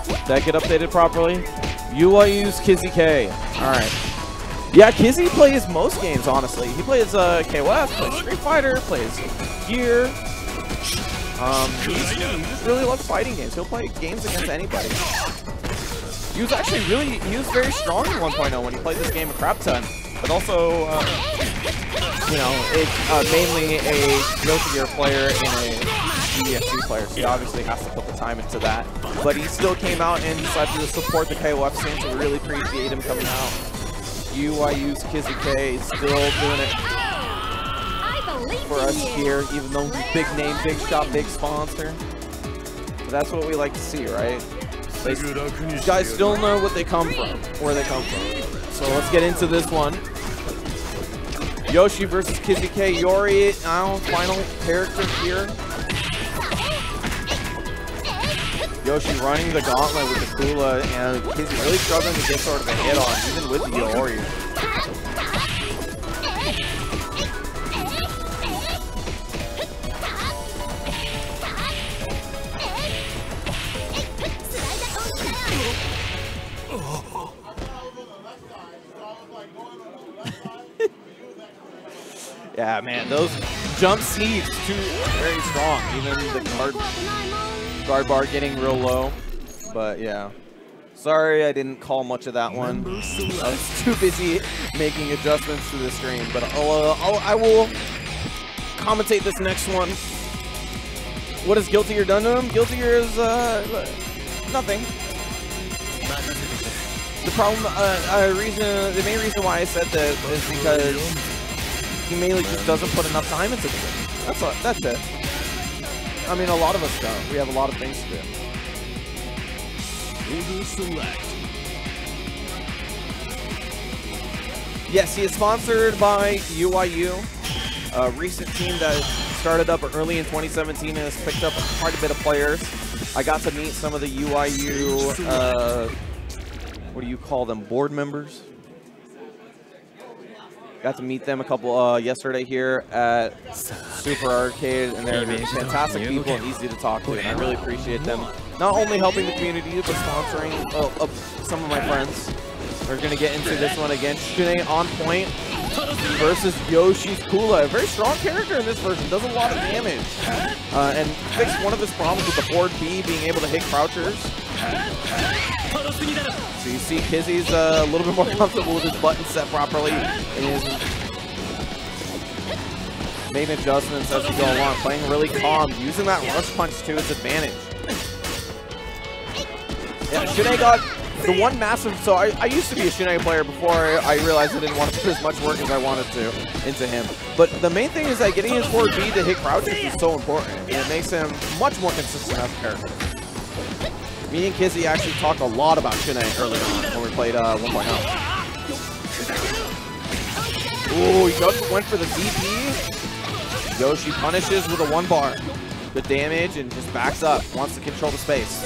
Did that get updated properly? UIU's Kizzy K. Alright. Yeah, Kizzy plays most games, honestly. He plays KOF, plays Street Fighter, plays Gear. He really loves fighting games. He'll play games against anybody. He was actually very strong in 1.0 when he played this game a crap ton. But also, you know, it's mainly a Guilty Gear player and a GFG player, so he obviously has to put the time into that. But he still came out and decided to support the KOF scene, so we really appreciate him coming out. UIU's Kizzy K is still doing it for us here, even though he's big name, big shop, big sponsor. But that's what we like to see, right? These guys still know what they come from, where they come from. So let's get into this one. Yoshi versus Kizzy K. Yori, final character here. Yoshi running the gauntlet with the Kula, and Kizzy really struggling to get sort of a hit on, even with the Yori. Yeah, man, those jump seeds too very strong. Even the guard bar getting real low. But yeah. Sorry I didn't call much of that one. I was too busy making adjustments to the stream. But I will commentate this next one. What has Guilty Gear done to him? Guilty Gear is nothing. The problem, the main reason why I said that is because he mainly just doesn't put enough time into the game. That's it. I mean, a lot of us don't. We have a lot of things to do. Yes, he is sponsored by UIU, a recent team that started up early in 2017 and has picked up quite a bit of players. I got to meet some of the UIU, what do you call them, board members? Got to meet them a couple yesterday here at Super Arcade, and they're fantastic people and easy to talk to, and I really appreciate them. Not only helping the community, but sponsoring some of my friends. We're going to get into this one against Shune on point versus Yoshi's Kula. A very strong character in this version, does a lot of damage. And fixed one of his problems with the board B being able to hit crouchers. So you see Kizzy's a little bit more comfortable with his button set properly and his main adjustments as we go along, playing really calm, using that rush punch to his advantage. Yeah, Shune got the one massive, so I used to be a Shune player before I realized I didn't want to put as much work as I wanted to into him. But the main thing is that getting his forward B to hit crouches is so important, and it makes him much more consistent as a character. Me and Kizzy actually talked a lot about Shune earlier on when we played 1.0. Ooh, he just went for the DP. Yoshi punishes with a 1 bar. Good damage and just backs up, wants to control the space.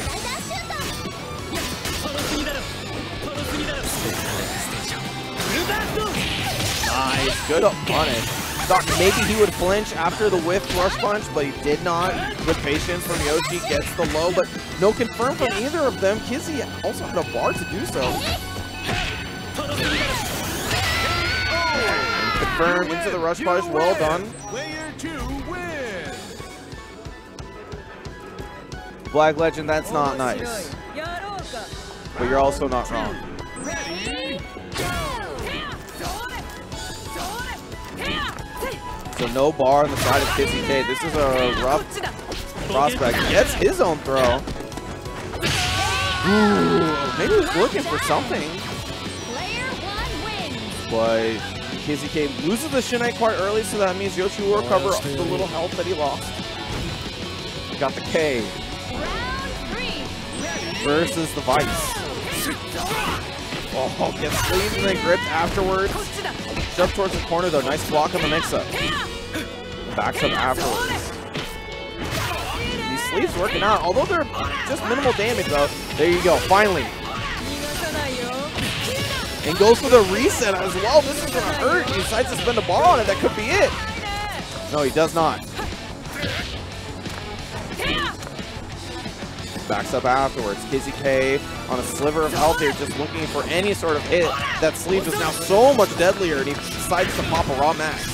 Nice, good punish. Thought maybe he would flinch after the whiff rush punch, but he did not. Good patience from Yoshi, gets the low, but no confirm from either of them. Kizzy also had a bar to do so. And confirm into the rush punch, well done. Player 2 wins. Black Legend, that's not nice. But you're also not wrong. So no bar on the side of Kizzy K. This is a rough prospect. Gets his own throw. Ooh, maybe he was looking for something. But Kizzy K loses the Shune quite early, so that means Yoshi will recover the little health that he lost. He got the K. Versus the Vice. Oh, gets sleeved and then gripped afterwards. Jump towards the corner though. Nice block on the mix-up. Backs up afterwards. These sleeves working out, although they're just minimal damage though. There you go, finally. And goes for the reset as well. This is gonna hurt. He decides to spend a bar on it. That could be it. No, he does not. Backs up afterwards. Kizzy K on a sliver of health here, just looking for any sort of hit. That sleeve is now so much deadlier, and he decides to pop a raw max.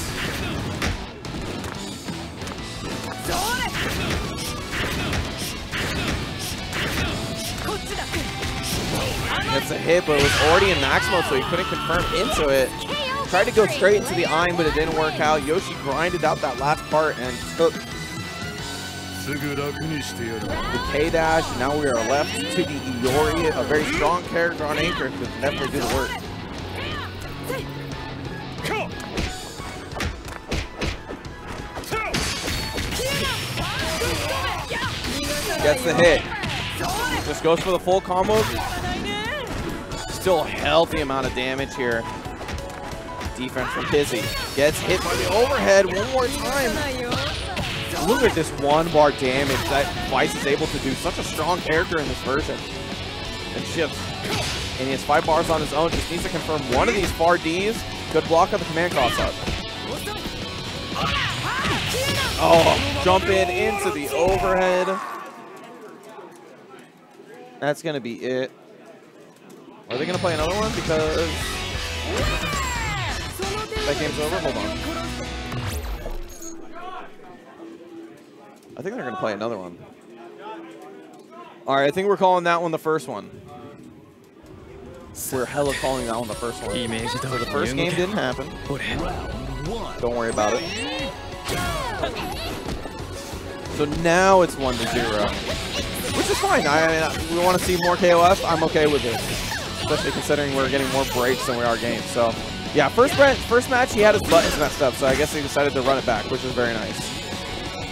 Gets a hit, but it was already in max mode, so he couldn't confirm into it. Tried to go straight into the iron, but it didn't work out. Yoshi grinded out that last part and took the K-dash. Now we are left to the Iori, a very strong character on Anchor who can definitely do the work. Gets the hit. Just goes for the full combo. Still a healthy amount of damage here. Defense from Kizzy. Gets hit by the overhead one more time. Look at this 1 bar damage that Vice is able to do. Such a strong character in this version. And shifts. And he has 5 bars on his own. Just needs to confirm one of these far Ds. Good block of the command cross up. Oh, jump into the overhead. That's going to be it. Are they going to play another one? Because that game's over. Hold on. I think they're going to play another one. All right, I think we're calling that one the first one. We're hella calling that one the first one. So the first game didn't happen. Don't worry about it. So now it's 1-0, which is fine. We want to see more KOF. I'm okay with it, especially considering we're getting more breaks than we are games. So yeah, first match he had his buttons messed up, so I guess he decided to run it back, which is very nice.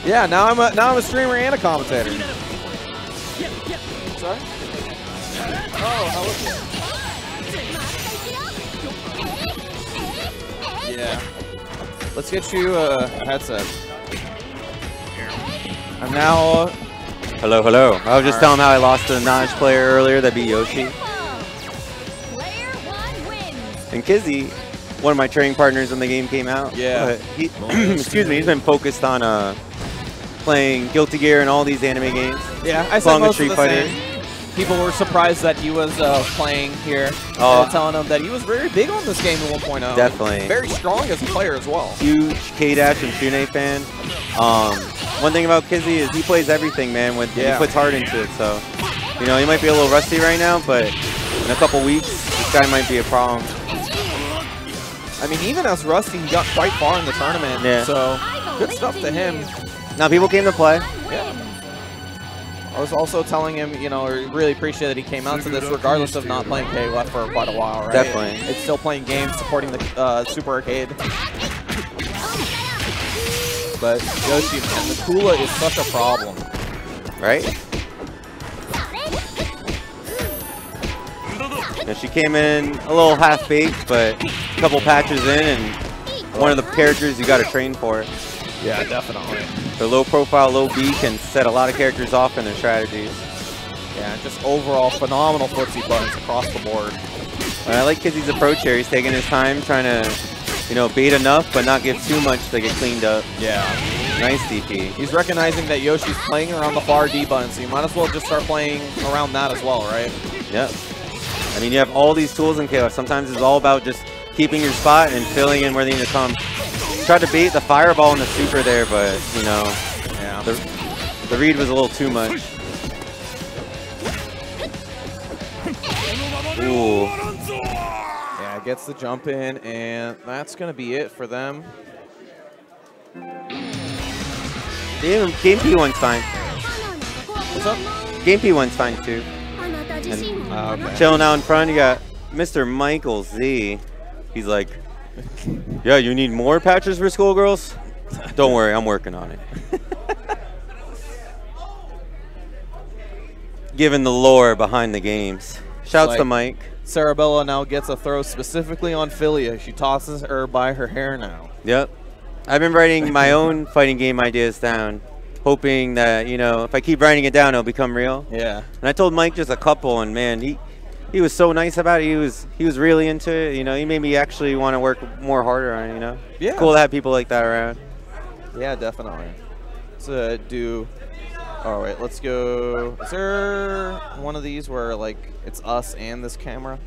Yeah, now I'm a streamer and a commentator. Sorry? Oh, how was it? Yeah. Let's get you a headset. I'm now... Hello, hello. I was just telling how I lost to a Naj player earlier that beat Yoshi. And Kizzy, one of my training partners when the game came out. Yeah. He, excuse me, he's been focused on playing Guilty Gear and all these anime games. Yeah, I saw most Street of the Fighter. same. People were surprised that he was playing here. Telling him that he was very big on this game in 1.0. Definitely. Very strong as a player as well. Huge K-Dash and Shune fan. One thing about Kizzy is he plays everything, man. When he puts heart into it. So, you know, he might be a little rusty right now, but in a couple weeks, this guy might be a problem. I mean, even as rusty, he got quite far in the tournament. Yeah. So, good stuff to him. Now, people came to play. Yeah. I was also telling him, you know, I really appreciate that he came out to this regardless of not playing KOF for quite a while, right? Definitely. It's still playing games, supporting the Super Arcade. But Yoshi, man, the Kula is such a problem. Right? Yeah, she came in a little half-baked, but a couple patches in, and one of the characters you got to train for. Yeah, definitely. Their low profile, low B can set a lot of characters off in their strategies. Yeah, just overall phenomenal footsie buttons across the board. I like Kizzy's approach here. He's taking his time, trying to, you know, bait enough, but not give too much to get cleaned up. Yeah. Nice DP. He's recognizing that Yoshi's playing around the far D button, so you might as well just start playing around that as well, right? Yep. I mean, you have all these tools in KOF. Sometimes it's all about just keeping your spot and filling in where they need to come. Tried to bait the fireball and the super there, but, you know, yeah, the read was a little too much. Ooh. Yeah, gets the jump in, and that's going to be it for them. Yeah, Game P1's fine. What's up? Game P1's fine, too. And, okay. Chilling out in front, you got Mr. Michael Z. He's like, yeah, you need more patches for schoolgirls? Don't worry, I'm working on it. Given the lore behind the games. Shouts to Mike. Sarabella now gets a throw specifically on Philia. She tosses her by her hair now. Yep. I've been writing my own fighting game ideas down, hoping that, you know, if I keep writing it down, it'll become real. Yeah. And I told Mike just a couple, and man, he was so nice about it. He was really into it. You know, he made me actually want to work more harder on it, you know? Yeah. It's cool to have people like that around. Yeah, definitely. Let's do... Oh, wait, let's go... Is there one of these where, like, it's us and this camera?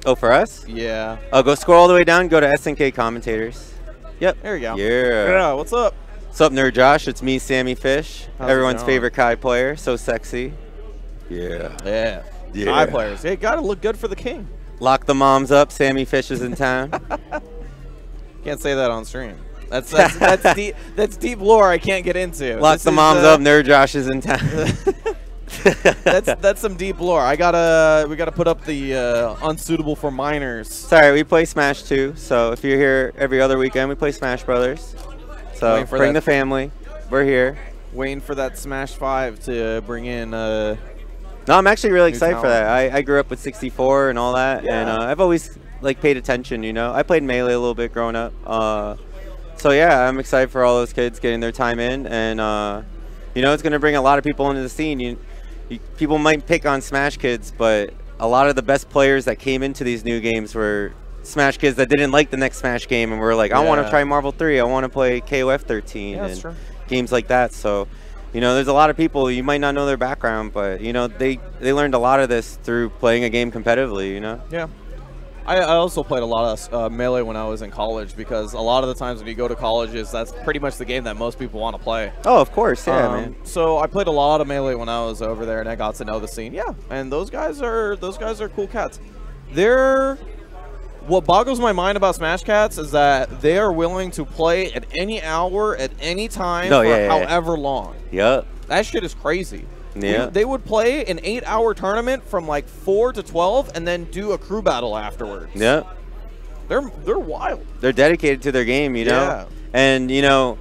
Oh, for us? Yeah. Oh, go scroll all the way down, go to SNK commentators. Yep. There you go. Yeah. Yeah, what's up? What's up, Nerd Josh? It's me, Sammy Fish. How's it Everyone's going? favorite Kai player. So sexy. Yeah. Yeah. Yeah. Kai players. Hey, gotta look good for the king. Lock the moms up. Sammy Fish is in town. Can't say that on stream. That's deep. That's deep lore I can't get into. Lock the moms up. Nerd Josh is in town. that's some deep lore. We gotta put up the unsuitable for minors. Sorry, we play Smash too. So if you're here every other weekend, we play Smash Brothers. So bring the family. We're here. Waiting for that Smash 5 to bring in. No, I'm actually really excited for that. I grew up with 64 and all that, and I've always like paid attention. You know, I played Melee a little bit growing up. So yeah, I'm excited for all those kids getting their time in, and you know, it's gonna bring a lot of people into the scene. People might pick on Smash kids, but a lot of the best players that came into these new games were Smash kids that didn't like the next Smash game and were like, I want to try Marvel 3, I want to play KOF13, and games like that. So, you know, there's a lot of people, you might not know their background, but, you know, they learned a lot of this through playing a game competitively, you know? Yeah. I also played a lot of Melee when I was in college because a lot of the times when you go to colleges, that's pretty much the game that most people want to play. Oh, of course, yeah, man. So I played a lot of Melee when I was over there, and I got to know the scene. Yeah, and those guys are cool cats. What boggles my mind about Smash Cats is that they are willing to play at any hour, at any time, for however long. Yep. That shit is crazy. Yeah. They would play an 8-hour tournament from like 4 to 12 and then do a crew battle afterwards. Yeah. They're wild. They're dedicated to their game, you know? Yeah. And, you know,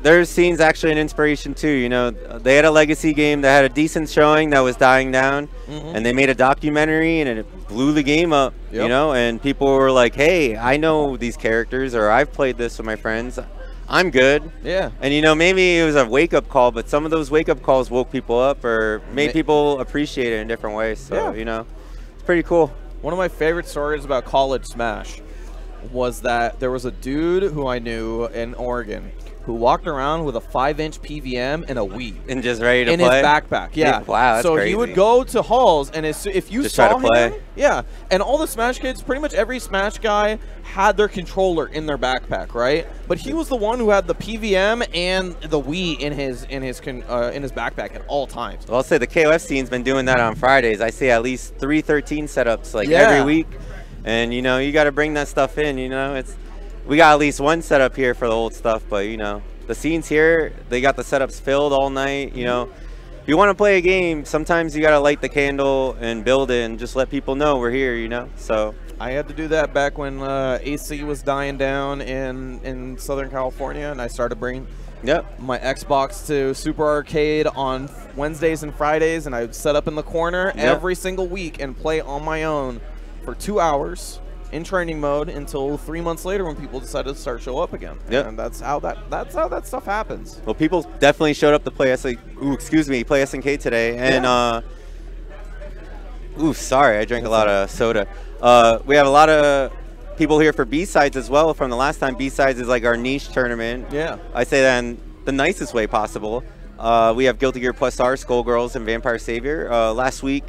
their scene's actually an inspiration too, you know? They had a legacy game that had a decent showing that was dying down, and they made a documentary and it blew the game up, you know? And people were like, hey, I know these characters, or I've played this with my friends. I'm good. Yeah. And, you know, maybe it was a wake-up call, but some of those wake-up calls woke people up or made people appreciate it in different ways. So, you know, it's pretty cool. One of my favorite stories about college Smash was that there was a dude who I knew in Oregon who walked around with a 5-inch PVM and a Wii. And just ready to play? In his backpack, yeah. Wow, that's so crazy. He would go to halls, and if you just saw try to play. him, yeah. And all the Smash kids, pretty much every Smash guy had their controller in their backpack, right? But he was the one who had the PVM and the Wii in his backpack at all times. Well, I'll say the KOF scene's been doing that on Fridays. I see at least 313 setups like every week. And, you know, you got to bring that stuff in, you know. We got at least one setup here for the old stuff, but, you know, the scenes here, they got the setups filled all night, you know. If you want to play a game, sometimes you got to light the candle and build it and just let people know we're here, you know. So I had to do that back when AC was dying down in Southern California, and I started bringing my Xbox to Super Arcade on Wednesdays and Fridays, and I would set up in the corner every single week and play on my own for 2 hours in training mode until 3 months later when people decided to show up again. And that's how that stuff happens. Well, people definitely showed up to play play SNK today, and sorry, I drank a lot of soda. We have a lot of people here for B-Sides as well from the last time. B-Sides is like our niche tournament. Yeah. I say that in the nicest way possible. We have Guilty Gear Plus R, Skullgirls, and Vampire Savior. Last week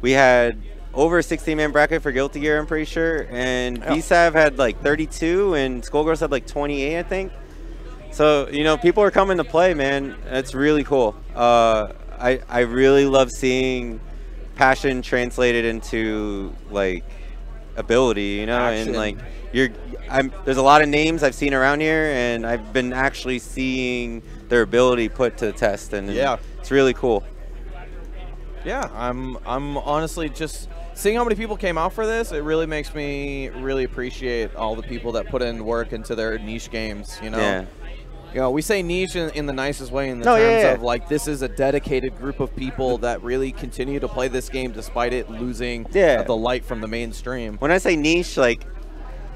we had over a 16-man bracket for Guilty Gear, I'm pretty sure. And VSAV had like 32, and Skullgirls had like 28, I think. So, you know, people are coming to play, man. It's really cool. I really love seeing passion translated into, like, ability, you know? Action. And, like, there's a lot of names I've seen around here, and I've been actually seeing their ability put to the test. And it's really cool. Yeah, I'm honestly just seeing how many people came out for this. It really makes me really appreciate all the people that put in work into their niche games. You know, you know, we say niche in the nicest way, in the terms of like this is a dedicated group of people that really continue to play this game despite it losing the light from the mainstream. When I say niche, like,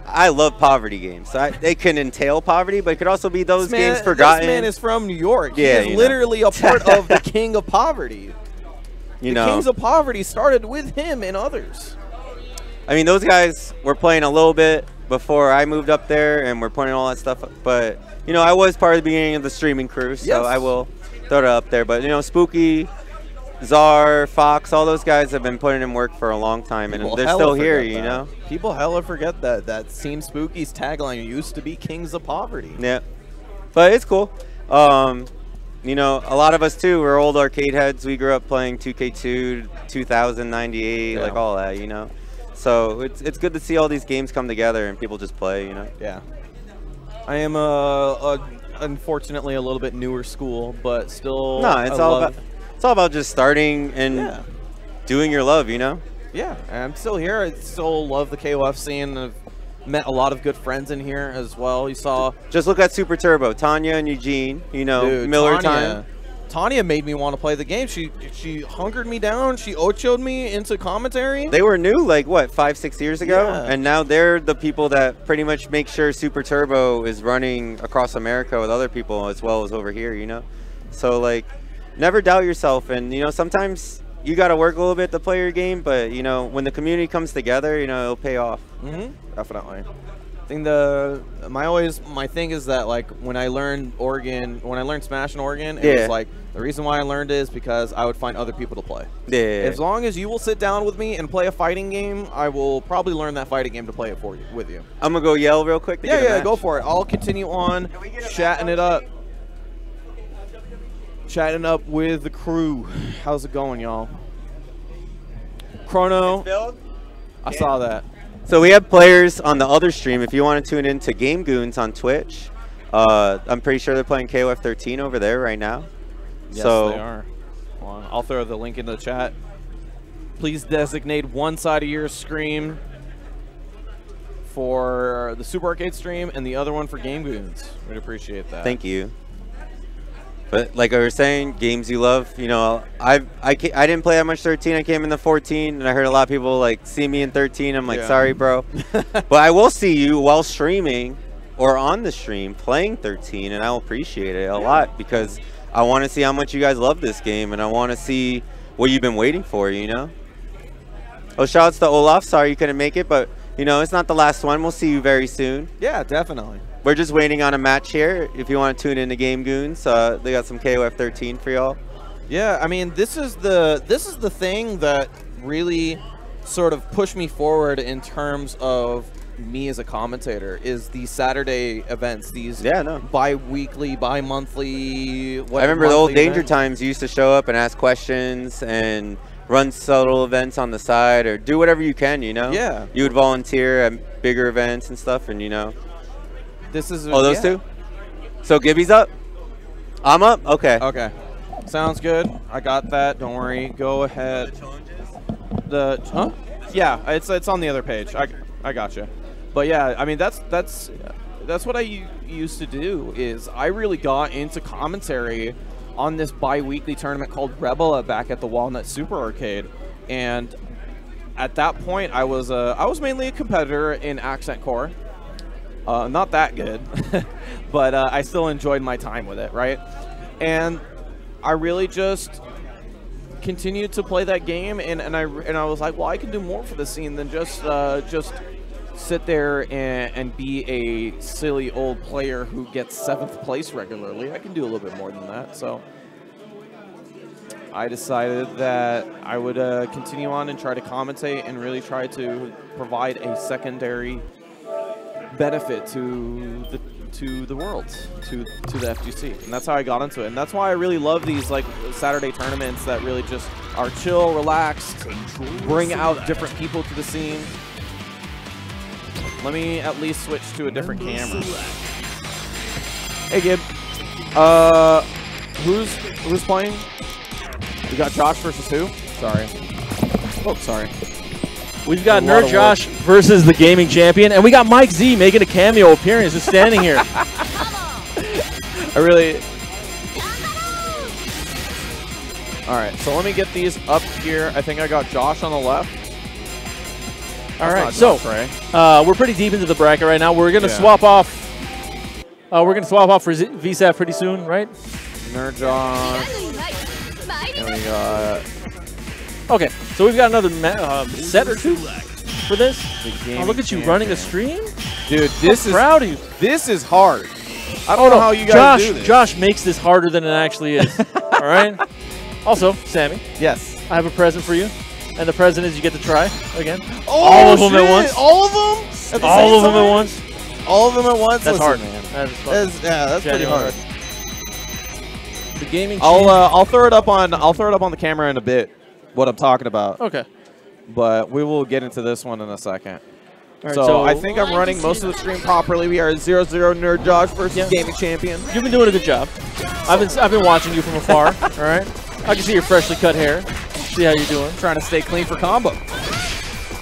I love poverty games. So they can entail poverty, but it could also be those games forgotten. This man is from New York. Yeah, he is literally a part of the King of Poverty. The Kings of Poverty started with him and others. I mean, those guys were playing a little bit before I moved up there, and we're putting all that stuff up. But, you know, I was part of the beginning of the streaming crew, so I will throw it up there. But, you know, Spooky, Czar, Fox, all those guys have been putting in work for a long time, and they're still here, you know? People hella forget that Team Spooky's tagline used to be Kings of Poverty. Yeah. But it's cool. You know, a lot of us, too, we're old arcade heads. We grew up playing 2K2, 2000, 98, like all that, you know. So it's good to see all these games come together and people just play, you know. Yeah. I am, unfortunately, a little bit newer school, but still. No, it's all about just starting and doing your love, you know. Yeah, I'm still here. I still love the KOF scene. I've met a lot of good friends in here as well. You saw. Just look at Super Turbo, Tanya and Eugene. You know, dude, Miller time. Tanya made me want to play the game. She hunkered me down. She ochoed me into commentary. They were new, like, what, 5-6 years ago? Yeah. And now they're the people that pretty much make sure Super Turbo is running across America with other people as well as over here, you know? So, like, never doubt yourself. And, you know, sometimes you got to work a little bit to play your game. But, you know, when the community comes together, you know, it'll pay off. Mm-hmm. Definitely. think my thing is that like when I learned Smash in Oregon, it was like the reason why I learned it is because I would find other people to play. Yeah. As long as you will sit down with me and play a fighting game, I will probably learn that fighting game to play it for you with you. I'm gonna go yell real quick. Yeah, go for it. I'll continue on chatting it up. Chatting up with the crew. How's it going, y'all? Chrono. I saw that. So we have players on the other stream. If you want to tune in to Game Goons on Twitch, I'm pretty sure they're playing KOF13 over there right now. Yes, they are. Hold on. I'll throw the link in the chat. Please designate one side of your stream for the Super Arcade stream and the other one for Game Goons. We'd appreciate that. Thank you. But like I was saying, games you love. You know, I didn't play that much 13. I came in the 14, and I heard a lot of people like see me in 13. I'm like, sorry, bro. But I will see you while streaming or on the stream playing 13, and I'll appreciate it a lot because I want to see how much you guys love this game, and I want to see what you've been waiting for. You know. Oh, shout outs to Olaf. Sorry you couldn't make it, but you know it's not the last one. We'll see you very soon. Yeah, definitely. We're just waiting on a match here. If you want to tune in to Game Goons, they got some KOF13 for y'all. Yeah, I mean, this is the thing that really sort of pushed me forward in terms of me as a commentator is these Saturday events, these bi-weekly, bi-monthly. I remember the old Danger Times. You used to show up and ask questions and run subtle events on the side or do whatever you can. You know. Yeah. You would volunteer at bigger events and stuff, and you know. This is those two? So Gibby's up? I'm up? Okay. Okay. Sounds good. I got that. Don't worry. Go ahead. Huh? Yeah, it's on the other page. I gotcha. But yeah, I mean that's what I used to do is I really got into commentary on this bi-weekly tournament called Rebella back at the Walnut Super Arcade. And at that point I was mainly a competitor in Accent Core. Not that good, but I still enjoyed my time with it, right? And I really just continued to play that game, and I was like, well, I can do more for the scene than just sit there and be a silly old player who gets 7th place regularly. I can do a little bit more than that, so I decided that I would continue on and try to commentate and really try to provide a secondary benefit to the world, to the FGC, and that's how I got into it, and that's why I really love these like Saturday tournaments that really just are chill, relaxed, bring out different people to the scene. Let me at least switch to a different camera. Hey, Gib. Who's playing? We got Josh versus who? Sorry. Oh, sorry. We've got Nerd Josh versus the gaming champion, and we got Mike Z making a cameo appearance, just standing here. All right, so let me get these up here. I think I got Josh on the left. All right, so we're pretty deep into the bracket right now. We're gonna swap off. We're gonna swap off for VSAT pretty soon, right? Nerd Josh. And we got. Okay, so we've got another set or two for this. Oh, look at you running a stream, dude. This is proud of you. This is hard. I don't know how you guys do this. Josh makes this harder than it actually is. All right. Also, Sammy. Yes. I have a present for you, and the present is you get to try again. Oh, all of them at once. All of them. All of them at once. All of them at once. That's hard, man. That's pretty hard. The gaming. I'll throw it up on the camera in a bit. What I'm talking about. Okay. But we will get into this one in a second. Right, so I think I'm running most of the stream properly. We are 0-0 Nerd Josh versus Gaming Champion. You've been doing a good job. I've been watching you from afar. All right. I can see your freshly cut hair. See how you're doing. Trying to stay clean for combo.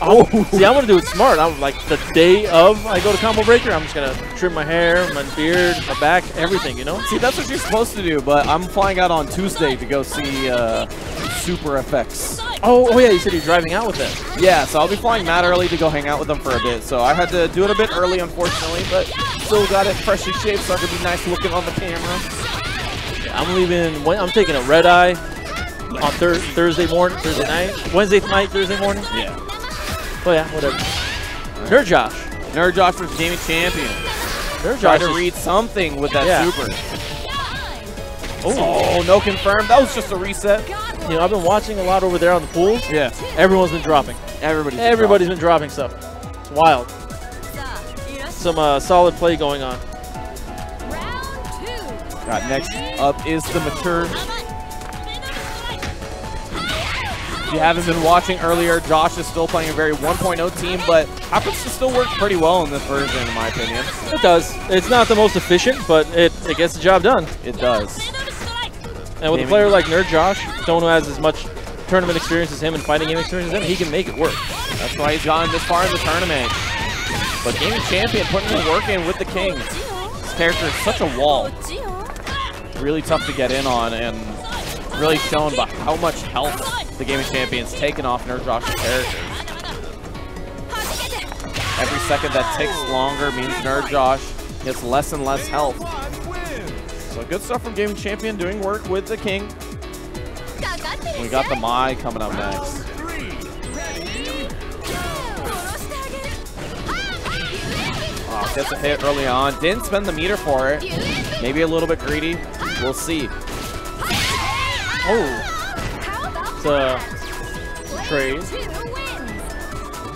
Oh, see, I'm gonna do it smart. I'm like the day of I go to Combo Breaker, I'm just gonna trim my hair, my beard, my back, everything. You know. See, that's what you're supposed to do. But I'm flying out on Tuesday to go see Super FX. Oh yeah, you said you're driving out with them. Yeah, so I'll be flying mad early to go hang out with them for a bit. So I had to do it a bit early, unfortunately, but still got it freshly shaved, so I could be nice looking on the camera. Yeah, I'm leaving. I'm taking a red eye on Thursday morning, Thursday night, Wednesday night, Thursday morning. Yeah. Oh yeah, whatever. Nerd Josh. Nerd Josh was gaming champion. Nerd Tried Josh to read something with that super. Oh, Oh, no confirmed. That was just a reset. you know, I've been watching a lot over there on the pools. Yeah. Everyone's been dropping. Everybody's Been dropping stuff. It's wild. Some solid play going on. Got next up is the mature. If you haven't been watching earlier, Josh is still playing a very 1.0 team, but happens to still work pretty well in this version, in my opinion. It does. It's not the most efficient, but it gets the job done. It does. And with a player like Nerd Josh, someone who has as much tournament experience as him and fighting game experience as him, he can make it work. That's why he's gotten this far in the tournament. But gaming champion putting the work in with the King. This character is such a wall. Really tough to get in on, and really shown by how much health the gaming champion's taken off Nerd Josh's character. Every second that ticks longer means Nerd Josh gets less and less health. So good stuff from gaming champion, doing work with the King. We got the Mai coming up next. Oh, gets a hit early on. Didn't spend the meter for it. Maybe a little bit greedy. We'll see. Oh. It's a trade.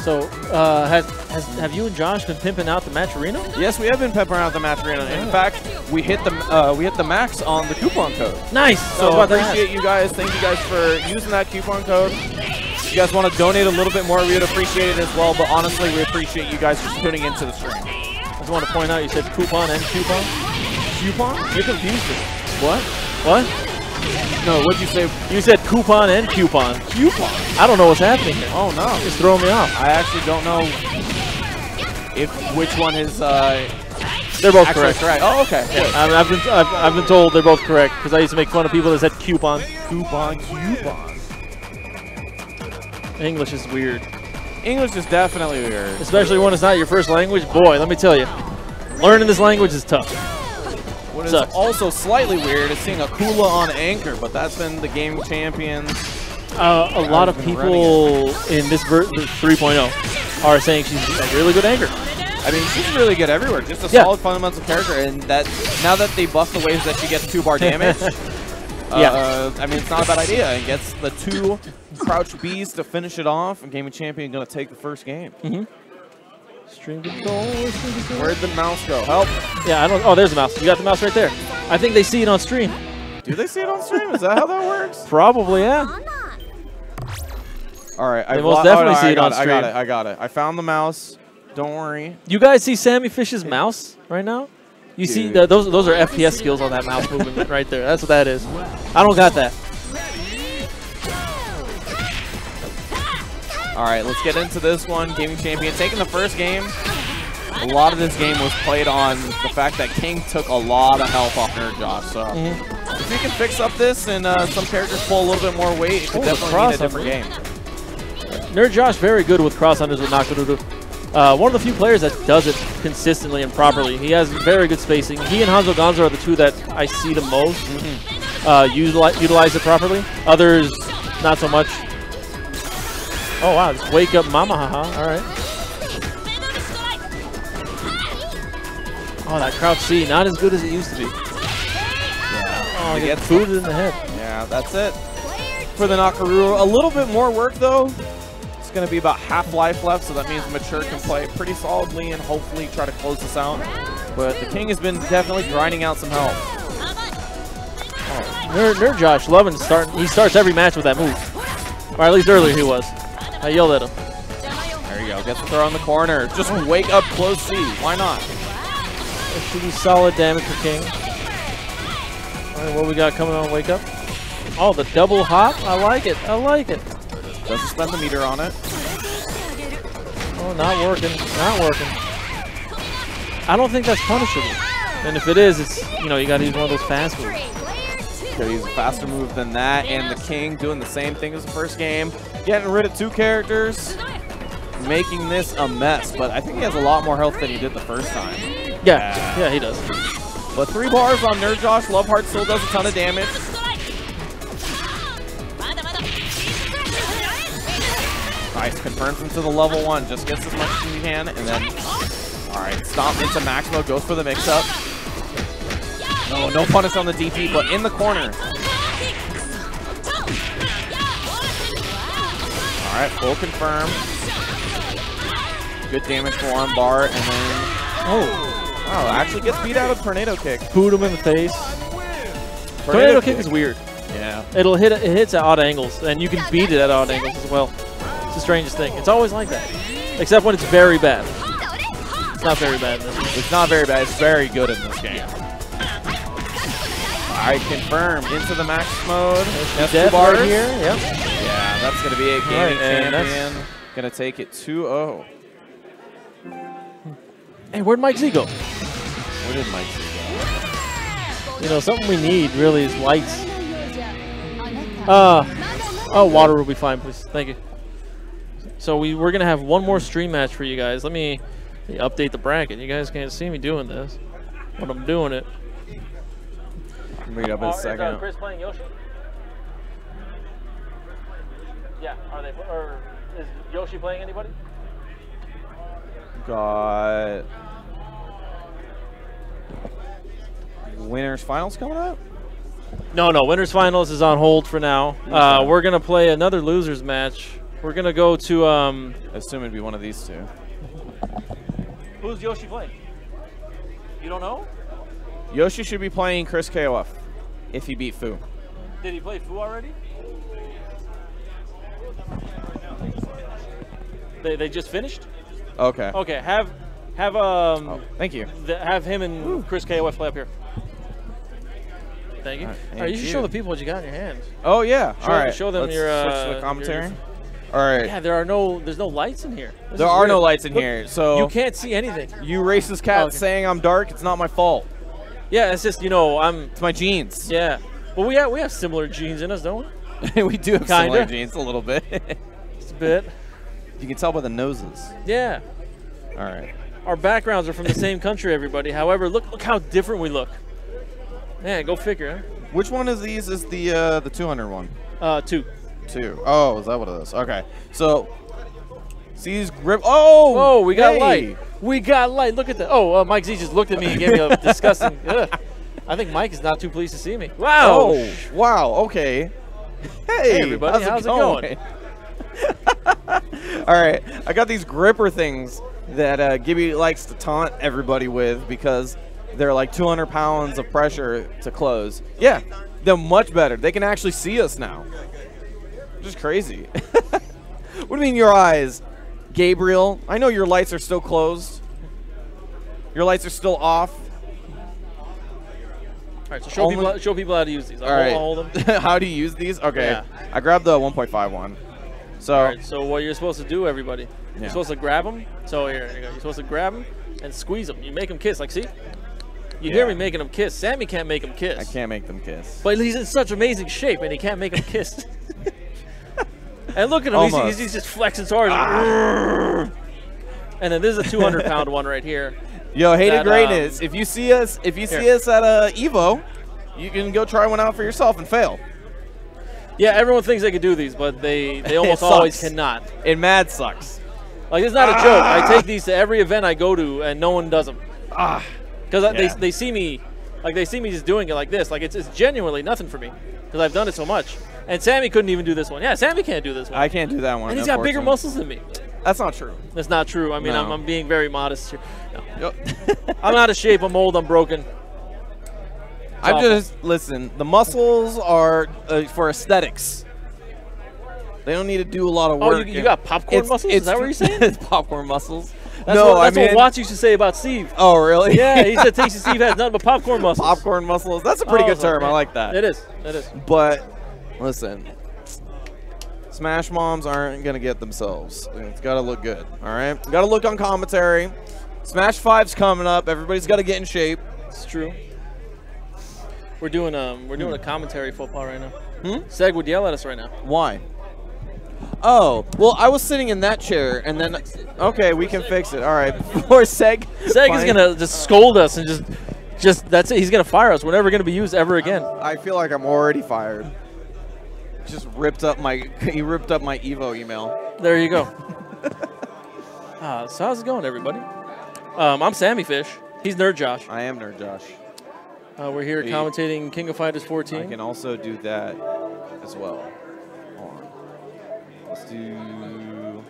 So, have you and Josh been pimping out the match arena? Yes, we have been peppering out the match arena. In fact, we hit the max on the coupon code. Nice. So appreciate you guys. Thank you guys for using that coupon code. If you guys want to donate a little bit more, we would appreciate it as well. But honestly, we appreciate you guys just tuning into the stream. I just want to point out you said coupon and coupon. Coupon? You're confused. What? What? No, what'd you say? You said coupon and coupon. Coupon? I don't know what's happening here. Oh no. It's throwing me off. I actually don't know which one is they're both correct. Oh, okay. Yeah, I've been told they're both correct because I used to make fun of people that said coupon. Coupon. English is weird. English is definitely weird. Especially when it's not your first language. Boy, let me tell you. Learning this language is tough. What is also slightly weird is seeing a Kula on Anchor, but that's been the game champions. A lot of people in this 3.0 are saying she's a really good anchor. I mean, she's really good everywhere. Just a solid fundamental character, and that now that they buff the ways that she gets 2-bar damage, I mean, it's not a bad idea. And gets the 2 crouch Bs to finish it off, and gaming champion going to take the first game. String control. Where'd the mouse go? Help. Yeah, I don't. Oh, there's the mouse. You got the mouse right there. I think they see it on stream. Do they see it on stream? Is that how that works? Probably, yeah. All right. They most definitely see it on stream. I got it. I found the mouse. Don't worry. You guys see Sammy Fish's mouse right now? You see those are FPS skills on that mouse movement right there. That's what that is. I don't got that. All right, let's get into this one. Gaming champion taking the first game. A lot of this game was played on the fact that King took a lot of health off Nerd Josh. So if you can fix up this and some characters pull a little bit more weight, it could definitely be a different game. Nerd Josh very good with cross-unders with Nakaruru. One of the few players that does it consistently and properly. He has very good spacing. He and Hanzo Gonzo are the two that I see the most utilize it properly. Others, not so much. Oh, wow. Just wake up mama, haha. All right. Oh, that crouch C, not as good as it used to be. Yeah. Oh, he gets booted in the head. Yeah, that's it for the Nakaruru. A little bit more work, though. It's going to be about half life left, so that means Mature can play pretty solidly and hopefully try to close this out. But the King has been definitely grinding out some health. Oh, Nerd Josh loving starting. He starts every match with that move. Or at least earlier he was. I yelled at him. There you go. Gets the throw in the corner. Just wake up close C. Why not? That should be solid damage for King. All right, what we got coming on Wake Up? Oh, the double hop. I like it. I like it. Doesn't spend the meter on it. Oh, not working. Not working. I don't think that's punishable. And if it is, it's, you know, you got to use one of those fast moves. Gotta use a faster move than that, and the King doing the same thing as the first game. Getting rid of 2 characters, making this a mess, but I think he has a lot more health than he did the first time. Yeah, he does. But 3 bars on Nerd Josh. Love Heart still does a ton of damage. Nice, confirms into the level 1, just gets as much as he can, and then All right, stomp into max mode, goes for the mix-up. No punish on the DP, but in the corner. All right, full confirm. Good damage for arm bar, and then wow, actually gets beat out of tornado kick. Boot him in the face. Tornado kick is weird. Yeah. It hits at odd angles, and you can beat it at odd angles as well. It's the strangest thing. It's always like that, except when it's very bad. It's not very bad in this game. It's not very bad. It's very good in this game. All right, confirmed into the max mode. Death bar here. Yep. Yeah, that's going to be a gaming champion. Going to take it 2-0. Hey, where'd Mike Z go? Where did Mike Z go? You know, something we need really is lights. Oh, water will be fine, please. Thank you. So we're going to have one more stream match for you guys. Let me update the bracket. You guys can't see me doing this, but I'm doing it. Bring it up in a second. Is Chris playing Yoshi? Yeah. Are they? Or is Yoshi playing anybody? Got winners finals coming up? No. Winners finals is on hold for now. We're gonna play another losers match. We're gonna go to I assume it'd be one of these two. Who's Yoshi playing? You don't know? Yoshi should be playing Chris KOF if he beat Fu. Did he play Fu already? They just finished? Okay. Okay, have thank you. Have him and Chris KOF play up here. Thank you. All right, you should show the people what you got in your hands. Oh yeah. All right. Show them Let's your switch to the commentary. All right. Yeah, there's no lights in here. There are no lights in here, so you can't see anything. You racist cat saying I'm dark. It's not my fault. Yeah, it's just it's my genes. Yeah. Well, we have similar genes in us, don't we? We do have similar genes a little bit. Just a bit. You can tell by the noses. Yeah. All right. Our backgrounds are from the same country, everybody. However, look how different we look. Man, go figure. Huh? Which one of these is the 200 one? 2. 2. Oh, is that what it is? Okay. So, see these grip. Oh! We got light. We got light. Look at that. Oh, Mike Z just looked at me and gave me a disgusting. I think Mike is not too pleased to see me. Wow. Oh, wow. Okay. Hey, everybody. How's it going? All right. I got these gripper things that Gibby likes to taunt everybody with because they're like 200 pounds of pressure to close. Yeah, they're much better. They can actually see us now. Just crazy. What do you mean your eyes? Gabriel, I know your lights are still closed. Your lights are still off. All right, so show people how to use these. All right. I'll hold them. How do you use these? Okay. Yeah. I grabbed the 1.5 one. So, all right, so what you're supposed to do, everybody, you're supposed to grab them. So here you go. You're supposed to grab them and squeeze them. You make them kiss. Like, see? You hear me making them kiss. Sammy can't make them kiss. I can't make them kiss. But he's in such amazing shape, and he can't make them kiss. And look at him. He's just flexing so hard. And then this is a 200-pound one right here. Yo, hated greatness. If you see us at Evo, you can go try one out for yourself and fail. Yeah, everyone thinks they could do these, but they almost always cannot. It mad sucks. Like, it's not a joke. I take these to every event I go to, and no one does them. Because they see me, like they see me just doing it like this. Like it's genuinely nothing for me because I've done it so much. And Sammy couldn't even do this one. Yeah, Sammy can't do this one. I can't do that one. And he's got bigger muscles than me. That's not true. That's not true. I mean, no. I'm being very modest here. No. I'm out of shape. I'm old. I'm broken. Listen, the muscles are for aesthetics. They don't need to do a lot of work. Oh, you got popcorn muscles? Is that what you're saying? It's popcorn muscles. That's what Watts used to say about Steve. Oh, really? Yeah, he said Tasty Steve has nothing but popcorn muscles. Popcorn muscles. That's a pretty good term. I like that. It is. It is. But, listen, Smash Moms aren't going to get themselves. It's got to look good, all right? Got to look on commentary. Smash 5's coming up. Everybody's got to get in shape. It's true. We're doing a commentary football right now. Seg would yell at us right now. Why? Oh, well, I was sitting in that chair, and then, okay, we can fix it. All right, before Seg is going to just scold us and just that's it. He's going to fire us. We're never going to be used ever again. I feel like I'm already fired. Just he ripped up my Evo email. There you go. So how's it going, everybody? I'm Sammy Fish. He's Nerd Josh. I am Nerd Josh. We're here commentating King of Fighters 14. I can also do that as well. Hold on. Let's do...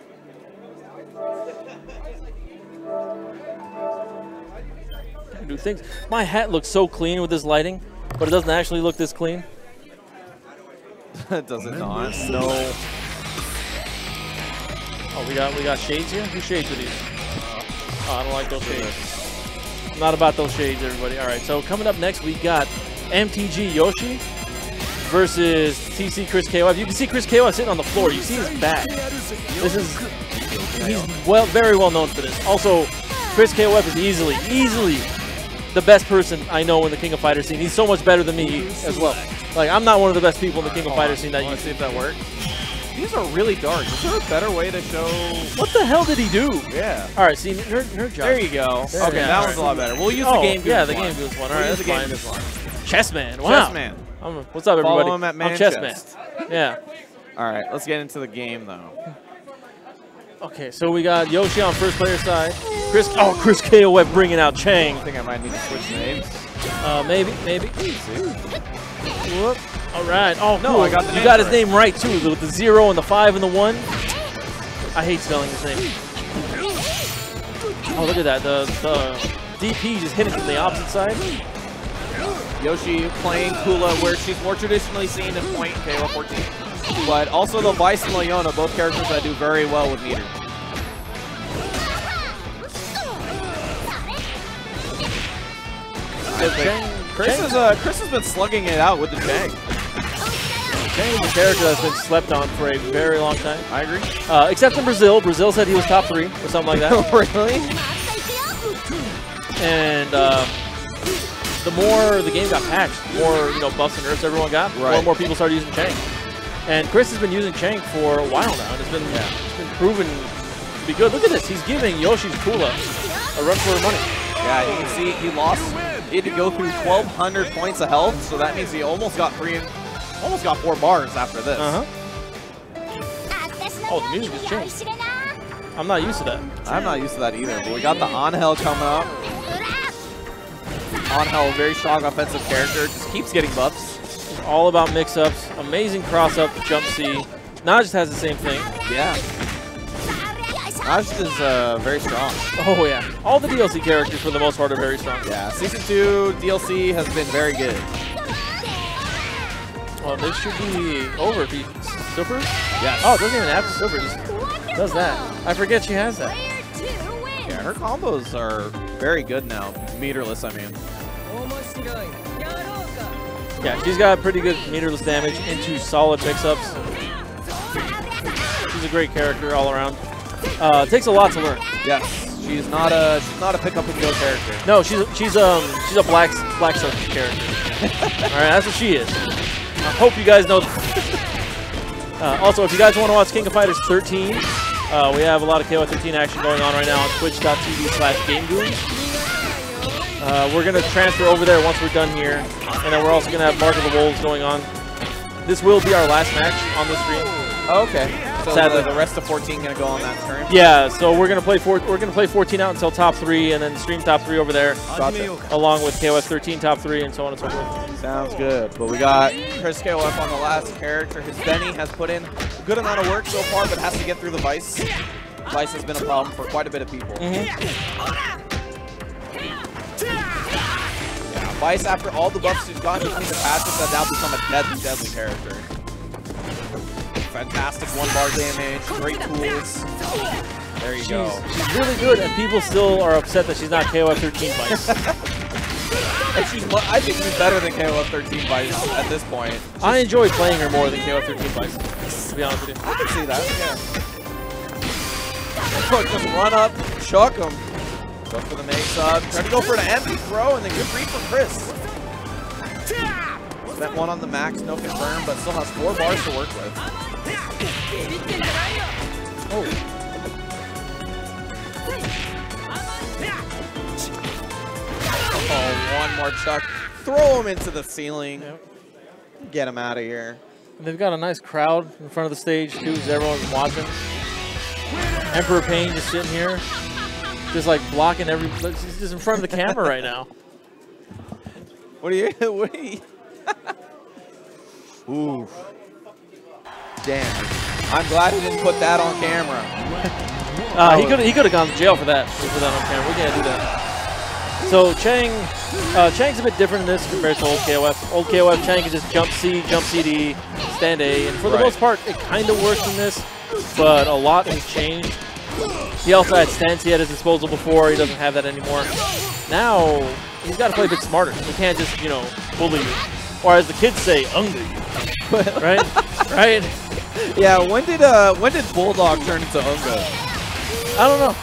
Do things. My hat looks so clean with this lighting, but it doesn't actually look this clean. Does it not? No. Oh, we got shades here? Who shades are these? Oh, I don't like those shades. I'm not about those shades, everybody. All right, so coming up next, we got MTG Yoshi versus TC Chris KOF. You can see Chris KOF sitting on the floor. You see his back. He's very well known for this. Also, Chris KOF is easily the best person I know in the King of Fighters scene. He's so much better than me as well. Like, I'm not one of the best people in the King of Fighters scene that you see if that works. These are really dark. Is there a better way to show? What the hell did he do? Yeah. All right, see, Nerd Josh. There you go. There, okay, yeah, that one's a lot better. We'll use the Game Goons yeah, the one. Game Goons one. All We'll right, use that's the Game fine. Goons one. Chessman. Wow. Chessman. What's up, everybody? Follow him at I'm Chessman. Manchest. Yeah. All right, let's get into the game, though. Okay, so we got Yoshi on first player side. Chris KOF bringing out Chang. I think I might need to switch names. Maybe. Whoop. All right. Oh, no, cool. I got the You got his name right, too, with the 0 and the 5 and the 1. I hate spelling his name. Oh, look at that. The DP just hit it from the opposite side. Yoshi playing Kula, where she's more traditionally seen in Point KO 14. But also the Vice and Leona, both characters that do very well with meter. Chris has been slugging it out with the Chang. Chang is a character that's been slept on for a very long time. I agree. Except in Brazil. Brazil said he was top 3 or something like that. Really? And the more the game got patched, the more buffs and nerfs everyone got, more and more people started using Chang. And Chris has been using Chang for a while now, and it's been proven to be good. Look at this. He's giving Yoshi's Kula a run for her money. Yeah, you can see he lost. He had to go through 1,200 points of health, so that means he almost got 4 bars after this. Oh, the music has changed. I'm not used to that. I'm not used to that either, but we got the Angel coming up. Angel, very strong offensive character, just keeps getting buffs. It's all about mix-ups, amazing cross-up, jump C. Naj has the same thing. Yeah. Naj is very strong. Oh, yeah. All the DLC characters, for the most part, are very strong. Yeah, Season 2 DLC has been very good. Well, this should be over if he supers. Yes. Oh, it doesn't even have to super. Just does that. I forget she has that. Yeah, her combos are very good now. Meterless, I mean. Yeah, she's got pretty good meterless damage into solid mix-ups. She's a great character all around. Takes a lot to learn. Yes, she's not a pick up and go character. No, she's a black circuit character. All right, that's what she is. I hope you guys know. Also, if you guys want to watch King of Fighters 13, we have a lot of KOF 13 action going on right now on twitch.tv/GameGoons. We're going to transfer over there once we're done here, and then we're also going to have Mark of the Wolves going on. This will be our last match on the stream. Oh, okay. So sadly, the rest of 14 going to go on that turn? Yeah, so we're going to play 14 out until top 3, and then stream top 3 over there, along with KOF 13 top 3, and so on and so forth. Sounds good. But we got Chris KOF on the last character. His Benny has put in a good amount of work so far, but has to get through the Vice. Vice has been a problem for quite a bit of people. Yeah, Vice, after all the buffs she's gotten between the patches, has now become a deadly character. Fantastic 1-bar damage, great tools. There you go. She's really good, and people still are upset that she's not KOF 13 Vice. And I think she's better than KOF 13 Vice at this point. I enjoy playing her more than KOF 13 Vice, to be honest with you. I can see that, yeah. Look, just run up, chuck him. Go for the mix-up, try to go for an empty throw, and then good read from Chris. Spent 1 on the max, no confirm, but still has 4 bars to work with. Oh. Oh, 1 more chuck. Throw him into the ceiling. Yep. Get him out of here. And they've got a nice crowd in front of the stage, too, as everyone's watching. Emperor Pain just sitting here. just like blocking every. He's just in front of the camera right now. What are you? What are you? Ooh. Damn. I'm glad he didn't put that on camera. He could have gone to jail for that. For that on camera. We can't do that. So Chang's a bit different in this compared to old KOF. Old KOF, Chang can just jump C, D, stand A, and for the most part, it kind of works in this, but a lot has changed. He also had stance he had at his disposal before. He doesn't have that anymore. Now, he's got to play a bit smarter. He can't just, you know, bully you. Or as the kids say, unga you. Right? Right? Yeah, when did Bulldog turn into unga? I don't know.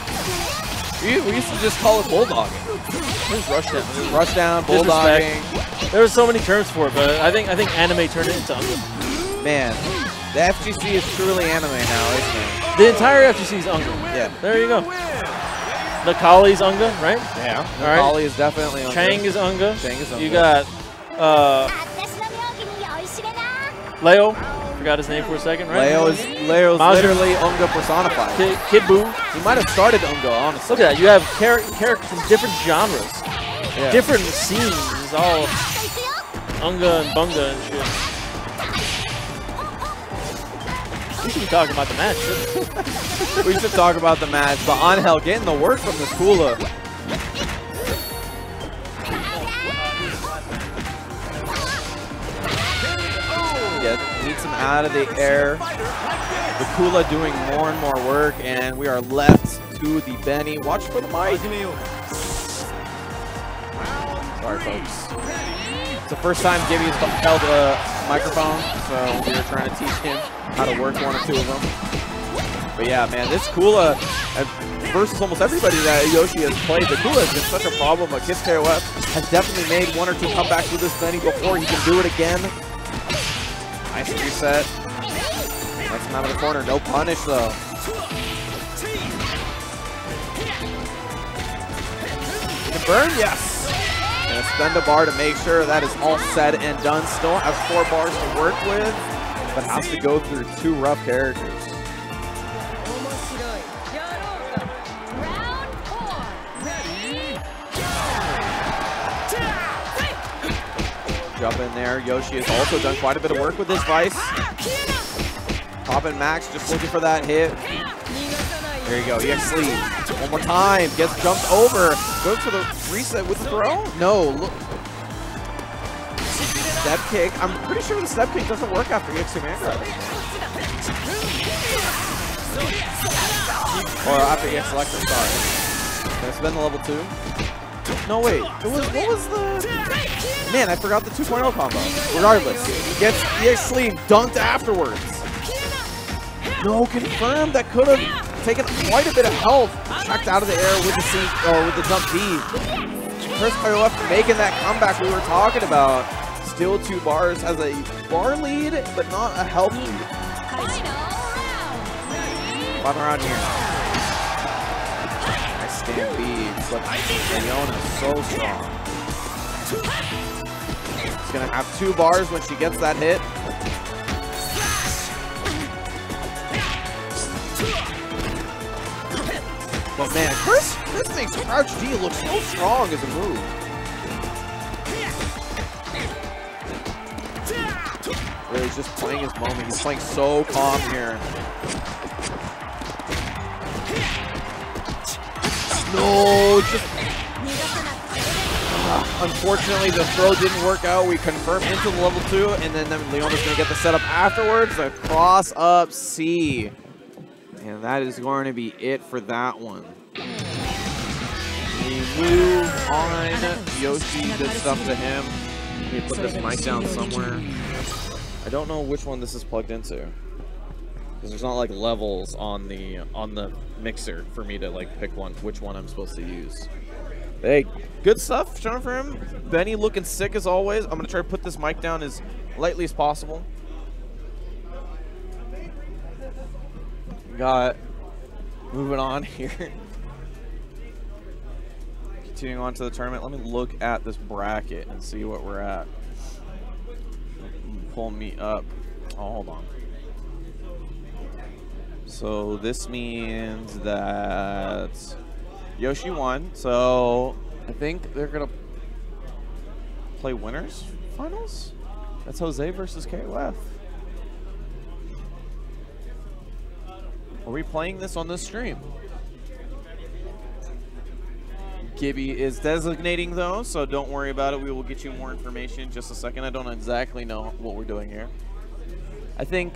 We used to just call it bulldogging. It was rush down. It was rush down, bulldogging. There were so many terms for it, but I think anime turned it into unga. Man, the FGC is truly anime now, isn't it? The entire FGC is unga. Yeah. There you go. Nakali's unga, right? Yeah. All Nakali is definitely unga. Chang is unga. Chang is unga. You got Leo. Forgot his name for a second, right? Leo's literally unga personified. Kid Buu. He might have started unga, honestly. Look at that. You have characters from different genres. Yeah. Different scenes. It's all unga and bunga and shit. We should be talking about the match, shouldn't we? We should talk about the match, but Angel getting the work from this Kula. Yeah, needs him out of the air. The Kula doing more and more work, and we are left to the Benny. Watch for the mic. Sorry, folks. It's the first time Gibby's held a microphone, so we were trying to teach him how to work one or two of them. But yeah, man, this Kula, versus almost everybody that Yoshi has played, the Kula has been such a problem. But Kids KOF has definitely made one or two comebacks with this Benny before. He can do it again. Nice reset. That's him out of the corner. No punish, though. Confirm, yes. Gonna spend a bar to make sure that is all said and done. Still has 4 bars to work with, but has to go through 2 rough characters. Jump in there. Yoshi has also done quite a bit of work with this Vice. Pop and Max just looking for that hit. There you go. EX sleeve. One more time. Gets jumped over. Goes for the reset with the throw. No. Look. Step kick. I'm pretty sure the step kick doesn't work after EX command grab. Or after EX selector. Sorry. Gonna spend the level 2. No, wait. What was the... Man, I forgot the 2.0 combo. Regardless, gets EX sleeve dunked afterwards. No, confirmed. That could have taken quite a bit of health. Checked out of the air with the jump D. Chris KOF making that comeback we were talking about. Still 2 bars, has a bar lead, but not a health lead. Final round here. Nice stampede, but Leona's so strong. She's gonna have 2 bars when she gets that hit. But man, Chris makes Crouch D look so strong as a move. Really, he's just playing his moment. He's playing so calm here. No, just... unfortunately, the throw didn't work out. We confirmed into the level 2, and then Leona's going to get the setup afterwards. The cross up C. And that is going to be it for that one. We move on. Yoshi did stuff to him. Let me put this mic down somewhere. I don't know which one this is plugged into, because there's not like levels on the mixer for me to like pick which one I'm supposed to use. Hey, good stuff shown for him. Benny looking sick as always. I'm gonna try to put this mic down as lightly as possible. Got moving on here. Continuing on to the tournament. Let me look at this bracket and see what we're at. Pull me up. Oh, hold on. So this means that Yoshi won, so I think they're gonna play winners finals. That's Jose versus KOF. Are we playing this on this stream? Gibby is designating though, so don't worry about it. We will get you more information in just a second. I don't exactly know what we're doing here. I think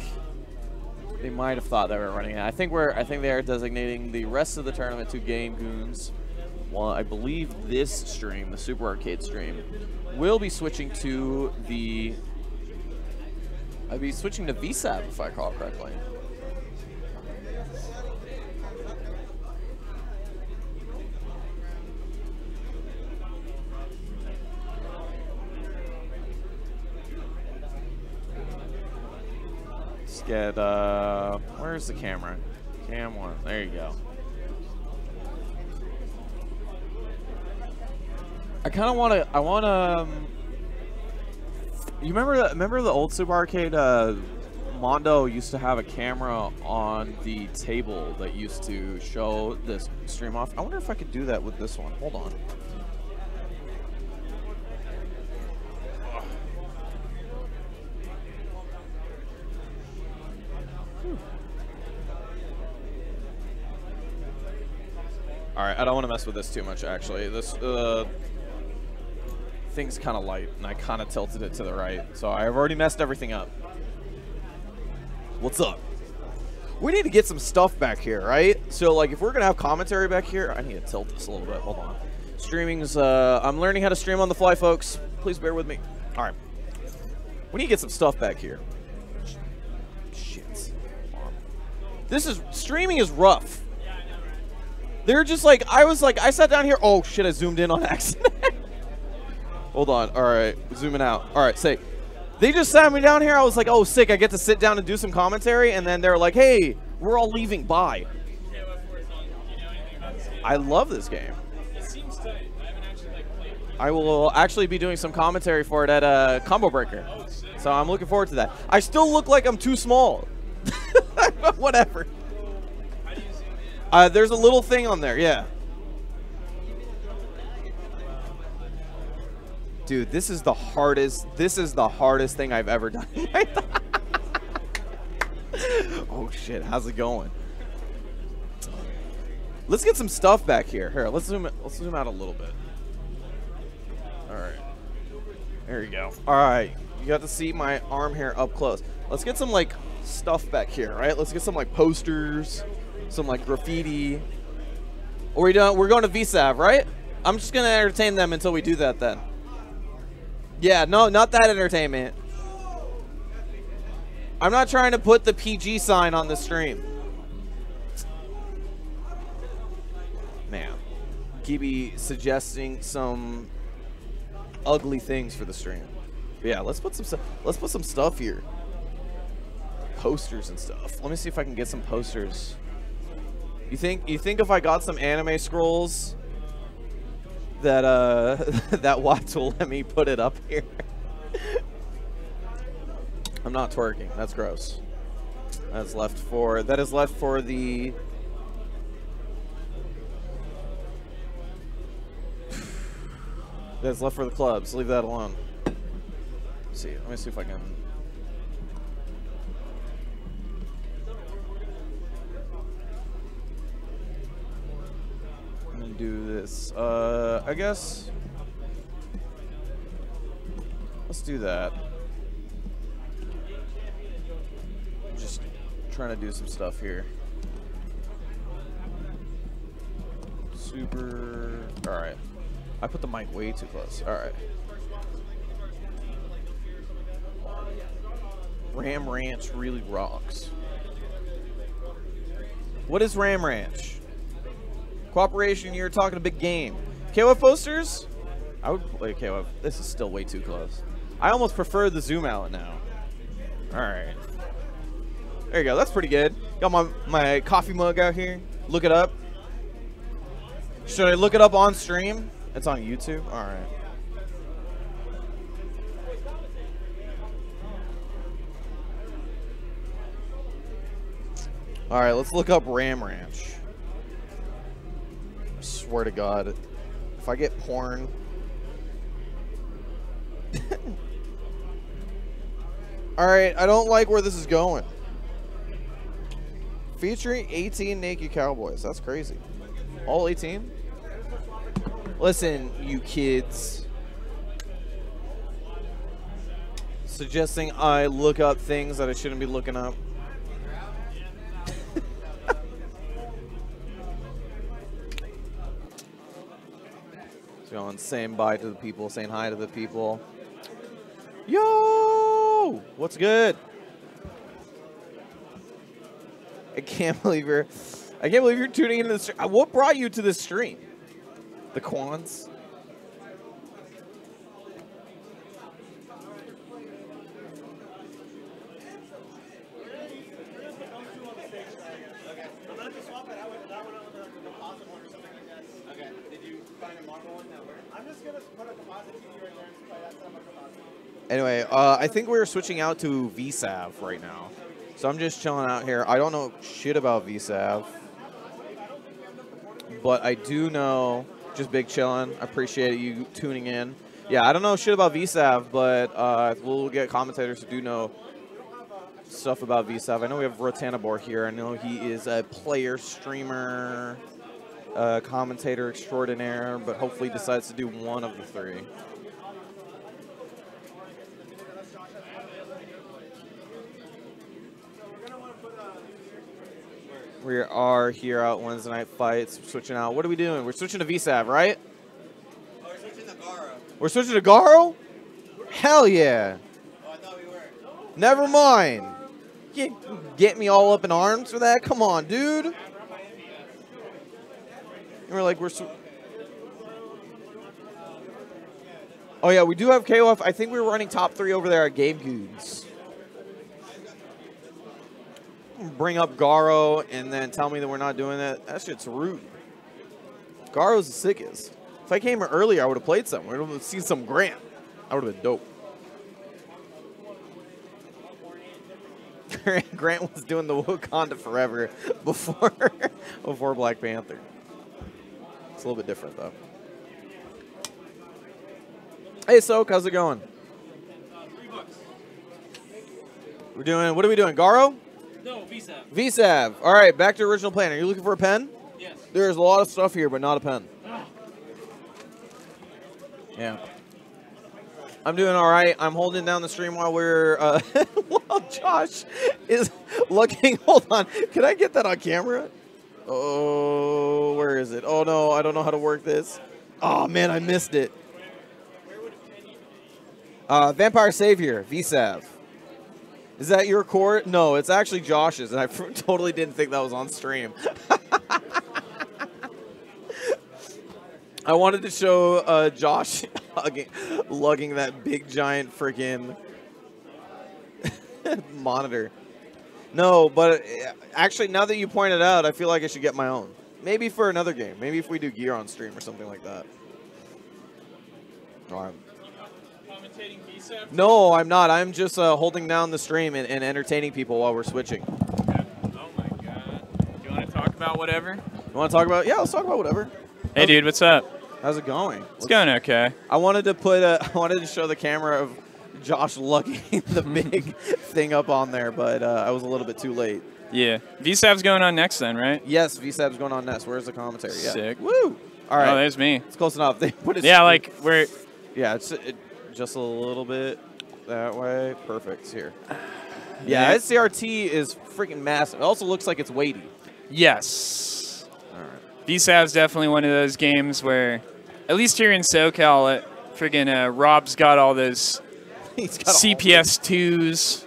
they might have thought that we were running it. I think they are designating the rest of the tournament to Game Goons. Well, I believe this stream, the Super Arcade stream, will be switching to the VSAB if I recall correctly. Get where's the camera? Cam 1. There you go. I kind of want to you remember the old Super Arcade Mondo used to have a camera on the table that used to show this stream off. I wonder if I could do that with this one. Hold on. Alright, I don't want to mess with this too much, actually. This thing's kind of light, and I kind of tilted it to the right. So I've already messed everything up. What's up? We need to get some stuff back here, right? So, like, if we're going to have commentary back here, I need to tilt this a little bit. Hold on. Streaming's, I'm learning how to stream on the fly, folks. Please bear with me. Alright. We need to get some stuff back here. Shit. Streaming is rough. They're just like, I sat down here. Oh, shit, I zoomed in on accident. Hold on. All right, zooming out. All right, say. They just sat me down here. I was like, oh, sick. I get to sit down and do some commentary. And then they're like, hey, we're all leaving. Bye. I love this game. It seems tight. I haven't actually played it. I will actually be doing some commentary for it at Combo Breaker. Oh, sick. So I'm looking forward to that. I still look like I'm too small. Whatever. There's a little thing on there, yeah. Dude, this is the hardest thing I've ever done. Oh shit, how's it going? Let's get some stuff back here. Here, let's zoom out a little bit. Alright. There you go. Alright. You got to see my arm here up close. Let's get some like stuff back here, right? Let's get some like posters. Some like graffiti. We're going to VSAV, right? I'm just gonna entertain them until we do that then. Yeah, no, not that entertainment. I'm not trying to put the PG sign on the stream. Man. Gibby suggesting some ugly things for the stream. But yeah, let's put some stuff here. Posters and stuff. Let me see if I can get some posters. You think if I got some anime scrolls that that Watts will let me put it up here? I'm not twerking. That's gross. That is left for the that's left for the clubs. Leave that alone. Let's see. Let me see if I can. Do this. I guess let's do that. Just trying to do some stuff here. Super. All right. I put the mic way too close. All right. Ram Ranch really rocks. What is Ram Ranch? Cooperation, you're talking a big game. KOF posters? I would play KOF. This is still way too close. I almost prefer the zoom out now. Alright. There you go. That's pretty good. Got my coffee mug out here. Look it up. Should I look it up on stream? It's on YouTube? Alright. Alright, let's look up Ram Ranch. swear to God, if I get porn. All right, I don't like where this is going. Featuring 18 naked cowboys. That's crazy. All 18? Listen, you kids. Suggesting I look up things that I shouldn't be looking up. Going, saying bye to the people, saying hi to the people. Yo! What's good? I can't believe you're tuning into this. What brought you to this stream? The Quans? Anyway, I think we're switching out to VSAV right now. So I'm just chilling out here. I don't know shit about VSAV. But I do know, just big chilling. I appreciate you tuning in. Yeah, I don't know shit about VSAV, but we'll get commentators who do know stuff about VSAV. I know we have Rotanabor here. I know he is a player, streamer, commentator extraordinaire, but hopefully decides to do one of the three. We are here out Wednesday Night Fights. We're switching out. What are we doing? We're switching to VSAV, right? Oh, we're switching to Garo. We're switching to Garo? Hell yeah. Oh, I thought we were. Never mind. You get me all up in arms for that? Come on, dude. And we're like, oh, yeah, we do have KOF. I think we were running top 3 over there at Game Goons. Bring up Garo and then tell me that we're not doing that. That shit's rude. Garo's the sickest. If I came here earlier, I would have played some. We would have seen some Grant. That would have been dope. Grant was doing the Wakanda Forever before Black Panther. It's a little bit different, though. Hey, Soak, how's it going? What are we doing? Garo? No, VSAV. VSAV. All right, back to original plan. Are you looking for a pen? Yes. There's a lot of stuff here, but not a pen. Yeah. I'm doing all right. I'm holding down the stream while we're while Josh is looking. Hold on. Can I get that on camera? Oh, where is it? Oh no, I don't know how to work this. Oh man, I missed it. Vampire Savior, VSAV. Is that your core? No, it's actually Josh's, and I totally didn't think that was on stream. I wanted to show Josh lugging that big, giant freaking monitor. No, but actually, now that you pointed out, I feel like I should get my own. Maybe for another game. Maybe if we do gear on stream or something like that. All right. No, I'm not. I'm just holding down the stream and entertaining people while we're switching. Okay. Oh my god. Do you want to talk about whatever? You want to talk about? Yeah, let's talk about whatever. Hey, dude, what's up? How's it going? It's going okay. I wanted to show the camera of Josh lugging the big thing up on there, but I was a little bit too late. Yeah. VSAV's going on next then, right? Yes, VSAV's going on next. Where's the commentary? Yeah. Sick. Woo! All right. Oh, there's me. It's close enough. They put it. Yeah, like we're. Yeah, it's just a little bit that way. Perfect. Here. Yeah, its CRT is freaking massive. It also looks like it's weighty. Yes. All right. VSAV's definitely one of those games where, at least here in SoCal, friggin' Rob's got all those He's got CPS 2s.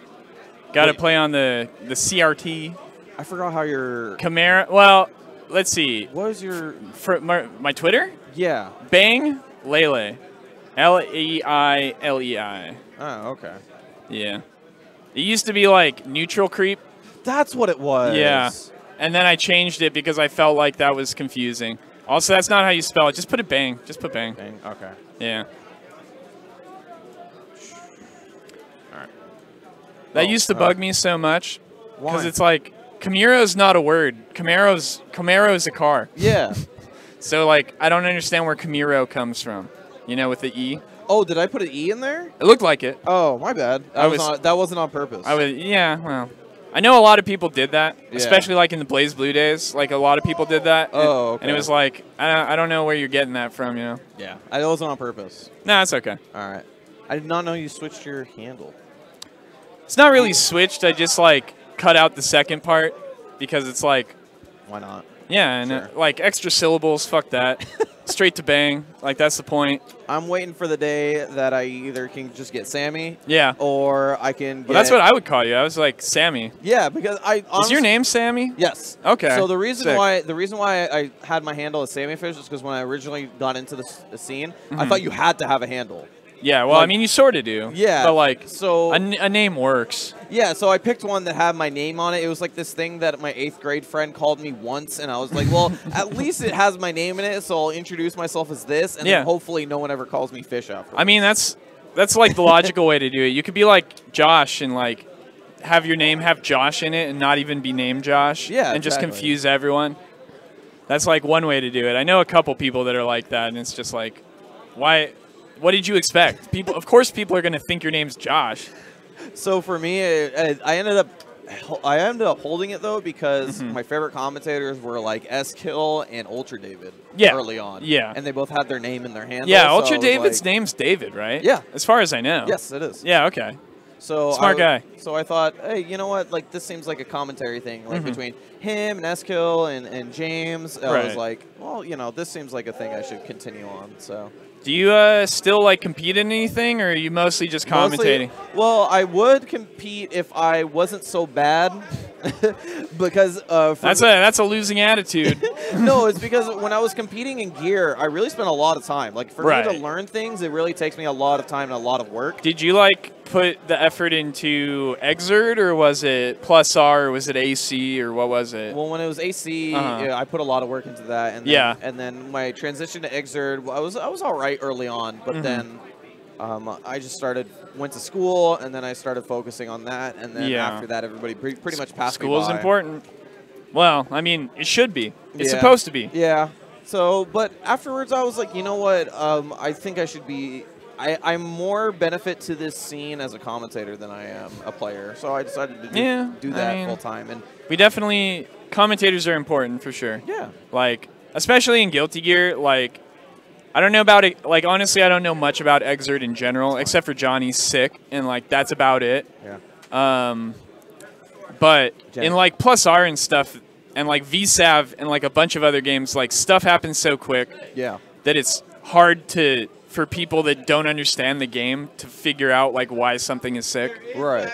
Got to play on the CRT. I forgot how your Camaro. Well, let's see. What is your For my Twitter? Yeah. Bang Lele. Leilei. Oh, okay. Yeah. It used to be like Neutral Creep. That's what it was. Yeah. And then I changed it because I felt like that was confusing. Also, that's not how you spell it. Just put it Bang. Just put Bang. Bang. Okay. Yeah. All right. That used to bug me so much. Why? Because it's like, Camaro's not a word. Camaro's a car. Yeah. So, like, I don't understand where Kamiro comes from, you know, with the E. Oh, did I put an E in there? It looked like it. Oh, my bad. That wasn't on purpose. Yeah, well, I know a lot of people did that, especially like in the Blaze Blue days. Like, a lot of people did that. Oh, okay. And it was like, I don't know where you're getting that from, you know? Yeah, it wasn't on purpose. No, that's okay. All right. I did not know you switched your handle. It's not really switched. I just, like, cut out the second part because it's like... Why not? Yeah, and Sure. like extra syllables, fuck that. Straight to bang. Like, that's the point. I'm waiting for the day that I either can just get Sammy. Yeah. Or I can get... Well, that's what I would call you. I was like, Sammy. Yeah, because I honestly... Is your name Sammy? Yes. Okay. So the reason Sick. why I had my handle as Sammy Fish is because when I originally got into the scene, I thought you had to have a handle. Yeah, well, like, I mean, you sort of do. Yeah. But, like, so a name works. Yeah, so I picked one that had my name on it. It was like this thing that my 8th grade friend called me once, and I was like, well, at least it has my name in it, so I'll introduce myself as this, and then hopefully no one ever calls me Fish after. I mean, that's like the logical way to do it. You could be like Josh and, like, have your name have Josh in it and not even be named Josh. Yeah, and just exactly. confuse everyone. That's, like, one way to do it. I know a couple people that are like that, and it's just like, why... What did you expect? Of course, people are going to think your name's Josh. So for me, I ended up holding it though because my favorite commentators were like S-Kill and Ultra David early on. Yeah, and they both had their name in their handle. Yeah, so Ultra David's name's David, right? Yeah, as far as I know. Yes, it is. Yeah, okay. So smart guy. So I thought, hey, you know what? Like this seems like a commentary thing, like between him and S-Kill and James. I was like, well, you know, this seems like a thing I should continue on. So. Do you still like compete in anything, or are you mostly just commentating? Well, I would compete if I wasn't so bad, because that's a losing attitude. No, it's because when I was competing in gear, I really spent a lot of time. Like for me to learn things, it really takes me a lot of time and a lot of work. Did you like put the effort into Exert, or was it Plus R, or was it AC, or what was it? Well, when it was AC, I put a lot of work into that, and then, and then my transition to Exert, I was all right early on, but then I just went to school, and then I started focusing on that, and then after that, everybody pretty much passed me by. School's important. Well, I mean, it should be. It's supposed to be. Yeah. So, but afterwards, I was like, you know what? I think I should be. I'm more benefit to this scene as a commentator than I am a player. So I decided to do that full time. And we definitely, commentators are important for sure. Yeah. Like, especially in Guilty Gear, like, I don't know about it. Like, honestly, I don't know much about Exert in general, except for Johnny's sick, and like that's about it. Yeah. But in like Plus R and stuff, and like VSAV and like a bunch of other games, like stuff happens so quick. Yeah. That it's hard for people that don't understand the game to figure out like why something is sick. Right.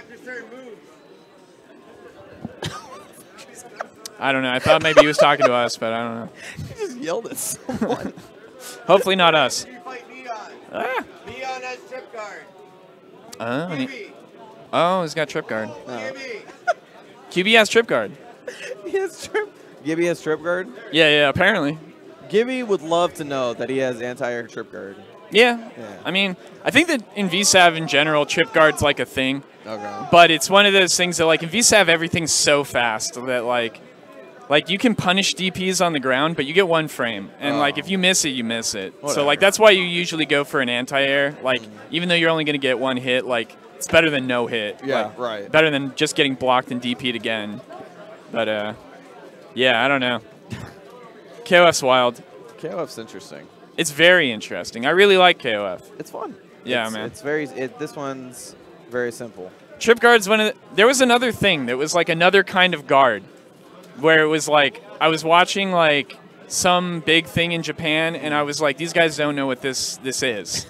I don't know. I thought maybe he was talking to us, but I don't know. He just yelled at someone. Hopefully not us. Neon has trip guard. Oh, he's got trip guard. QB has trip guard. Gibby has trip guard? Yeah, apparently. Gibby would love to know that he has anti-air trip guard. Yeah. I mean, I think that in VSAV in general, trip guard's like a thing. Okay. But it's one of those things that like in VSAV everything's so fast that like you can punish DPs on the ground, but you get one frame. And like if you miss it, you miss it. Whatever. So like that's why you usually go for an anti-air. Like even though you're only going to get one hit, like it's better than no hit. Yeah, like, right. Better than just getting blocked and DP'd again. But yeah, I don't know. KOF's wild. KOF's interesting. It's very interesting. I really like KOF. It's fun. Yeah, man. It's this one's very simple. Trip guard's there was another thing that was like another kind of guard, where it was like I was watching like some big thing in Japan, and I was like, these guys don't know what this is.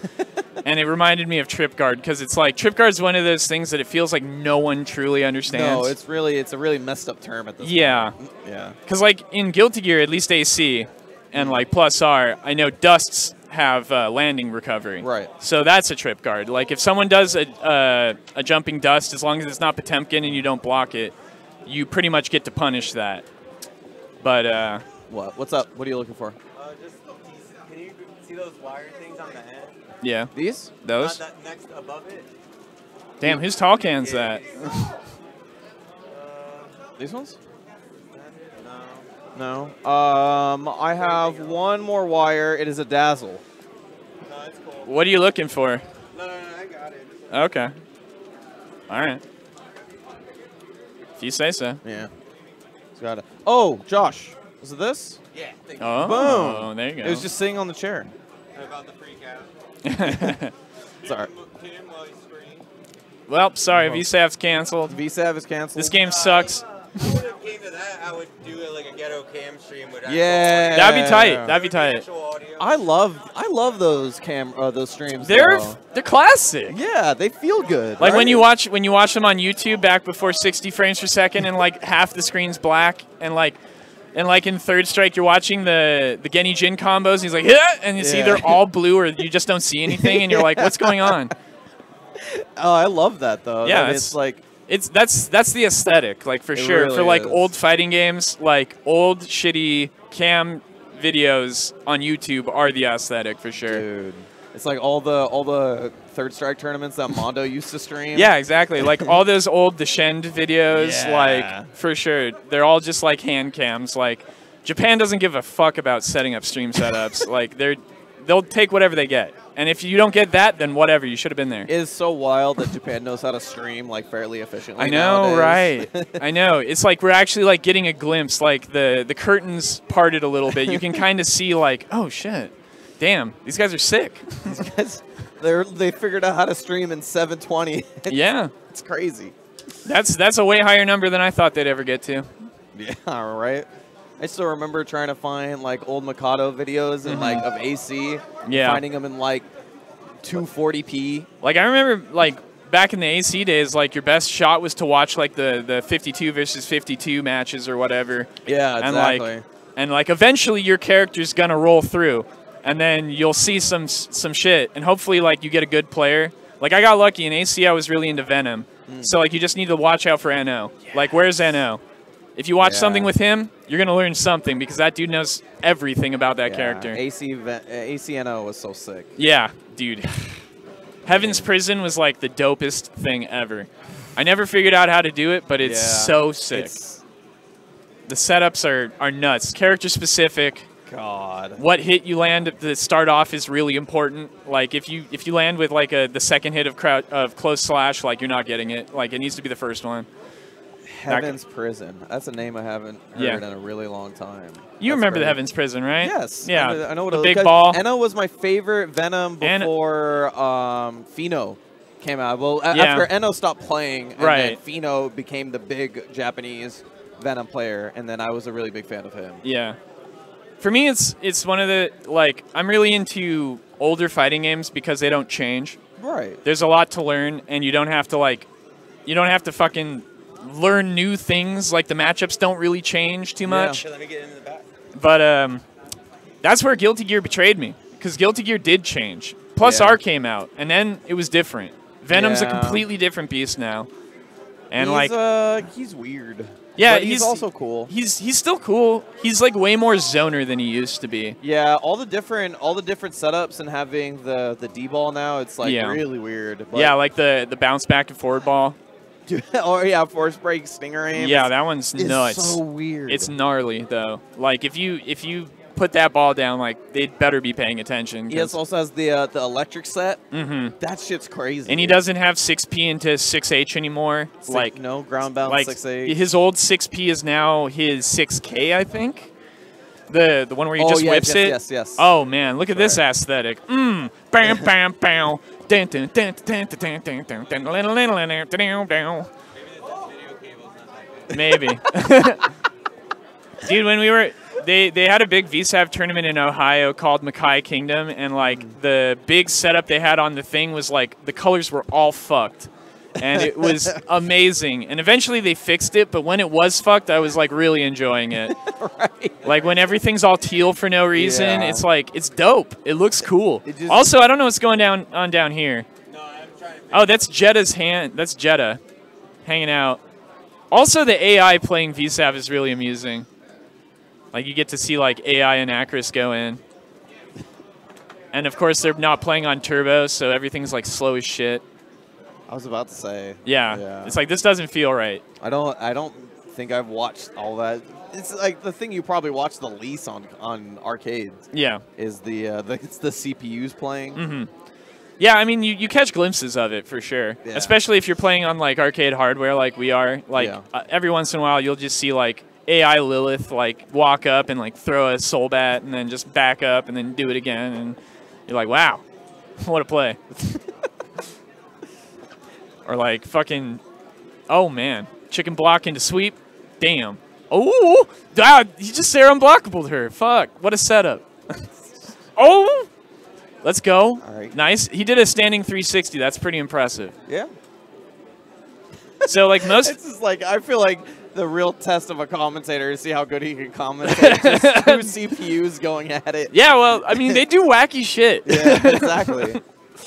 And it reminded me of trip guard because it's like trip guard's one of those things that it feels like no one truly understands. No, it's a really messed up term at this point. Yeah. Because like in Guilty Gear, at least AC, and like Plus R, I know dusts have landing recovery. Right. So that's a trip guard. Like if someone does a jumping dust, as long as it's not Potemkin and you don't block it, you pretty much get to punish that. But what's up? What are you looking for? Just can you see those wire things on the end? Yeah. These? Those? Not that next above it. Damn, whose tall can's that? These ones? No. No. I have one more wire. It is a dazzle. No, it's cool. What are you looking for? No, I got it. Okay. All right. If you say so. Yeah. It's got it. Oh, Josh. Was it this? Yeah. Thank you. Oh, Boom. there you go. It was just sitting on the chair. How about the freak out? Sorry. Kim while you scream. Well, sorry, VSAV's canceled. VSAV is canceled. This game sucks. If it would have came to that, I would do it like a ghetto cam stream with Yeah. That'd be tight. That'd be tight. actual audio. I love those those streams. They're though. classic. Yeah, they feel good. Like when right? you watch them on YouTube back before 60 frames per second and like half the screen's black and like in Third Strike you're watching the Genny Jin combos and he's like, yeah, and you see Yeah. they're all blue or you just don't see anything and you're like, what's going on? Oh, I love that though. Yeah, That it's like that's the aesthetic, like for sure. really For like is. old fighting games, like old shitty cam videos on YouTube are the aesthetic for sure. dude. It's like all the Third Strike tournaments that Mondo used to stream. Yeah, exactly. Like all those old Deshend videos, Yeah. like for sure, they're all just like hand cams. Like Japan doesn't give a fuck about setting up stream setups. Like they'll take whatever they get. And if you don't get that, then whatever, you should have been there. It is so wild that Japan knows how to stream like fairly efficiently. I know, nowadays. right? I know. It's like we're actually like getting a glimpse. Like the curtains parted a little bit. You can kind of see like, oh shit, damn, these guys are sick. These guys, they figured out how to stream in 720. Yeah, It's crazy. that's a way higher number than I thought they'd ever get to. Yeah, right. I still remember trying to find like old Mikado videos and like of AC. Yeah. Finding them in like 240p. Like I remember like back in the AC days, like your best shot was to watch like the 52 versus 52 matches or whatever. Yeah, exactly. And like eventually your character's gonna roll through, and then you'll see some shit, and hopefully like you get a good player. Like I got lucky in AC, I was really into Venom, so like you just need to watch out for NO. Like where's NO? If you watch something with him, you're gonna learn something because that dude knows everything about that character. ACNO was so sick. Yeah, dude. Heaven's Prison was like the dopest thing ever. I never figured out how to do it, but it's so sick. The setups are nuts. Character specific. God. What hit you land at the start off is really important. Like if you land with like the second hit of close slash, like you're not getting it. Like it needs to be the first one. Heaven's Prison. That's a name I haven't heard in a really long time. You remember the Heaven's Prison, right? Yes. Yeah. I know what the it big was. ball. Eno was my favorite Venom before Fino came out. Well, after Eno stopped playing, and then Fino became the big Japanese Venom player, and then I was a really big fan of him. Yeah. For me, it's one of the, like, I'm really into older fighting games because they don't change. Right. There's a lot to learn, and you don't have to fucking learn new things. Like the matchups don't really change too much. Let me get into the back. But that's where Guilty Gear betrayed me, because Guilty Gear did change. Plus R came out, and then it was different. Venom's a completely different beast now, and he's weird. Yeah, but he's also cool. He's still cool. He's like way more zoner than he used to be. Yeah, all the different setups and having the D ball now, it's like really weird. But yeah, like the bounce back and forward ball. Or yeah, force break, stinger aim. Yeah, that one's nuts. It's so weird. It's gnarly though. Like if you put that ball down, like they'd better be paying attention. He also has the electric set. Mm-hmm. That shit's crazy. And he doesn't have 6P into 6H anymore. Like no ground bound like 6H. His old 6P is now his 6K, I think. The one where he just whips it. Yes. Oh man, look at this aesthetic. Bam bam bam. Maybe. Dude, when we were they had a big VSAV tournament in Ohio called Mackay Kingdom, and like the big setup they had on the thing was like the colors were all fucked. And it was amazing. And eventually they fixed it, but when it was fucked, I was like really enjoying it. Right. Like when everything's all teal for no reason, it's like, it's dope. It looks cool. Just, also, I don't know what's going on down here. No, I'm trying to Oh, that's Jetta's hand. That's Jetta hanging out. Also, the AI playing VSAV is really amusing. Like you get to see like AI and Acris go in. And of course, they're not playing on turbo, so everything's like slow as shit. I was about to say. Yeah. It's like this doesn't feel right. I don't think I've watched all that it's like the thing you probably watch the least on arcades. Yeah. Is it's the CPUs playing. Mm-hmm. Yeah, I mean, you catch glimpses of it for sure, especially if you're playing on like arcade hardware like we are. Like every once in a while, you'll just see like AI Lilith like walk up and like throw a soul bat and then just back up and then do it again, and you're like, wow, what a play. Or like fucking, oh man, chicken block into sweep, damn. Oh, he just there unblockable her. Fuck, what a setup. Oh. Let's go. All right. Nice. He did a standing 360. That's pretty impressive. Yeah. So, like, most... It's just like, I feel like the real test of a commentator is see how good he can commentate. Just two CPUs going at it. Yeah, well, I mean, they do wacky shit. Yeah, exactly.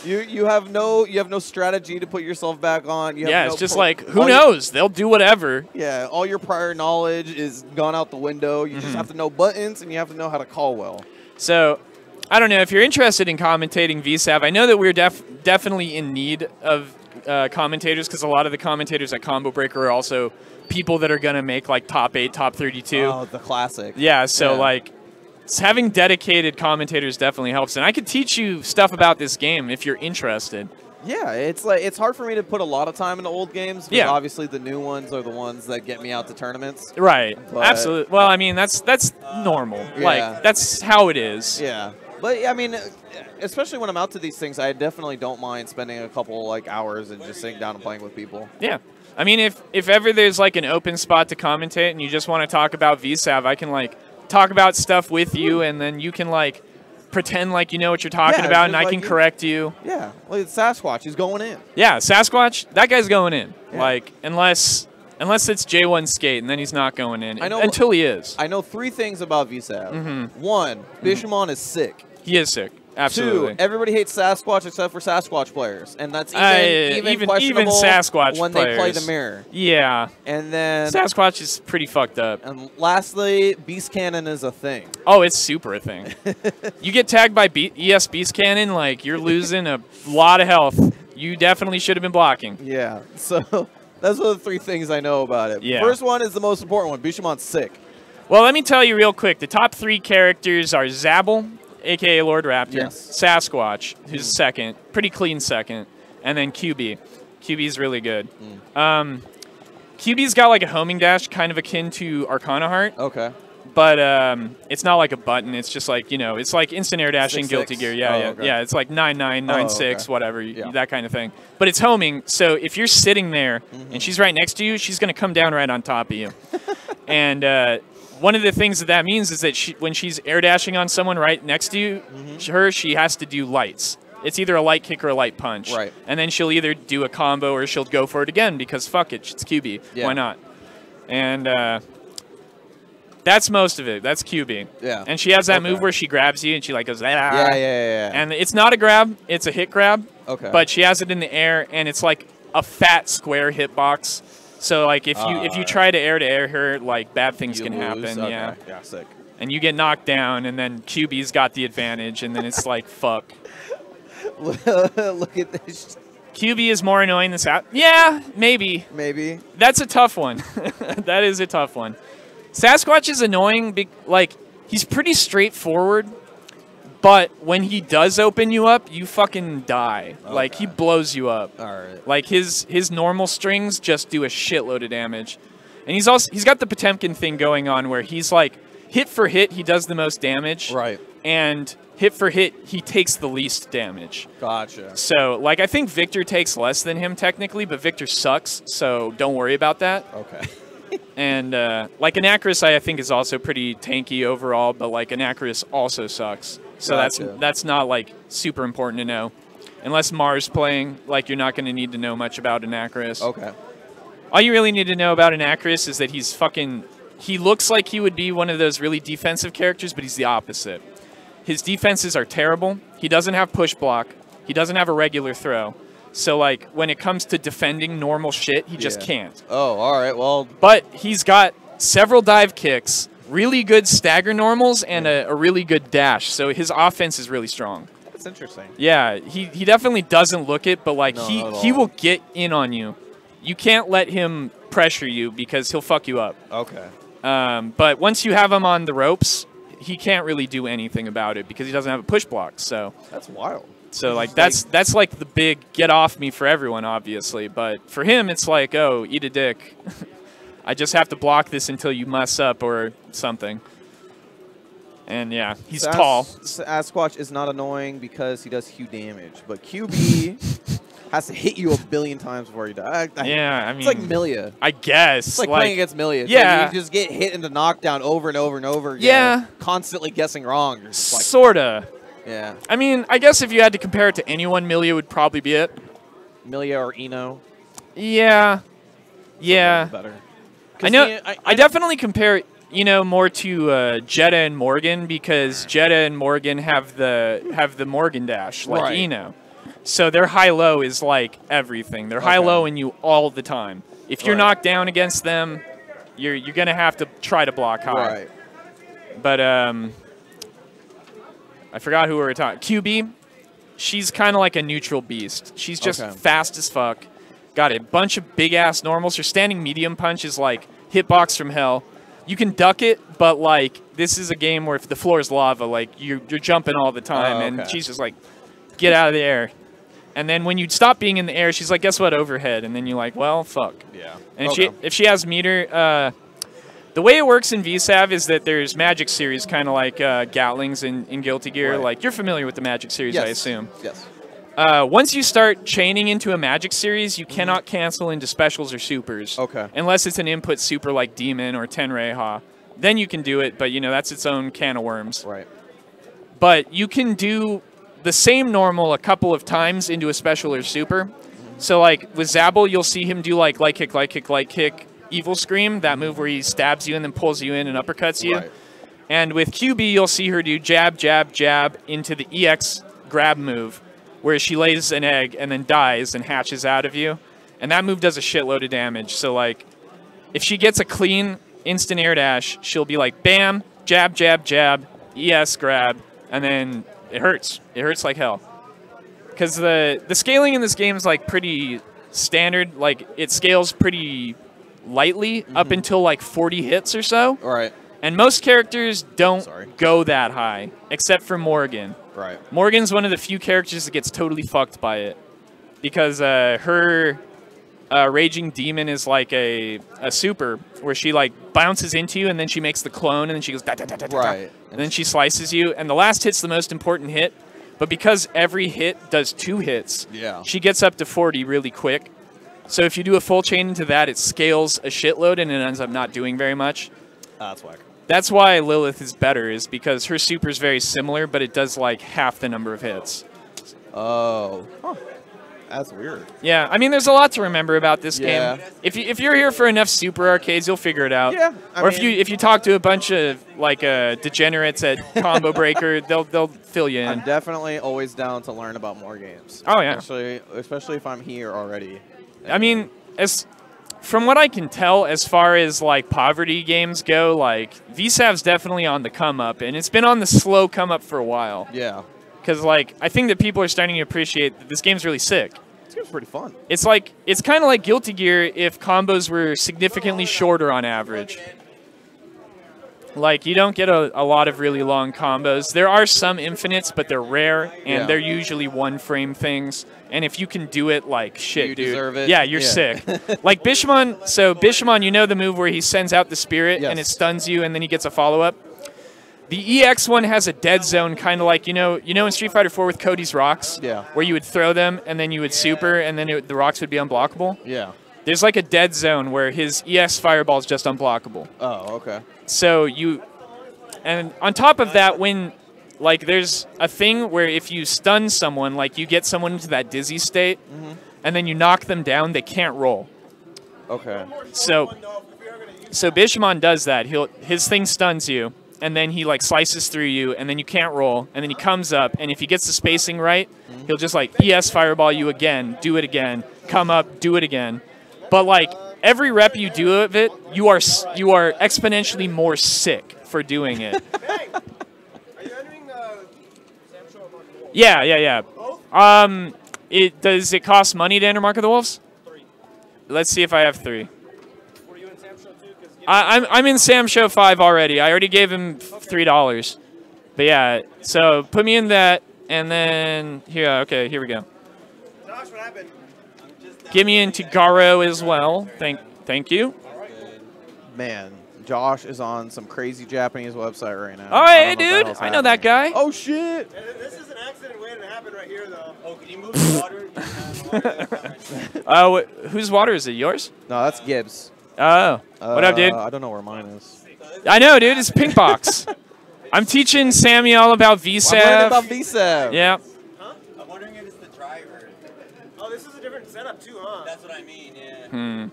You have no strategy to put yourself back on. You have it's just like, who knows? They'll do whatever. Yeah, all your prior knowledge is gone out the window. You just have to know buttons, and you have to know how to call well. So... I don't know if you're interested in commentating VSAV. I know that we're definitely in need of commentators because a lot of the commentators at Combo Breaker are also people that are going to make like top 8, top 32. Oh, the classic. Yeah, so like having dedicated commentators definitely helps. And I could teach you stuff about this game if you're interested. Yeah, it's hard for me to put a lot of time into old games. But obviously the new ones are the ones that get me out to tournaments. Right. Absolutely. Well, I mean that's normal. Yeah. Like that's how it is. Yeah. But I mean, especially when I'm out to these things, I definitely don't mind spending a couple like hours and just sitting down and playing with people. Yeah. I mean, if ever there's like an open spot to commentate and you just want to talk about VSAV, I can like talk about stuff with you, and then you can like pretend like you know what you're talking about, and I can correct you. Yeah. Like Sasquatch, he's going in. Yeah, Sasquatch, that guy's going in. Yeah. Like unless it's J1 Skate, and then he's not going in until he is. I know 3 things about VSAV. 1, Bishamon is sick. He is sick. Absolutely. 2, everybody hates Sasquatch except for Sasquatch players, and that's even questionable Sasquatch when players. They play the mirror. Yeah. And then Sasquatch is pretty fucked up. And lastly, Beast Cannon is a thing. Oh, it's super a thing. You get tagged by ES Beast Cannon, like you're losing a lot of health. You definitely should have been blocking. Yeah. So those are the 3 things I know about it. Yeah. First one is the most important one. Bishamon's sick. Well, let me tell you real quick. The top 3 characters are Zabble, a.k.a. Lord Raptor, Sasquatch, who's second, pretty clean second, and then QB. QB's really good. QB's got like a homing dash kind of akin to Arcana Heart. Okay. But it's not like a button. It's just like, you know, it's like instant air dashing 6-6. Guilty Gear. Yeah, okay. Yeah, it's like 9-9, 9-6, whatever, that kind of thing. But it's homing, so if you're sitting there and she's right next to you, she's going to come down right on top of you. And one of the things that means is that when she's air dashing on someone right next to you, she has to do lights. It's either a light kick or a light punch. Right. And then she'll either do a combo or she'll go for it again because fuck it, it's QB. Yeah. Why not? And that's most of it. That's QB. Yeah. And she has that move where she grabs you and she like goes, ah. Yeah. And it's not a grab, it's a hit grab. Okay. But she has it in the air and it's like a fat square hitbox. So like if you try to air her, like bad things can happen. Okay. Yeah. Yeah, sick. And you get knocked down, and then QB's got the advantage, and then it's like fuck. Look at this. QB is more annoying than Sasquatch. Yeah, maybe. Maybe. That's a tough one. That is a tough one. Sasquatch is annoying. Like he's pretty straightforward, but when he does open you up, you fucking die. Okay. Like he blows you up. All right. Like his normal strings just do a shitload of damage, and he's got the Potemkin thing going on where he's like hit for hit he does the most damage. Right. And hit for hit he takes the least damage. Gotcha. So like I think Victor takes less than him technically, but Victor sucks. So don't worry about that. Okay. And like Anacris I think is also pretty tanky overall, but like Anacris also sucks. So Gotcha. that's not like super important to know. Unless Mars playing, like you're not going to need to know much about Anacris. Okay. All you really need to know about Anacris is that he looks like he would be one of those really defensive characters, but he's the opposite. His defenses are terrible. He doesn't have push block. He doesn't have a regular throw. So like when it comes to defending normal shit, he just can't. Oh, all right. Well, but he's got several dive kicks, really good stagger normals, and a really good dash. So his offense is really strong. That's interesting. Yeah, he definitely doesn't look it, but like he will get in on you. You can't let him pressure you because he'll fuck you up. Okay. But once you have him on the ropes, he can't really do anything about it because he doesn't have a push block. So that's wild. So like that's like the big get off me for everyone, obviously. But for him, it's like, oh, eat a dick. I just have to block this until you mess up or something. And yeah, he's tall. Sasquatch is not annoying because he does Q damage, but QB has to hit you a billion times before you die. Yeah, I mean, it's like Milia. I guess. It's like playing against Milia. It's yeah. Like you just get hit into knockdown over and over and over again. Yeah. Constantly guessing wrong. Like, sorta. Yeah. I mean, I guess if you had to compare it to anyone, Milia would probably be it. Milia or Eno. Yeah. Yeah. Better. I know. I definitely compare more to Jetta and Morgan because Jetta and Morgan have the Morgan dash like Eno. So their high-low is like everything. They're high-low in you all the time. If you're knocked down against them, you're going to have to try to block high. Right. But I forgot who we were talking. QB, she's kind of like a neutral beast. She's just fast as fuck. Got a bunch of big-ass normals. Her standing medium punch is like hitbox from hell. You can duck it, but like this is a game where if the floor is lava, like you're jumping all the time, and she's just like, get out of the air. And then when you stop being in the air, she's like, guess what, overhead. And then you're like, well, fuck. Yeah. And if she has meter, the way it works in VSAV is that there's Magic Series, kind of like Gatlings in Guilty Gear. Right. Like, you're familiar with the Magic Series, I assume. Yes. Once you start chaining into a Magic Series, you cannot cancel into specials or supers. Okay. Unless it's an input super like Demon or Tenreiha. Then you can do it, but, that's its own can of worms. Right. But you can do the same normal a couple of times into a special or super. So, like, with Zabel, you'll see him do, like, light kick, light kick, light kick, Evil Scream, that move where he stabs you and then pulls you in and uppercuts you. Right. And with QB, you'll see her do jab, jab, jab into the EX grab move, where she lays an egg and then dies and hatches out of you. And that move does a shitload of damage. So, like, if she gets a clean instant air dash, she'll be like, bam, jab, jab, jab, ES grab, and then it hurts. It hurts like hell. Because the scaling in this game is, like, pretty standard. Like, it scales pretty lightly up until, like, 40 hits or so. Right. And most characters don't go that high, except for Morgan. Right. Morgan's one of the few characters that gets totally fucked by it. Because her Raging Demon is like a super, where she, like, bounces into you, and then she makes the clone, and then she goes da-da-da-da-da. Right. And then she slices you, and the last hit's the most important hit. But because every hit does 2 hits, she gets up to 40 really quick. So if you do a full chain into that, it scales a shitload, and it ends up not doing very much. That's whack. That's why Lilith is better, is because her super is very similar, but it does like half the number of hits. Oh. Huh. That's weird. Yeah, I mean, there's a lot to remember about this game. If you're here for enough super arcades, you'll figure it out. Yeah. Or if you talk to a bunch of like degenerates at Combo Breaker, they'll fill you in. I'm definitely always down to learn about more games. Oh yeah. Especially if I'm here already. I mean, from what I can tell, as far as like poverty games go, like VSAV's definitely on the come up, and it's been on the slow come up for a while. Yeah. Because like I think that people are starting to appreciate that this game's really sick. This game's pretty fun. It's kind of like Guilty Gear if combos were significantly shorter on average. Like, you don't get a lot of really long combos. There are some infinites, but they're rare, and they're usually one-frame things. And if you can do it, like, shit, dude. You deserve it. Yeah, you're sick. Like Bishamon, so Bishamon, you know the move where he sends out the spirit, and it stuns you, and then he gets a follow-up? The EX one has a dead zone, kind of like, you know in Street Fighter 4 with Cody's rocks? Yeah. Where you would throw them, and then you would super, and then the rocks would be unblockable? Yeah. There's like a dead zone where his EX fireball is just unblockable. Oh, okay. So and on top of that, when, like, there's a thing where if you stun someone, like, you get someone into that dizzy state, and then you knock them down, they can't roll. Okay. So Bishamon does that. His thing stuns you, and then he, like, slices through you, and then you can't roll, and then he comes up, and if he gets the spacing right, he'll just, like, ES fireball you again, do it again, come up, do it again. But, like, every rep you do of it, you are exponentially more sick for doing it. Hey, are you entering Sam Show or Mark the Wolf? Yeah. Does it cost money to enter Mark of the Wolves? 3. Let's see if I have 3. Were you in Sam Show too? Because I'm in Sam Show 5 already. I already gave him $3. But yeah, so put me in that, and then here. Okay, here we go. Josh, what happened? Get me into Garo as well. Thank you. Man, Josh is on some crazy Japanese website right now. Oh, hey, dude. I know that guy. Oh, shit. This is an accident waiting to happen right here, though. Oh, can you move the water? Whose water is it? Yours? No, that's Gibbs. Oh. What up, dude? I don't know where mine is. I know, dude. It's Pink Box. I'm teaching Sammy all about VSAV. I'm learning about VSAV. Yeah. Huh? I'm wondering if it's the driver. Oh, this is a different setup, too, huh? That's what I mean, yeah.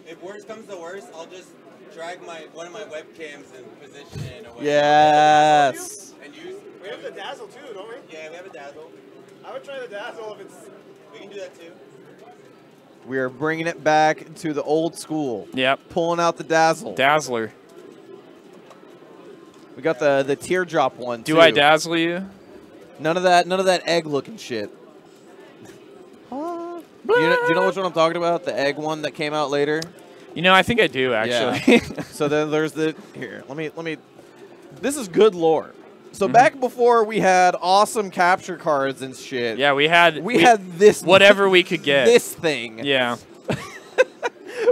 If worst comes to worst, I'll just drag one of my webcams and position it away. Yes. And use. We have the dazzle too, don't we? Yeah, we have a dazzle. I would try the dazzle if it's. We can do that too. We are bringing it back to the old school. Yep. Pulling out the dazzle. Dazzler. We got the teardrop one too. Do I dazzle you? None of that egg looking shit. Do you know which one I'm talking about? The egg one that came out later? You know, I think I do actually. Yeah. So then there's here. Let me. This is good lore. So back before we had awesome capture cards and shit. Yeah, we had this whatever we could get. This thing. Yeah.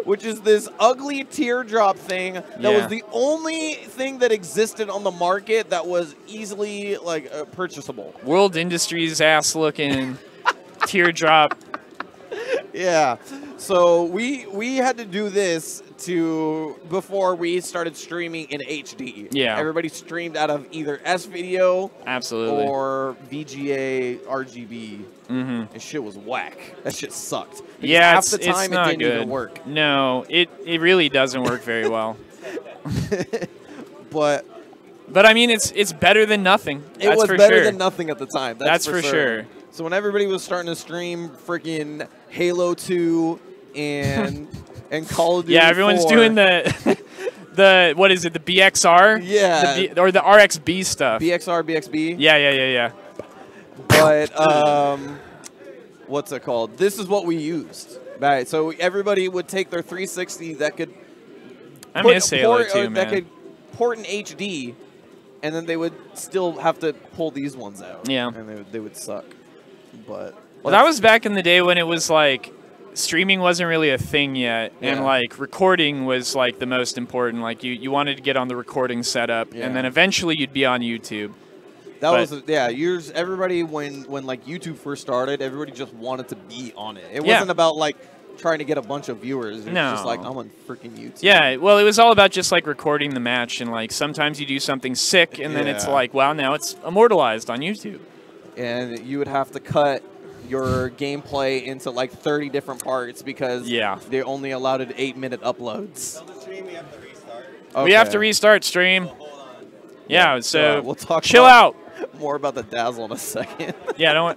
Which is this ugly teardrop thing that was the only thing that existed on the market that was easily like purchasable. World Industries ass looking teardrop. Yeah. So we had to do this before we started streaming in HD. Yeah. Everybody streamed out of either S-Video Absolutely. or VGA RGB. Mm-hmm. And shit was whack. That shit sucked. Because Yeah, half the time it's not it didn't good. even work. No, it really doesn't work very well. But I mean, it's better than nothing. it was better than nothing at the time. That's for sure. So when everybody was starting to stream freaking Halo 2 and Call of Duty Yeah, everyone's 4, doing the what is it? The BXR? Yeah. Or the RXB stuff. BXR, BXB. Yeah. But what's it called? This is what we used. Right. So everybody would take their 360 that could I miss Halo too, man. that could port in HD, and then they would still have to pull these ones out. Yeah. And they would suck. But well, that was back in the day when it was like streaming wasn't really a thing yet, and like recording was like the most important. Like you wanted to get on the recording setup, and then eventually you'd be on YouTube. That was everybody when like YouTube first started, everybody just wanted to be on it. It wasn't about like trying to get a bunch of viewers. It was just like, I'm on freaking YouTube. Yeah, well, it was all about just like recording the match, and like sometimes you do something sick, and then it's like, wow, now it's immortalized on YouTube. And you would have to cut your gameplay into like 30 different parts because they only allowed it 8-minute uploads. We have to restart. Okay. We have to restart stream. Hold on. Yeah, so we'll talk chill out. more about the dazzle in a second. Yeah, don't.